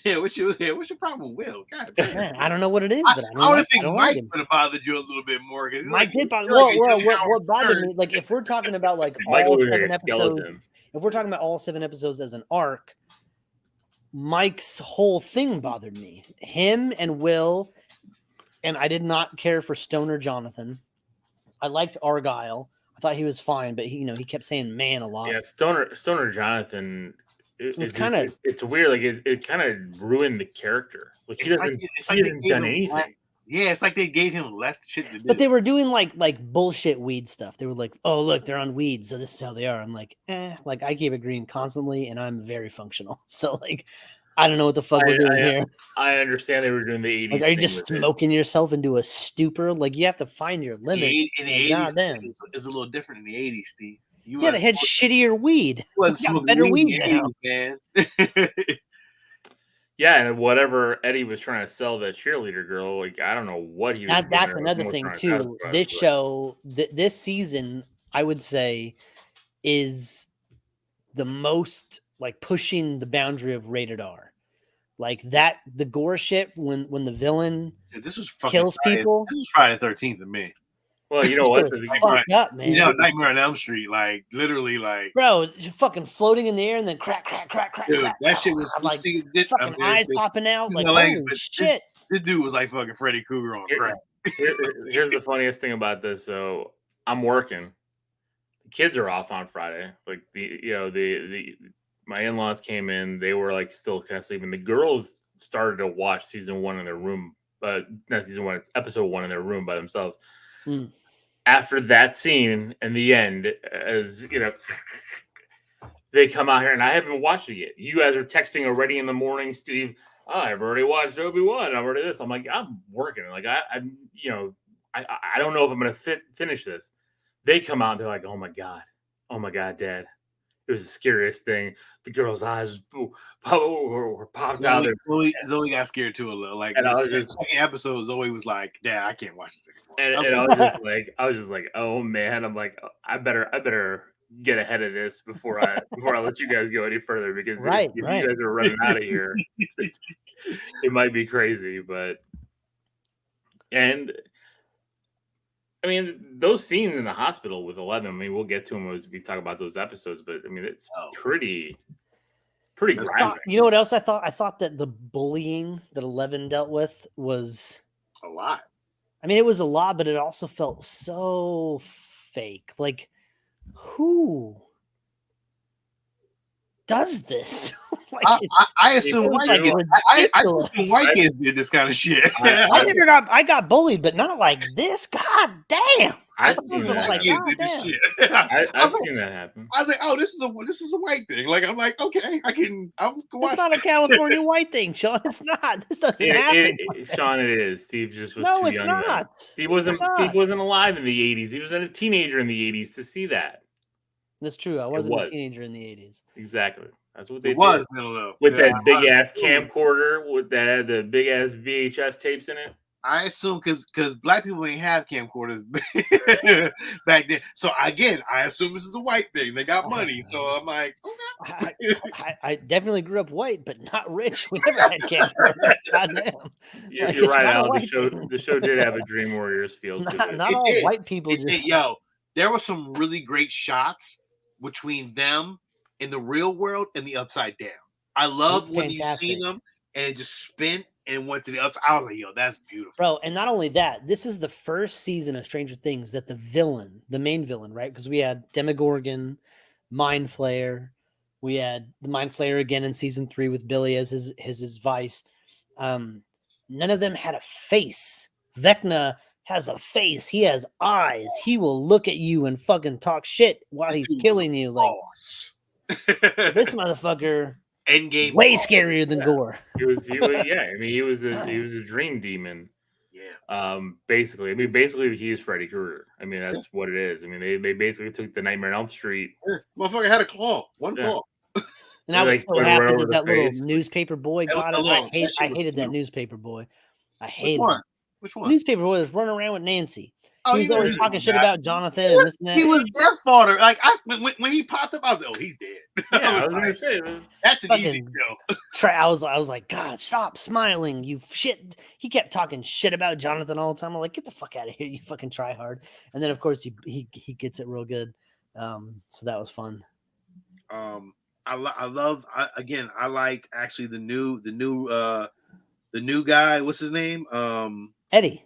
Yeah, what's your problem with Will? God damn. Man, I don't know what it is, but I would think I don't Mike like him. would have bothered you a little bit more. Mike did bother. like Well, what bothered me, like if we're talking about like all 7 episodes, if we're talking about all 7 episodes as an arc, Mike's whole thing bothered me. Him and Will, and I did not care for Stoner Jonathan. I liked Argyle. I thought he was fine, but he kept saying "man" a lot. Yeah, Stoner Jonathan. It's kind of it's weird. Like it kind of ruined the character. Like he hasn't done anything. Yeah, it's like they gave him less shit to do. But they were doing like bullshit weed stuff. They were like, "Oh, look, they're on weed, so this is how they are." I'm like, like I keep agreeing constantly, and I'm very functional. So like, I don't know what the fuck we're doing here. I understand they were doing the 80s. Like, are you just smoking yourself into a stupor? Like you have to find your limit. In the 80s, it's a little different in the 80s, Steve. They had shittier weed. You got better weed now. 80s, man. Yeah, and whatever Eddie was trying to sell that cheerleader girl, like I don't know what he was. That's another thing too. This show, this season, I would say, is the most like pushing the boundary of rated R. Like that, the Gorr shit when the villain this was kills people. This was Friday the 13th to me. Well, you know what? Fucked up, man. Nightmare on Elm Street, like literally, like bro, just fucking floating in the air and then crack, dude, crack. that shit was like fucking eyes popping out. Like holy shit! This dude was like fucking Freddy Krueger on crack. Here's the funniest thing about this. So I'm working. The kids are off on Friday. Like my in-laws came in. They were like still kind of sleeping. The girls started to watch season 1 in their room, but not season 1, episode 1 in their room by themselves. After that scene and the end, as you know, they come out here and I haven't watched it yet. You guys are texting already in the morning, Steve. Oh, I've already watched Obi-Wan. I've already this. I'm like, I'm working. Like I don't know if I'm gonna finish this. They come out and they're like, oh my god, Dad. It was the scariest thing. The girl's eyes were popped out. Zoe got scared too a little. Like, and I was second episode, Zoe was like, "Dad, I can't watch this anymore." And I was just like, "Oh man!" I'm like, "I better get ahead of this before I let you guys go any further because if you guys are running out of here, it might be crazy." But I mean, those scenes in the hospital with 11, I mean, we'll get to them as we talk about those episodes, but I mean, it's pretty graphic. You know what else I thought? I thought that the bullying that 11 dealt with was a lot. I mean, it was a lot, but it also felt so fake. Like, who does this? Like, I assume white kids did this kind of shit. I got bullied, but not like this. God damn! I've seen that happen. I was like, oh, this is a white thing. Like, I'm like, okay, I'm watch. It's not a California white thing, Sean. It's not. This doesn't happen. Sean, it is. Steve just was too young. No, it's not. Steve wasn't alive in the 80s. He was a teenager in the 80s to see that. That's true. I wasn't a teenager in the 80s. Exactly. That's what they did. With that big ass camcorder with that had the big ass VHS tapes in it. I assume because black people ain't have camcorders back then. So again, I assume this is a white thing. They got money, so I'm like, okay. I definitely grew up white, but not rich. We never had camcorders. Goddamn. Yeah, you're right, Al. The show did have a Dream Warriors feel to it. Not all white people just. Yo, there were some really great shots between them in the real world and the Upside Down. I love when you see them and just spin and went to the upside. I was like, yo, that's beautiful. Bro, and not only that, this is the first season of Stranger Things that the main villain, right? Because we had Demogorgon, Mind Flayer. We had the Mind Flayer again in season 3 with Billy as his vice. None of them had a face. Vecna has a face. He has eyes. He will look at you and fucking talk shit while he's killing you. Like this motherfucker. Endgame, way scarier than Gorr. He was a dream demon. Yeah. Basically, he's Freddy Krueger. I mean, that's what it is. I mean, they basically took the Nightmare on Elm Street. Motherfucker had a claw, one claw. And I was so happy that little newspaper boy got it. I hated that newspaper boy. I hated him. Which one? Newspaper boy was running around with Nancy. He's always talking shit about Jonathan and this and that. He was death fodder. Like when he popped up, I was like, "Oh, he's dead." Yeah, I was gonna say that's an easy kill. I was like, God, stop smiling, you shit. He kept talking shit about Jonathan all the time. I'm like, get the fuck out of here, you fucking try hard. And then of course he gets it real good. So that was fun. I liked actually the new guy. What's his name? Eddie.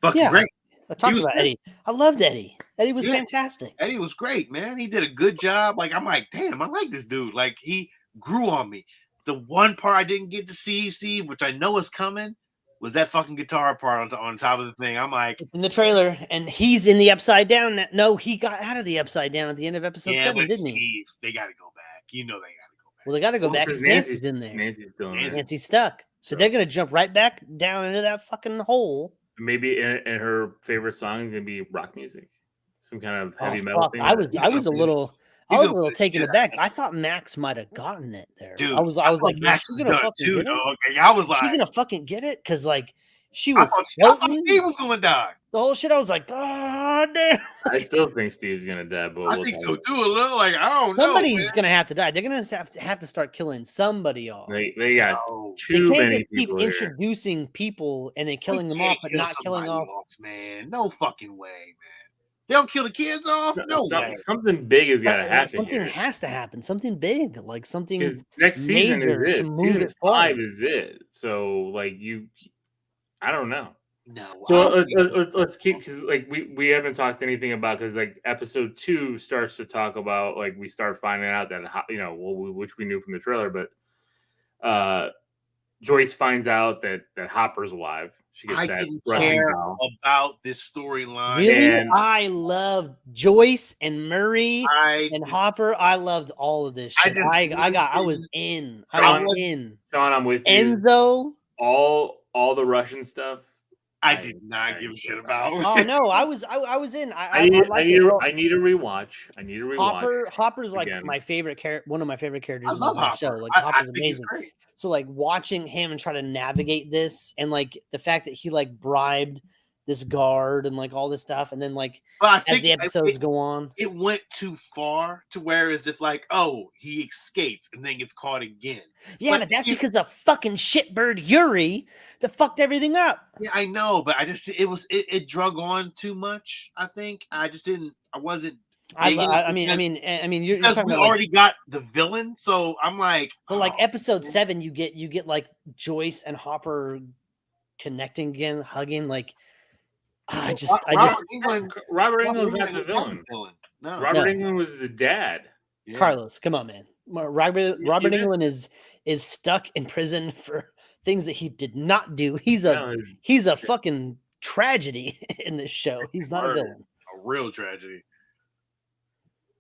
Fucking great. I talked about Eddie. I loved Eddie. Eddie was fantastic. Eddie was great, man. He did a good job. Like, I'm like, damn, I like this dude. Like, he grew on me. The one part I didn't get to see, Steve, which I know is coming, was that fucking guitar part on top of the thing. I'm like, in the trailer, and he's in the upside down. No, he got out of the upside down at the end of episode 7, didn't he? They got to go back. You know they got to go back. Well, they got to go back because Nancy's in there. Nancy's stuck. So they're going to jump right back down into that fucking hole. Maybe in her favorite song is gonna be rock music, some kind of heavy metal thing. I was a little taken aback. I thought Max might have gotten it there. Dude, I was like, Max she's gonna fucking get it. Okay, I was like, she's gonna fucking get it because like she I was. thought Steve was gonna die. The whole shit. I was like, God damn. I still think Steve's gonna die, but I think so too. A little like I don't know. Somebody's gonna have to die. They're gonna have to start killing somebody off. They got too many people. Keep introducing people and then killing them off, but not killing off. Man, no fucking way, man. They don't kill the kids off. No way. Something big has got to happen. Something has to happen. Something big, like something. Next season is it. To move season it 5 is it. So like I don't know. No. So let's keep because like we haven't talked anything about because like episode 2 starts to talk about like we start finding out that which we knew from the trailer, but Joyce finds out that Hopper's alive. She gets I didn't care about this storyline. Really, I loved Joyce and Murray and Hopper. I loved all of this shit. I was in. Sean, I'm with you. Enzo, all the Russian stuff. I did not give a shit about. Oh no, I was in. I need a rewatch. Hopper's like my favorite character, one of my favorite characters in the show. Like Hopper's amazing. So like watching him and try to navigate this, and like the fact that he like bribed this guard and like all this stuff, and then like as the episodes go on, it went too far to where as if like, oh, he escapes and then gets caught again. Yeah, but that's because of fucking shitbird Yuri that fucked everything up. Yeah, I know, but it drug on too much. I think I wasn't. I mean, you're talking we about already got the villain, so I'm like, well, like episode 7, you get like Joyce and Hopper connecting again, hugging, like. Robert Englund was not the villain. No. Robert Englund was the dad. Yeah. Carlos, come on, man. Robert Englund is stuck in prison for things that he did not do. He's a fucking tragedy in this show. He's not a villain. A real tragedy.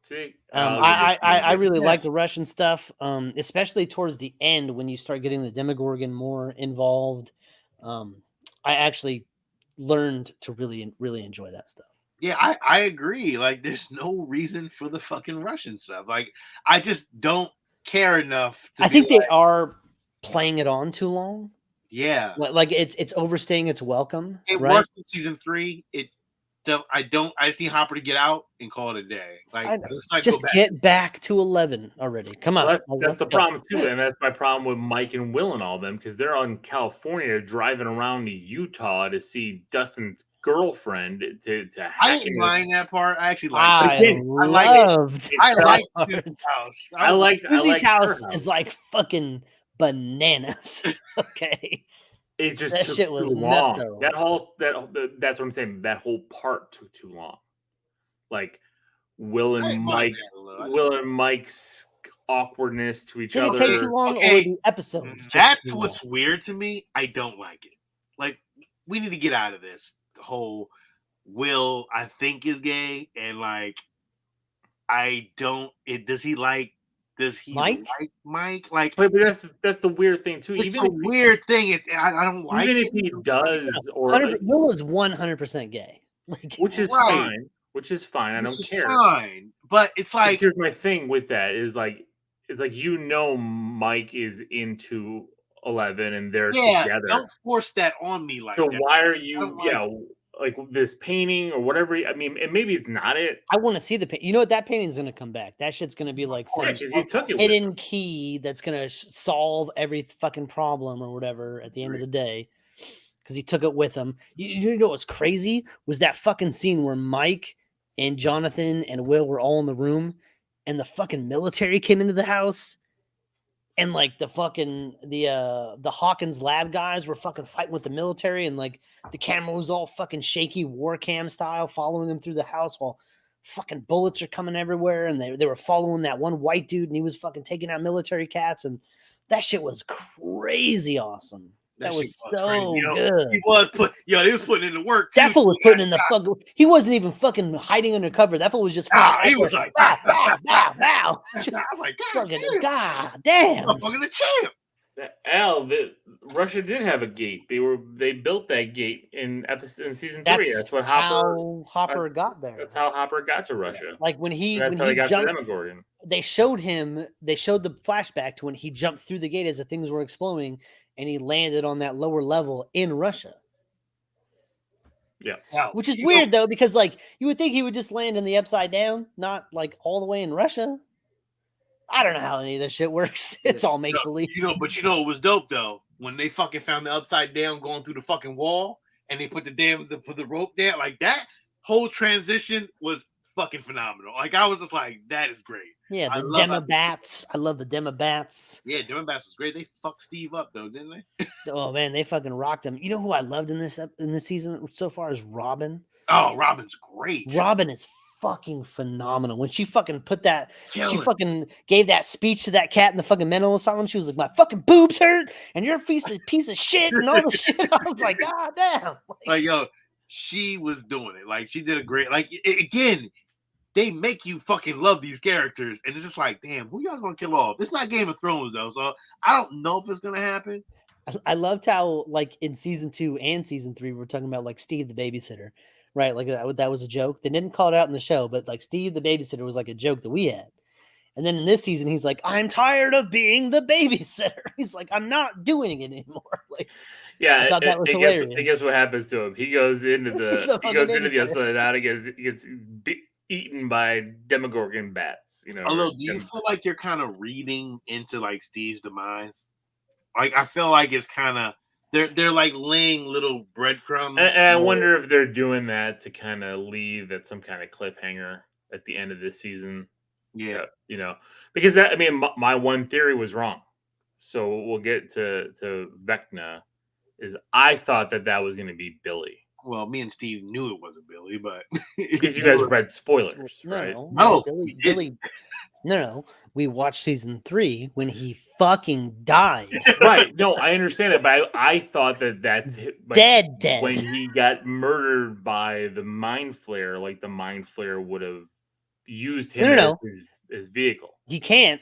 See, I really like the Russian stuff, especially towards the end when you start getting the Demogorgon more involved. I actually learned to really enjoy that stuff. Yeah, I agree. Like, there's no reason for the fucking Russian stuff. Like, I just don't care enough. I think they are playing it on too long. Yeah, like it's overstaying its welcome. It worked in season 3. I just need Hopper to get out and call it a day. Like, just get back to 11 already. Come on. Well, that's the problem too, and that's my problem with Mike and Will and all them because they're on California driving around to Utah to see Dustin's girlfriend to I didn't mind that part. I actually liked it. I liked Susie's house. I liked Susie's house is like fucking bananas. Okay. It just that took shit was too long. Nutso. That's what I'm saying. That whole part took too long. Like Will and Mike's awkwardness to each other. Did it take too long or the episodes? That's what's weird to me. I don't like it. Like, we need to get out of this. The whole Will, I think, is gay, and like, I don't. Does he like Mike? Like, but that's the weird thing too. It's a weird thing. I don't like even it. if he does, or Will is 100% gay, like, which is fine. Which is fine. I don't care. Fine, but it's like, here's my thing with that is like, it's like Mike is into 11 and they're together. Don't force that on me like so that. why are you? like this painting or whatever. I mean, and maybe it's not it. I want to see the paint. You know what? That painting's going to come back. That shit's going to be like some because he took it hidden key that's going to solve every fucking problem or whatever at the end of the day. Because he took it with him. You know what's crazy was that fucking scene where Mike and Jonathan and Will were all in the room, and the fucking military came into the house, and like the Hawkins lab guys were fucking fighting with the military, and like the camera was all fucking shaky war cam style, following them through the house while fucking bullets are coming everywhere, and they were following that one white dude, and he was fucking taking out military cats, and that shit was crazy awesome. That was so good. He was putting in the work. That fool was putting in the fucking. He wasn't even fucking hiding under cover. That fool was just. He was like, bow. Just like, fucking god damn. Fucking the champ. Russia did have a gate. They built that gate in season 3. That's what Hopper got there. That's how Hopper got to Russia. Like when he got jumped, to Demogorgon. They showed the flashback to when he jumped through the gate as the things were exploding, and he landed on that lower level in Russia. Yeah. Which is weird though, because like you would think he would just land in the upside down, not like all the way in Russia. I don't know how any of this shit works. It's all make believe. But it was dope though when they fucking found the upside down going through the fucking wall, and they put the rope down. Like that whole transition was fucking phenomenal. Like I was just like, that is great. Yeah, the Demobats. I love the Demobats. Yeah, Demobats was great. They fucked Steve up though, didn't they? Oh man, they fucking rocked him. You know who I loved in this season so far is Robin. Oh, Robin's great. Robin is fucking phenomenal. When she fucking she fucking gave that speech to that cat in the fucking mental asylum, she was like, my fucking boobs hurt and you're a piece of shit and all the shit. I was like, god damn. Like yo, she was doing it. Like she did a great, like again, they make you fucking love these characters, and it's just like, damn, who y'all gonna kill off? It's not Game of Thrones though, so I don't know if it's gonna happen. I loved how like in season 2 and season 3 we're talking about like Steve the babysitter. Right, like that was a joke. They didn't call it out in the show, but like Steve the babysitter was like a joke that we had. And then in this season, he's like, "I'm tired of being the babysitter." He's like, "I'm not doing it anymore." Like, yeah, I thought that was hilarious. I guess what happens to him? He goes into the upside down and gets eaten by Demogorgon bats. You know. Although, do you feel like you're kind of reading into like Steve's demise? Like, I feel like it's kind of. They're like laying little breadcrumbs. And I wonder if they're doing that to kind of leave at some kind of cliffhanger at the end of this season. Yeah. You know, because that, I mean, my one theory was wrong. So we'll get to Vecna is I thought that was going to be Billy. Well, me and Steve knew it wasn't Billy, but because you guys read spoilers, right? No, Billy. No. We watched season 3 when he fucking died. Right. No, I understand it, but I thought that's like, dead. When he got murdered by the Mind Flayer, like the Mind Flayer would have used him as his vehicle. He can't,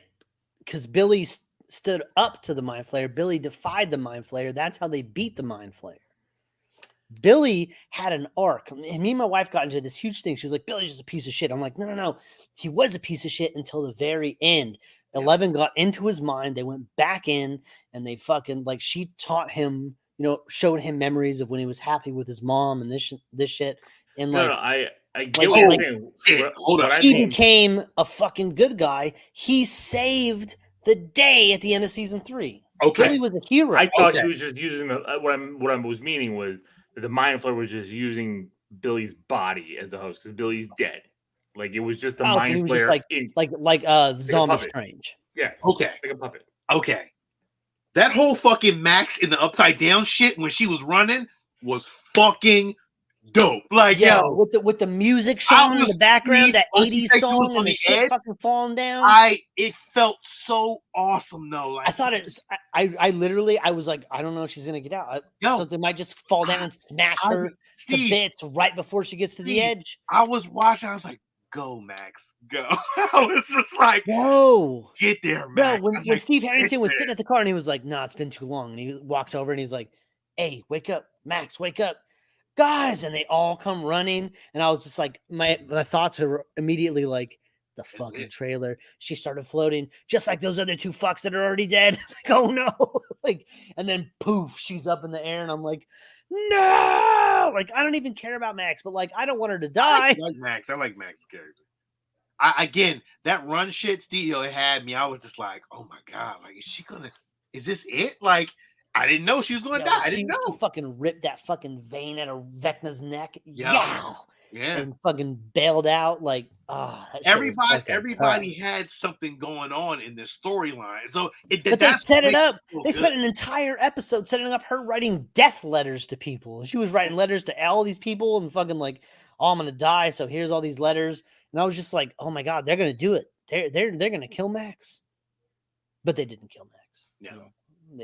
because Billy stood up to the Mind Flayer. Billy defied the Mind Flayer. That's how they beat the Mind Flayer. Billy had an arc. And me and my wife got into this huge thing. She was like, Billy's just a piece of shit. I'm like, no. He was a piece of shit until the very end. 11 got into his mind. They went back in and they fucking, like, she taught him, showed him memories of when he was happy with his mom and this shit. And like, I get what you're saying. Hold on. He became a fucking good guy. He saved the day at the end of season 3. Okay. Billy was a hero. I thought he was just using what I was meaning was the Mind Flayer was just using Billy's body as a host because Billy's dead. Like it was just the Mind Flayer, like Zombie Strange. Yes. Okay. Like a puppet. Okay. That whole fucking Max in the upside down shit when she was running was fucking dope. Like yo, with the music showing in the background, that 80s song and the shit fucking falling down. It felt so awesome though. Like, I thought I was like, I don't know if she's gonna get out. So they might just fall down and smash her to bits right before she gets to the edge. I was watching, I was like, go Max, go. I was just like, whoa, get there, Max. Bro, when Steve Harrington was sitting at the car and he was like, nah, it's been too long. And he walks over and he's like, hey, wake up, Max, wake up. Guys, and they all come running, and I was just like, my thoughts are immediately like, the fucking trailer. She started floating just like those other 2 fucks that are already dead. Like, oh no. Like, and then poof, she's up in the air, and I'm like, no. Like, I don't even care about Max, but like, I don't want her to die. I like Max. I like Max's character. Again, that run shit, Steve, it had me. I was just like, oh my God, like, is this it? Like, I didn't know she was going to die. I didn't know. She fucking ripped that fucking vein out of Vecna's neck. Yeah. And fucking bailed out. Like, everybody had something going on in this storyline. So they set it up. They spent an entire episode setting up her writing death letters to people. She was writing letters to all these people and fucking like, oh, I'm gonna die. So here's all these letters. And I was just like, oh my God, they're gonna do it. They're gonna kill Max. But they didn't kill Max. No. You know?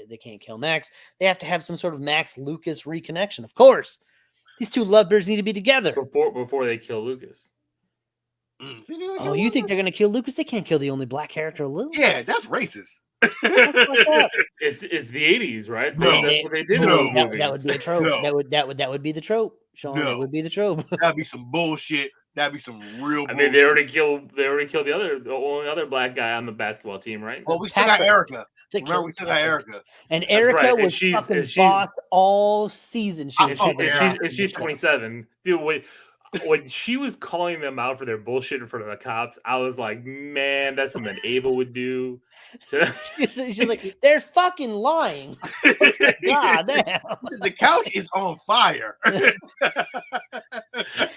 They can't kill Max. They have to have some sort of Max Lucas reconnection. Of course, these 2 lovebirds need to be together before they kill Lucas. Oh, you think they're gonna kill Lucas? They can't kill the only black character, Lil. Yeah, that's racist. It's the 80s, right? No, that's what they did. That would be a trope. No. That would be the trope, Sean. No. That would be the trope. That'd be some bullshit. That'd be some real. I mean, they already killed the only other black guy on the basketball team, right? Well, we still got Erica. Remember, we still got Erica. And Erica was fucking boss all season. She's 27, dude. When she was calling them out for their bullshit in front of the cops, I was like, man, that's something Ava would do. She's like, they're fucking lying. God damn. The couch is on fire. I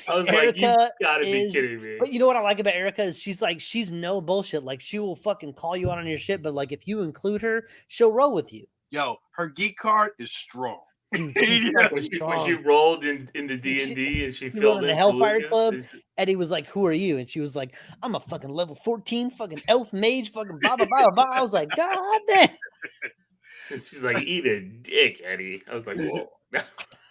was like, you gotta be kidding me. But you know what I like about Erica is she's no bullshit. Like, she will fucking call you out on your shit, but like, if you include her, she'll roll with you. Yo, her geek card is strong. When she rolled into D&D and she filled in the Hellfire Club, Eddie was like, "Who are you?" And she was like, "I'm a fucking level 14 fucking elf mage, fucking blah blah blah blah." I was like, "God damn!" And she's like, "Eat a dick, Eddie." I was like, "Whoa."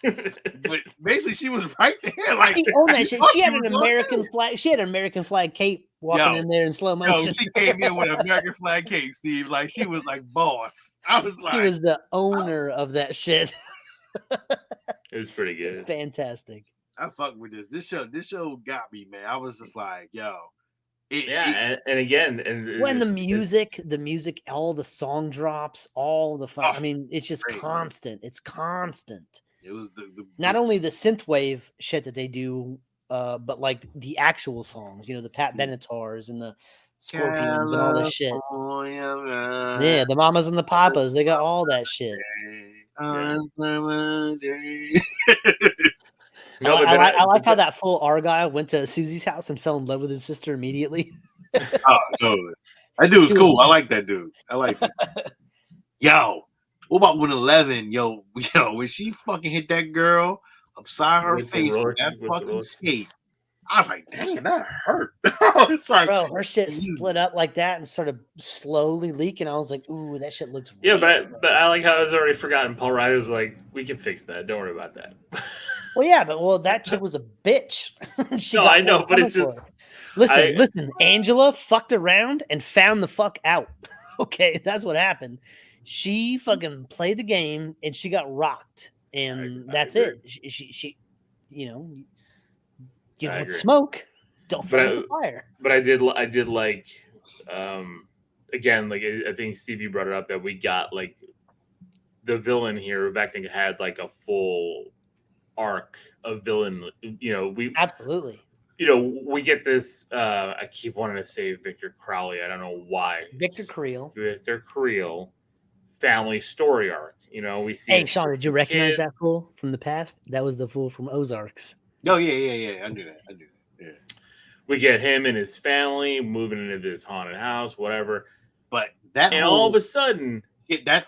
But basically, she was right there. Like, she owned that shit. She had an American flag. She had an American flag cape walking in there in slow motion. She came in with an American flag cape, Steve. Like, she was like boss. I was like, he was the owner of that shit. It was pretty good. Fantastic. I fuck with this. This show got me, man. I was just like, yo. And again, when the music, all the song drops, all the fun. I mean, it's just constant. It's constant. It was not only the synthwave shit that they do, but like the actual songs. You know, the Pat Benetars and the Scorpions and all this shit. Yeah, the Mamas and the Papas. They got all that shit. I like how that full Argyle went to Susie's house and fell in love with his sister immediately. Oh, totally. That dude's cool. I like that dude. I like that. Yo, what about when 11? Yo, when she fucking hit that girl upside her face with that fucking skate, I was like, damn, that hurt. It's like, bro, her shit split up like that and started slowly leaking. I was like, ooh, that shit looks weird. But I like how I was already forgotten. Paul Ryder was like, we can fix that. Don't worry about that. Well, that chick was a bitch. I know, but it's just listen. Angela fucked around and found the fuck out. Okay, that's what happened. She fucking played the game and she got rocked, and that's it. She, you know. You don't smoke. Don't fight the fire. But I did like, again, like I think Stevie brought it up that we got like the villain here. Rebecca had like a full arc of villain. You know, absolutely. You know, we get this. I keep wanting to say Victor Crowley. I don't know why. Victor Creel family story arc. You know, we see. Hey, Sean, did you recognize that fool from the past? That was the fool from Ozarks. Oh, yeah. I knew that. Yeah. We get him and his family moving into this haunted house, whatever. But all of a sudden, that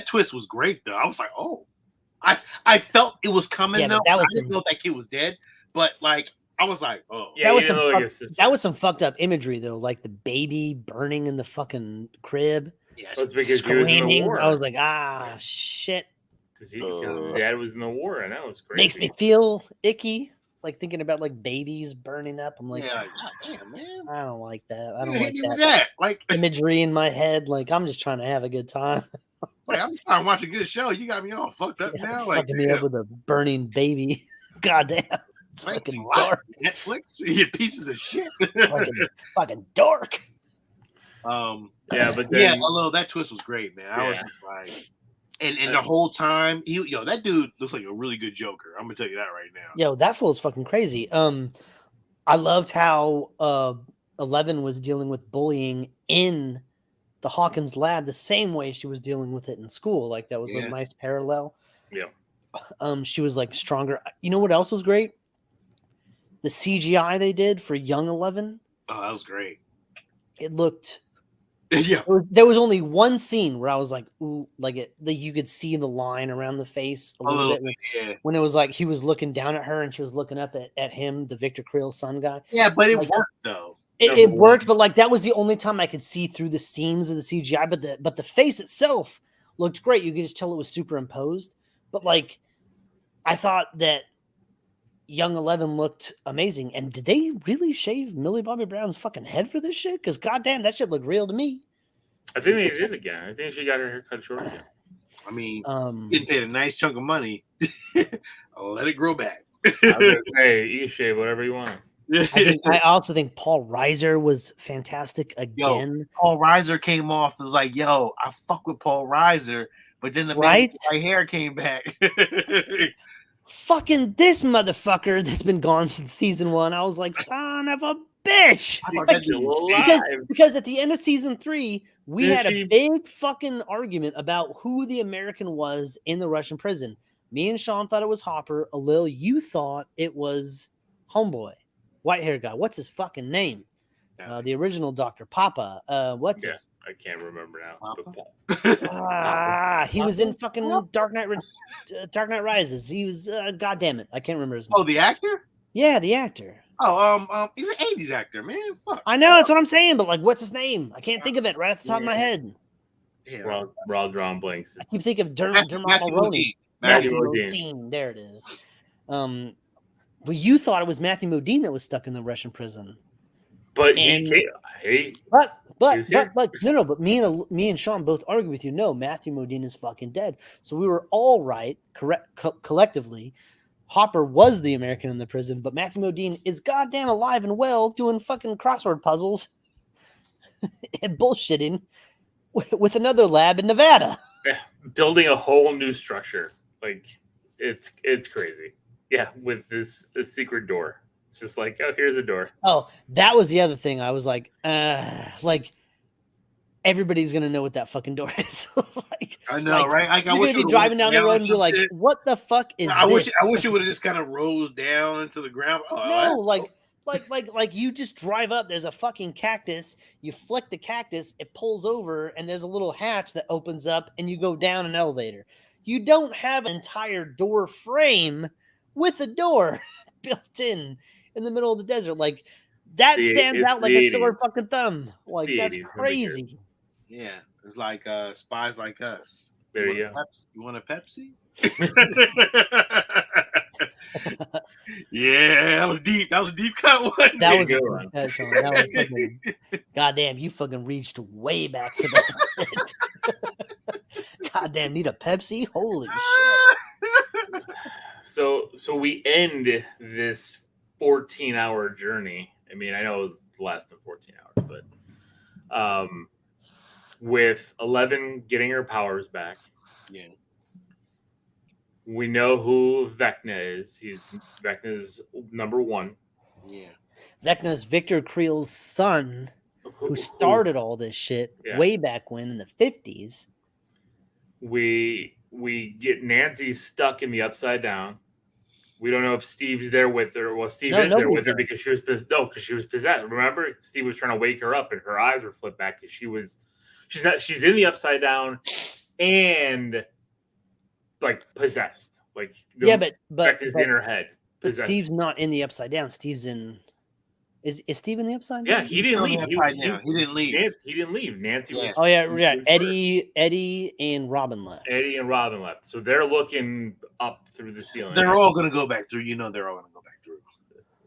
twist was great, though. I was like, oh. I felt it was coming, though. I didn't know that kid was dead. But, like, I was like, oh. Yeah, that was some fucked up imagery, though. Like the baby burning in the fucking crib. Yeah, that's because screaming. I was like, shit. Because his dad was in the war, and that was crazy. Makes me feel icky, like thinking about like babies burning up. I'm like, damn, man, I don't like that. I don't like that. Like imagery in my head. Like, I'm just trying to have a good time. Like, I'm trying to watch a good show. You got me all fucked up now. Like, fucking me up with a burning baby. God damn, it's fucking dark. Netflix, you pieces of shit. fucking dork. Yeah, but then, although that twist was great, man. I was just like, and the whole time, that dude looks like a really good Joker. I'm gonna tell you that right now. Yo, that fool is fucking crazy. I loved how 11 was dealing with bullying in the Hawkins lab the same way she was dealing with it in school. Like that was a nice parallel. Yeah. She was like stronger. You know what else was great? The CGI they did for young 11. Oh, that was great. It looked. Yeah. There was only one scene where I was like, ooh, like you could see the line around the face a little bit. Yeah. When it was like he was looking down at her and she was looking up at him, the Victor Creel's son guy. Yeah, but it like, worked though. It worked, but like that was the only time I could see through the seams of the CGI. But the face itself looked great. You could just tell it was superimposed. But like, I thought that young 11 looked amazing. And did they really shave Millie Bobby Brown's fucking head for this shit? Because goddamn, that shit looked real to me. I think they did again. I think she got her hair cut short again. I mean, getting paid a nice chunk of money. I'll let it grow back. Hey, you shave whatever you want. I also think Paul Reiser was fantastic again. Yo, Paul Reiser came off as like, yo, I fuck with Paul Reiser, but then the my hair came back. Fucking this motherfucker that's been gone since season 1. I was like, son of a bitch. Like, because at the end of season 3, we had a big fucking argument about who the American was in the Russian prison. Me and Sean thought it was Hopper. Alil, you thought it was Homeboy. White hair guy. What's his fucking name? The original Dr. Papa. What's his? I can't remember now. He was in fucking Dark Knight Rises. He was God damn it. I can't remember his name. Oh, the actor? Yeah, the actor. Oh, he's an 80s actor, man. Fuck. I know, that's what I'm saying, but like what's his name? I can't think of it right off the top of my head. Yeah. We're all drawing blanks. I keep thinking of Dermot Mulroney. Matthew Modine. There it is. But you thought it was Matthew Modine that was stuck in the Russian prison. But but me and Sean both argue with you. No, Matthew Modine is fucking dead. So we were all right, collectively. Hopper was the American in the prison, but Matthew Modine is goddamn alive and well, doing fucking crossword puzzles and bullshitting with another lab in Nevada. Yeah, building a whole new structure. Like it's crazy. Yeah, with this secret door. It's just like, oh, here's a door. Oh, that was the other thing. I was like everybody's gonna know what that fucking door is. Like, I know, right? I wish you'd be driving down the road and be like, "What the fuck is this?" I wish it would have just kind of rose down into the ground. No, like you just drive up. There's a fucking cactus. You flick the cactus, it pulls over, and there's a little hatch that opens up, and you go down an elevator. You don't have an entire door frame with a door built in the middle of the desert. Like that stands out like a sore fucking thumb. Like that's crazy. Yeah, it's like Spies Like Us. There you go. You want a Pepsi? Yeah, that was deep. That was a deep cut one. That was a good one. That was fucking, goddamn, you fucking reached way back for that. Goddamn, need a Pepsi? Holy shit. So we end this 14-hour journey. I mean, I know it was less than 14 hours, but with 11 getting her powers back. Yeah. We know who Vecna is. Vecna's number 1. Yeah. Vecna's Victor Creel's son, who started all this shit way back when in the 50s. We get Nancy stuck in the Upside Down. We don't know if Steve's there with her. Well, Steve is there with her because she was possessed. Remember, Steve was trying to wake her up, and her eyes were flipped back because she's in the Upside Down, and like possessed. Like but is in her head. But Steve's not in the Upside Down. Steve's in. Is Steve in the Upside Down? Yeah, he didn't leave. He didn't leave. He didn't leave. Nancy was. Oh yeah. Eddie and Robin left. So they're looking up through the ceiling. They're all going to go back through. You know, they're all going to go back through.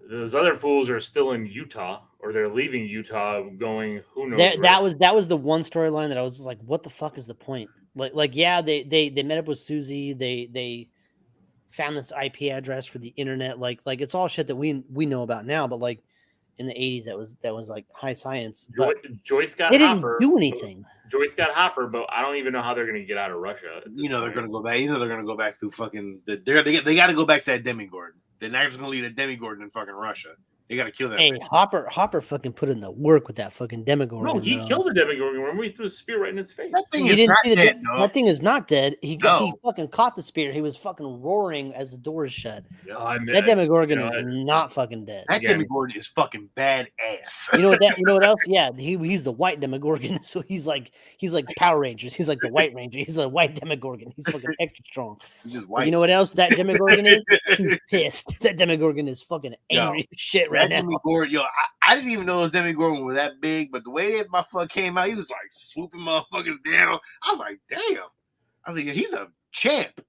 Those other fools are still in Utah, or they're leaving Utah, going who knows. That was the one storyline that I was just like, what the fuck is the point? Like yeah, they met up with Susie. They found this IP address for the internet. Like it's all shit that we know about now, but like in the 80s, that was like high science. But Joyce got they Hopper. Didn't do anything. Joyce got Hopper, but I don't even know how they're going to get out of Russia. They're going to go back. They're going to go back through fucking. They got to go back to that Demigorgon. They're not just going to leave a Demigorgon in fucking Russia. They got to kill that. Hey, Hopper fucking put in the work with that fucking Demogorgon. No, he killed the Demogorgon. Remember, he threw a spear right in his face. That thing is not dead. That thing is not dead. He fucking caught the spear. He was fucking roaring as the doors shut. That Demogorgon is not fucking dead. That Demogorgon is fucking badass. You know what else? Yeah, he's the white Demogorgon. So he's like Power Rangers. He's like the White Ranger. He's the white Demogorgon. He's fucking extra strong. You know what else that Demogorgon is? He's pissed. That Demogorgon is fucking angry as shit right now. Demogorgon, I didn't even know his Demogorgon was that big, but the way that motherfucker came out, he was like swooping motherfuckers down. I was like, damn. I was like, he's a champ.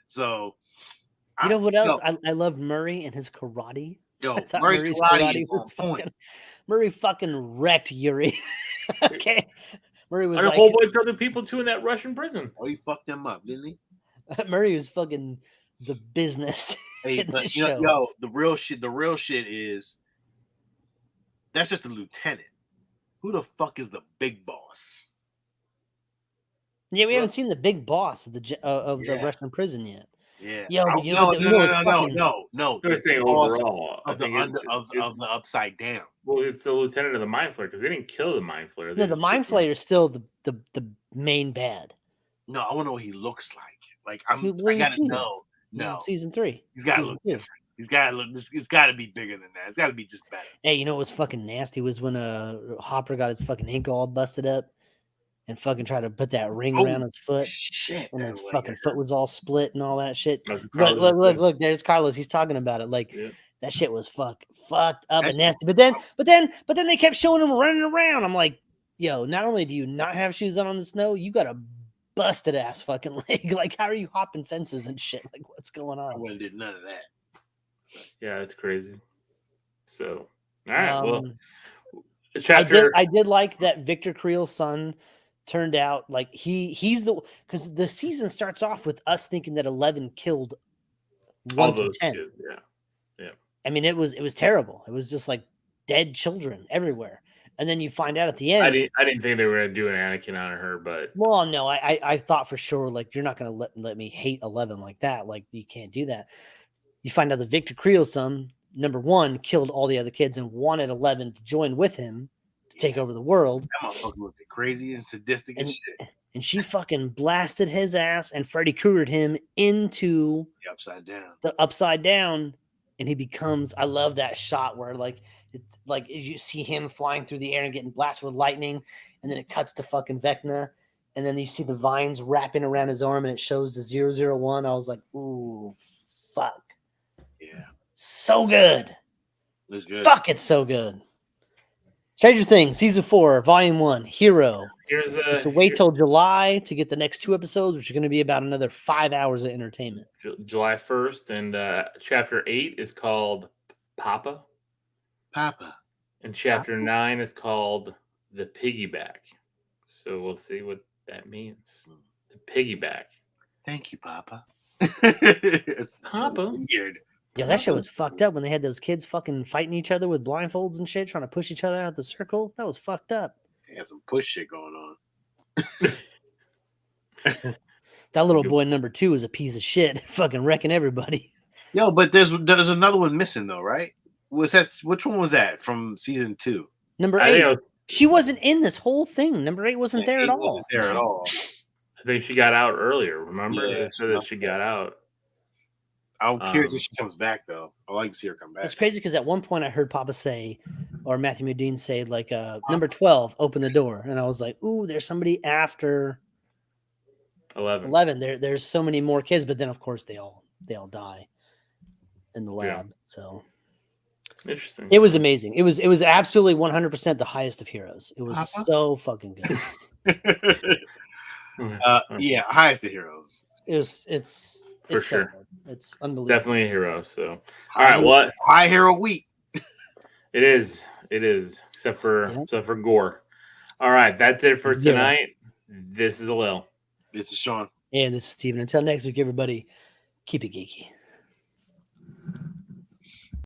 So, you know what else? I love Murray and his karate. Yo, Murray's karate was on point. Murray fucking wrecked Yuri. Okay. Murray was and a whole bunch of other people too in that Russian prison. Oh, he fucked them up, didn't he? Murray was fucking the business. Hey, but the real shit is that's just a lieutenant. Who the fuck is the big boss? Yeah, we haven't seen the big boss of the Russian prison yet. Yeah. Yeah, No. They're saying overall of the upside down. Well, it's the lieutenant of the Mind Flayer because they didn't kill the Mind Flayer. No, the Mind Flayer is still the main bad. No, I want to know what he looks like. I gotta know. No, season 3. He's got to look different. He's got to be bigger than that. It's got to be just better. Hey, you know what was fucking nasty was when Hopper got his fucking ankle all busted up and fucking tried to put that ring around his foot. Shit, and his fucking foot was all split and all that shit. Look, there's Carlos. He's talking about it. Like that shit was fucked up and nasty. But then they kept showing him running around. I'm like, yo, not only do you not have shoes on the snow, you got a busted ass fucking leg. Like, how are you hopping fences and shit? Like, what's going on? I wouldn't did none of that. Yeah, it's crazy. So, all right. Well, I did like that Victor Creel's son turned out like he's because the season starts off with us thinking that 11 killed 1 through 10. Kids, yeah. I mean, it was terrible. It was just like dead children everywhere. And then you find out at the end. I didn't think they were going to do an Anakin on her, but well, no, I thought for sure like you're not going to let me hate 11 like that. Like you can't do that. You find out that Victor Creel's son, number 1, killed all the other kids and wanted 11 to join with him to take over the world. That motherfucker looked crazy and sadistic and shit. And she fucking blasted his ass and Freddy Kruegered him into the upside down. And he becomes, I love that shot where like you see him flying through the air and getting blasted with lightning. And then it cuts to fucking Vecna. And then you see the vines wrapping around his arm and it shows the 001. I was like, ooh, fuck. Yeah. So good. It's good. Fuck, it's so good. Stranger Things, Season 4, Volume 1, Hero. To wait till July to get the next 2 episodes, which are going to be about another 5 hours of entertainment. July 1st, and Chapter 8 is called Papa. And Chapter 9 is called The Piggyback. So we'll see what that means. The Piggyback. Thank you, Papa. Papa. So weird. Yeah, that shit was fucked up when they had those kids fucking fighting each other with blindfolds and shit, trying to push each other out of the circle. That was fucked up. They had some push shit going on. That little boy number 2 is a piece of shit, fucking wrecking everybody. Yo, but there's another one missing though, right? Which one was that from season 2? Number 8. She wasn't in this whole thing. Number 8 wasn't there at all. Wasn't there at all. I think she got out earlier. Remember, they said that she got out. I'm curious if she comes back though. I'd like to see her come back. It's crazy because at one point I heard Papa say, or Matthew Modine say, like, number 12, open the door, and I was like, ooh, there's somebody after 11. There's so many more kids, but then of course they all die in the lab. Yeah. So interesting. It was amazing. It was absolutely 100% the highest of heroes. It was so fucking good. Yeah, highest of heroes. It's for sure. So it's unbelievable. Definitely a hero. So, all right, what high hero week? It is, except for Gorr. All right, that's it for tonight. This is Lil. This is Sean. And this is Steven. Until next week, everybody, keep it geeky.